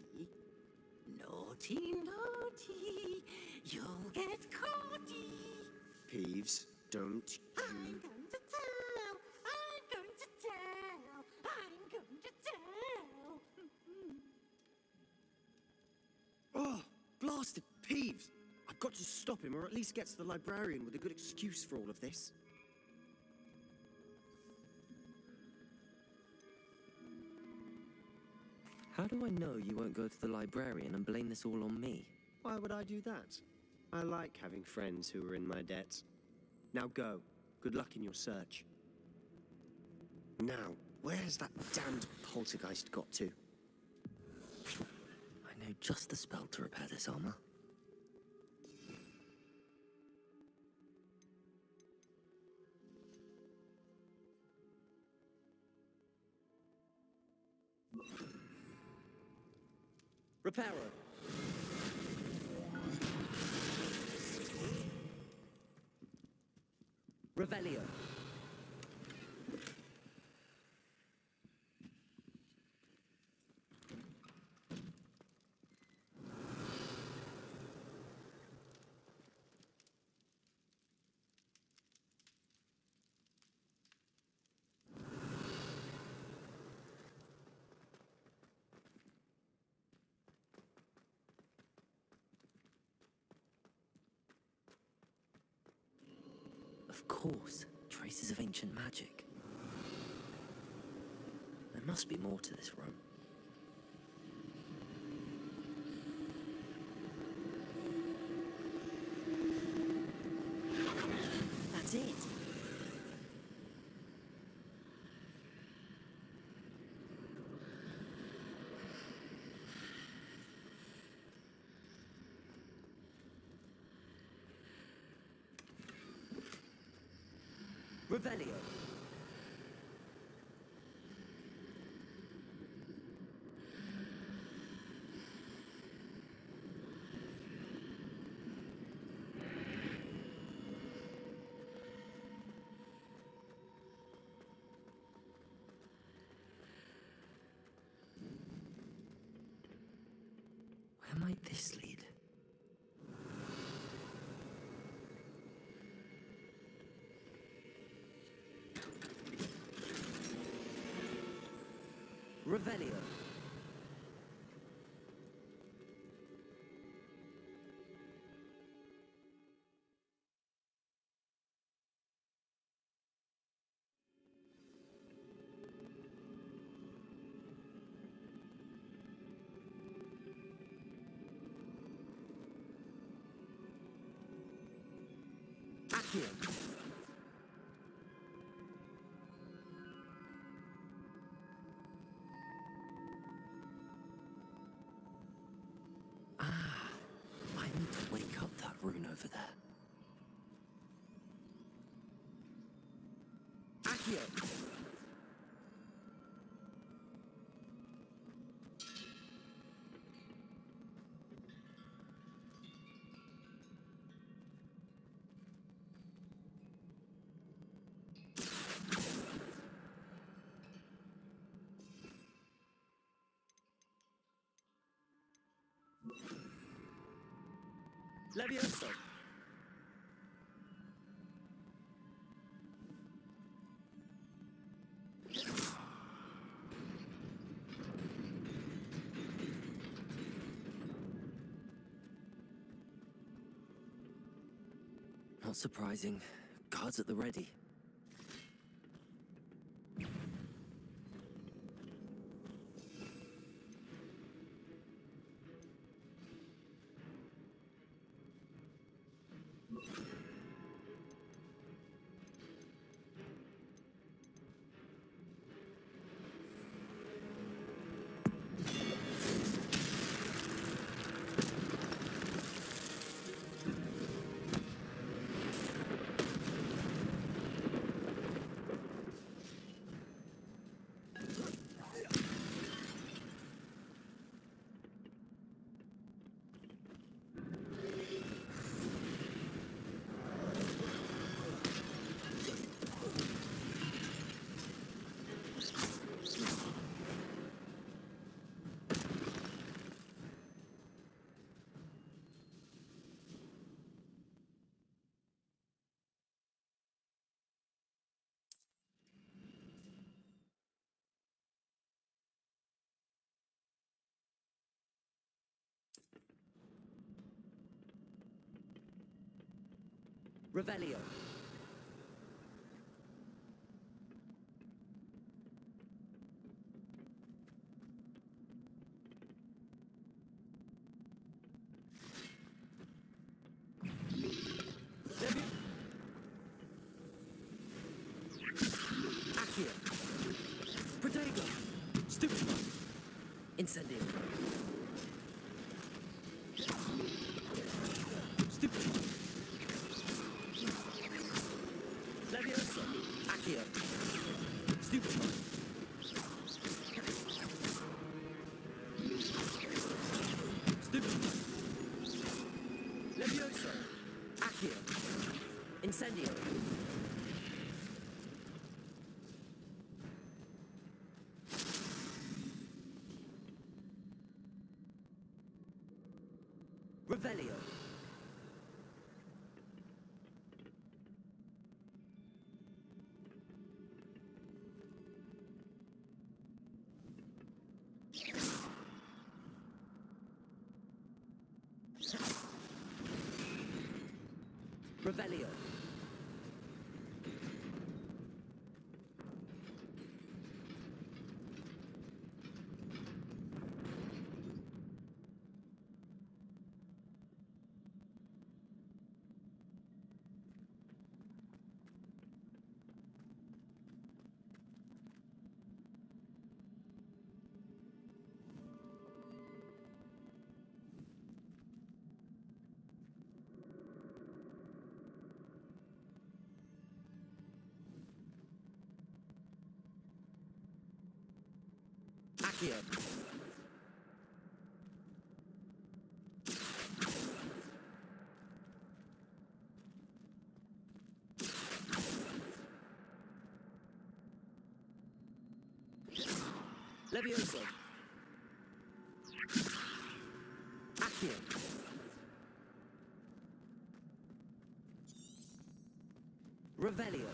Naughty, naughty, you'll get caughty. Peeves, don't I'm going to tell, I'm going to tell, I'm going to tell. Oh, blasted Peeves! I've got to stop him, or at least get to the librarian with a good excuse for all of this. How do I know you won't go to the librarian and blame this all on me? Why would I do that? I like having friends who are in my debt. Now go. Good luck in your search. Now, where's that damned poltergeist got to? I know just the spell to repair this armor. Repairer! Revelio! Of course, traces of ancient magic. There must be more to this room. That's it! Revelio! Where might this lead? Revelio! Accio! I need to wake up that rune over there. Accio! Levioso! Not surprising. Guards at the ready. Revelio. Accio. Protego. Stupefy. Incendio. Stupefy. Levioso. Accio. Stupefy. Stupefy. Levioso. Accio. Incendio. Revelio. Revelio. Accio. Levioso. Accio. Revelio.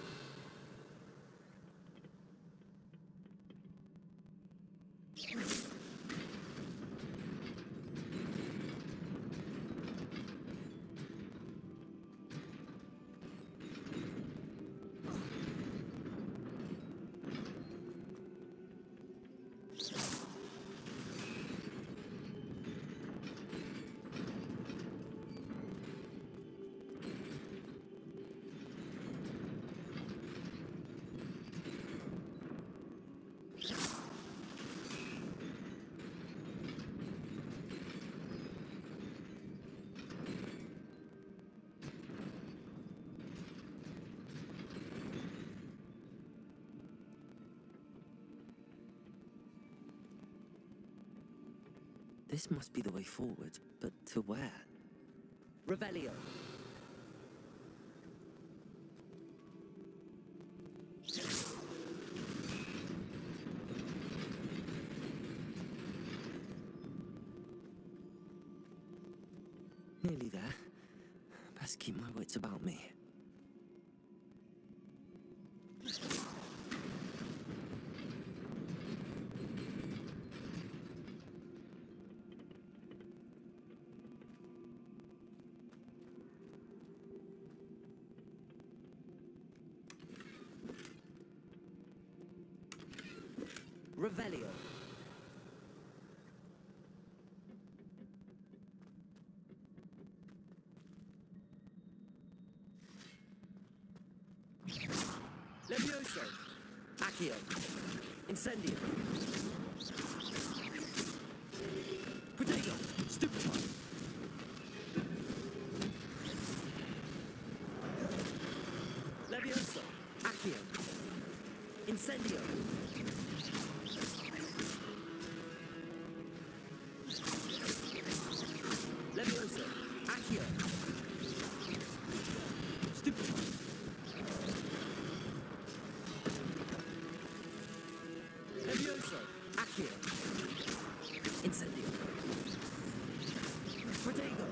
This must be the way forward, but to where? Revelio. Nearly there. Best keep my wits about me. Revelio. Levioso. Accio. Incendio. Protego. Stupefy. Levioso. Accio. Incendio. Levioso. Accio. Stupefy. Levioso. Accio. Incendio. Protego.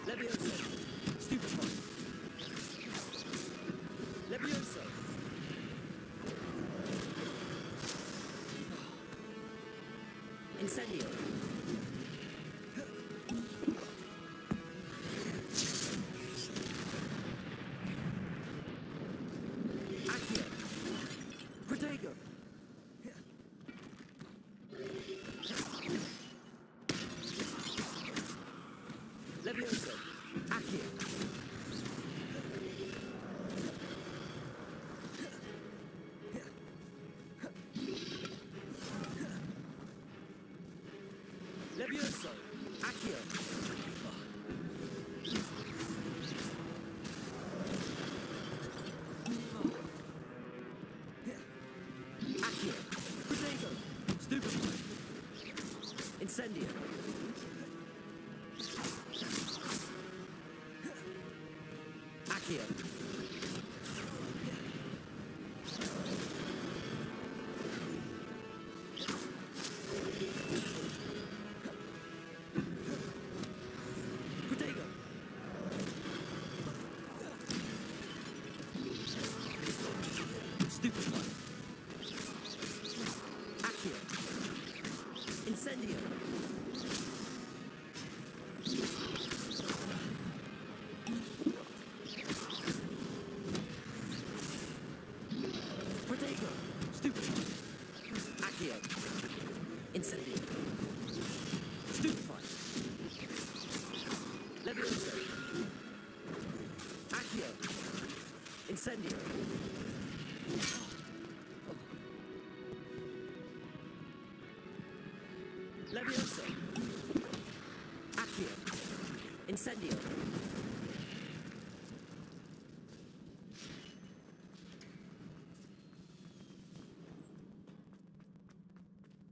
Levioso. Stupefy. Levioso. Incendio. Levioso! Accio! Levioso! Accio! Accio! Potato! Stupefy! Incendio! Accio! Potato! Stupefy! Accio! Incendio! Potato! Stupefy! Accio! Incendio! Stupefy! Levioso! Accio! Incendio! Levioso! Accio! Incendio!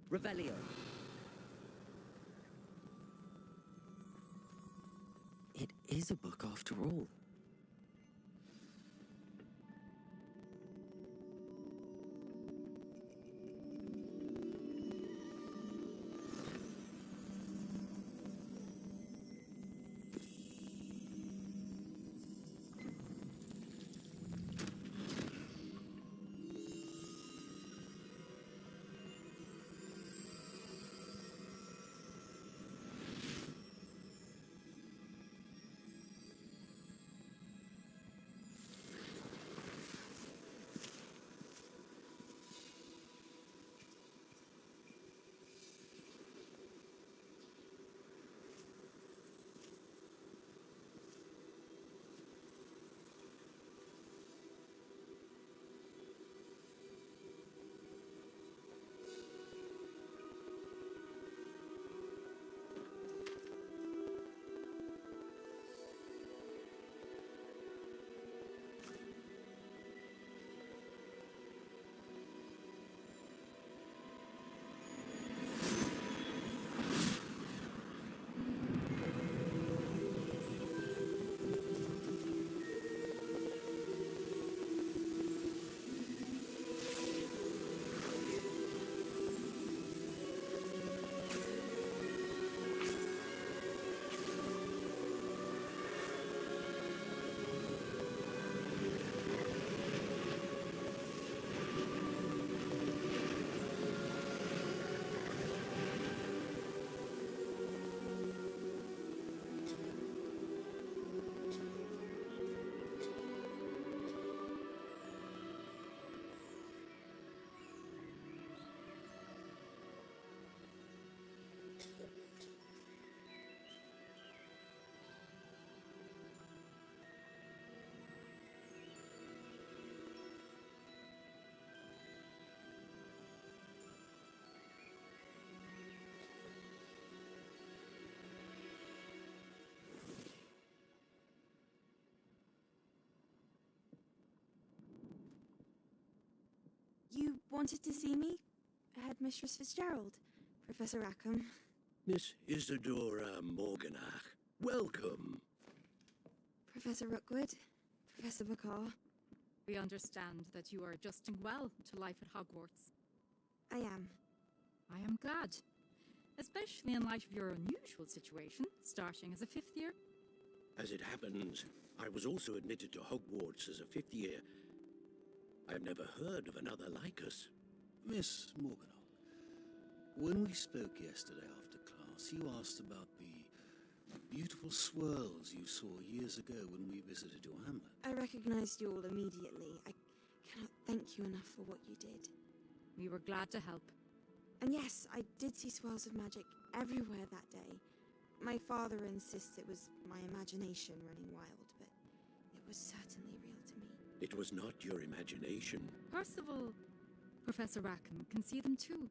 Revelio! It is a book after all. You wanted to see me? Headmistress Fitzgerald, Professor Rackham. Miss Isadora Morganach, welcome. Professor Rookwood, Professor McCaw. We understand that you are adjusting well to life at Hogwarts. I am. I am glad. Especially in light of your unusual situation, starting as a fifth year. As it happens, I was also admitted to Hogwarts as a fifth year. I've never heard of another like us. Miss Morganach, when we spoke yesterday after class, you asked about the beautiful swirls you saw years ago when we visited your hamlet. I recognized you all immediately. I cannot thank you enough for what you did. We were glad to help. And yes, I did see swirls of magic everywhere that day. My father insists it was my imagination running wild, but it was certainly real to me. It was not your imagination. Percival, Professor Rackham can see them too,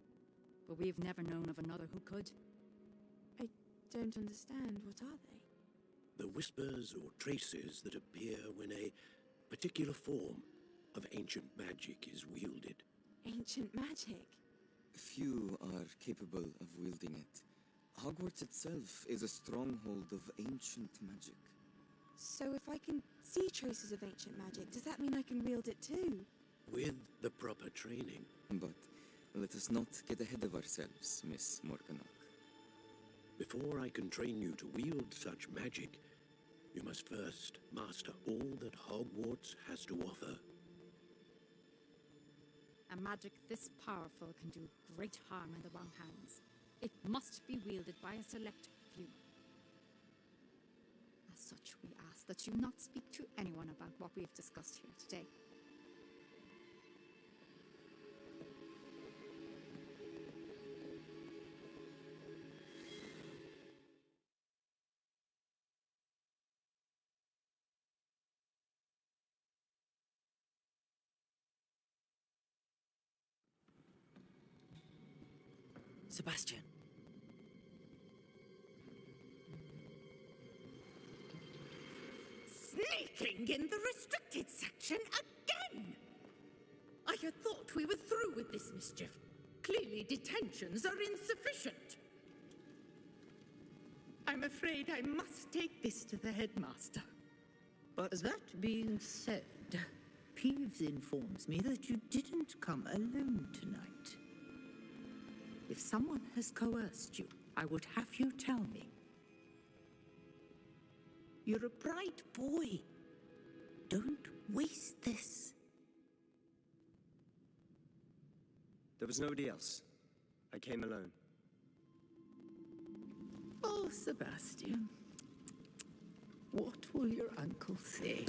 but we've never known of another who could. I don't understand. What are they? The whispers or traces that appear when a particular form of ancient magic is wielded. Ancient magic? Few are capable of wielding it. Hogwarts itself is a stronghold of ancient magic. So if I can see traces of ancient magic, does that mean I can wield it too? With the proper training. But let us not get ahead of ourselves, Miss Morganach. Before I can train you to wield such magic, you must first master all that Hogwarts has to offer. A magic this powerful can do great harm in the wrong hands. It must be wielded by a select few. As such, we ask that you not speak to anyone about what we have discussed here today. Sebastian. Sneaking in the restricted section again! I had thought we were through with this mischief. Clearly detentions are insufficient. I'm afraid I must take this to the headmaster. But that being said, Peeves informs me that you didn't come alone tonight. If someone has coerced you, I would have you tell me. You're a bright boy. Don't waste this. There was nobody else. I came alone. Oh, Sebastian. What will your uncle say?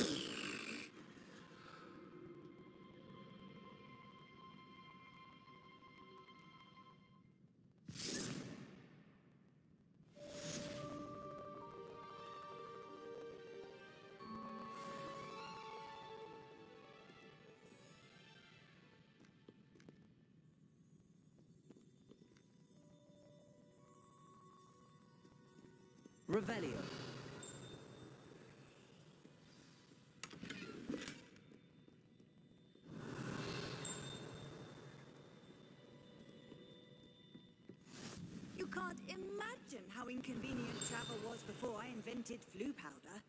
Revelio. You can't imagine how inconvenient travel was before I invented flu powder.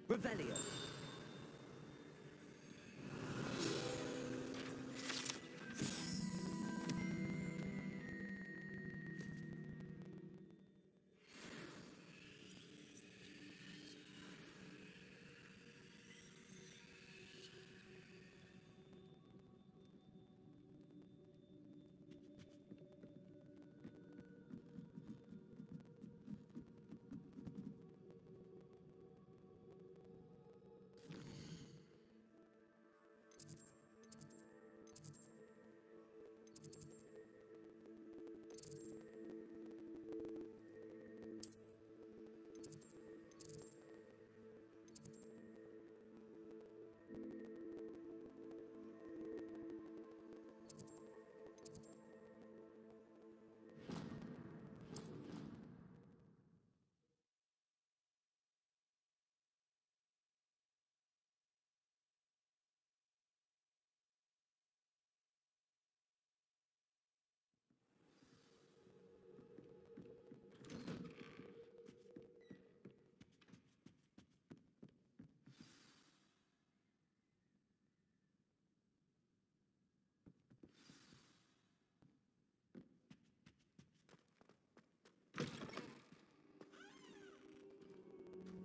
Revelio.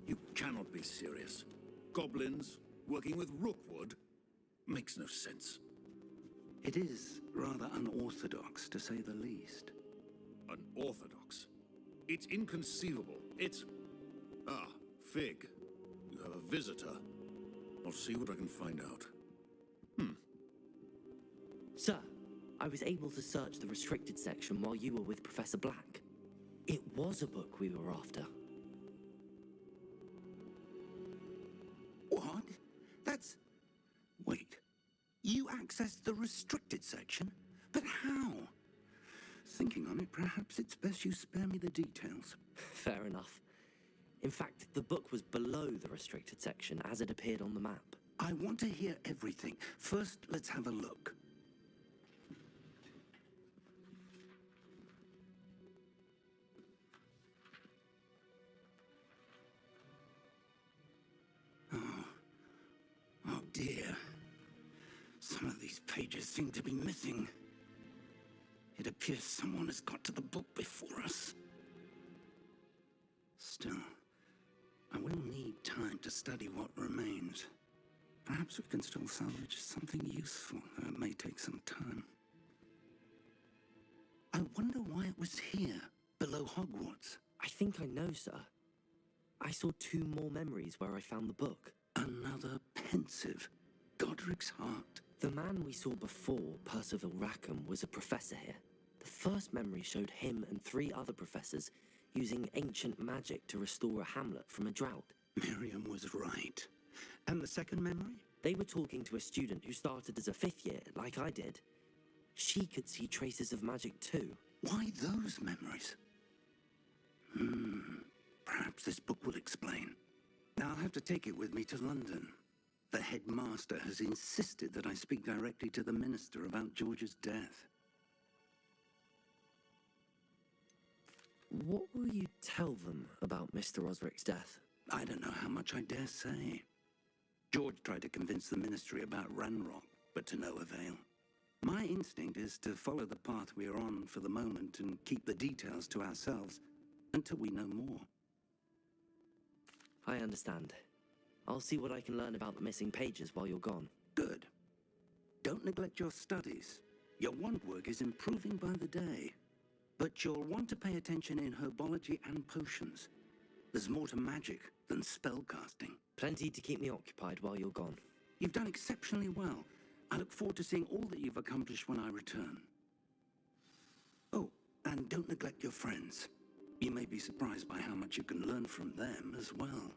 You cannot be serious. Goblins working with rookwood makes no sense. It is rather unorthodox, to say the least. Unorthodox? It's inconceivable. It's... Ah, Fig. You have a visitor. I'll see what I can find out. Sir, I was able to search the restricted section while you were with Professor Black. It was a book we were after. What? That's... Wait. You accessed the restricted section? But how? Thinking on it, perhaps it's best you spare me the details. Fair enough. In fact, the book was below the restricted section as it appeared on the map. I want to hear everything. First, let's have a look. Oh dear. Some of these pages seem to be missing. It appears someone has got to the book before us. Still, I will need time to study what remains. Perhaps we can still salvage something useful, though it may take some time. I wonder why it was here, below Hogwarts. I think I know, sir. I saw 2 more memories where I found the book. Another pensive. Godric's heart. The man we saw before, Percival Rackham, was a professor here. The first memory showed him and 3 other professors using ancient magic to restore a hamlet from a drought. Miriam was right. And the second memory? They were talking to a student who started as a 5th year, like I did. She could see traces of magic too. Why those memories? Perhaps this book will explain. Now I'll have to take it with me to London. The headmaster has insisted that I speak directly to the minister about George's death. What will you tell them about Mr. Osric's death? I don't know how much I dare say. George tried to convince the ministry about Ranrock, but to no avail. My instinct is to follow the path we are on for the moment and keep the details to ourselves until we know more. I understand. I'll see what I can learn about the missing pages while you're gone. Good. Don't neglect your studies. Your wand work is improving by the day. But you'll want to pay attention in herbology and potions. There's more to magic than spellcasting. Plenty to keep me occupied while you're gone. You've done exceptionally well. I look forward to seeing all that you've accomplished when I return. Oh, and don't neglect your friends. You may be surprised by how much you can learn from them as well.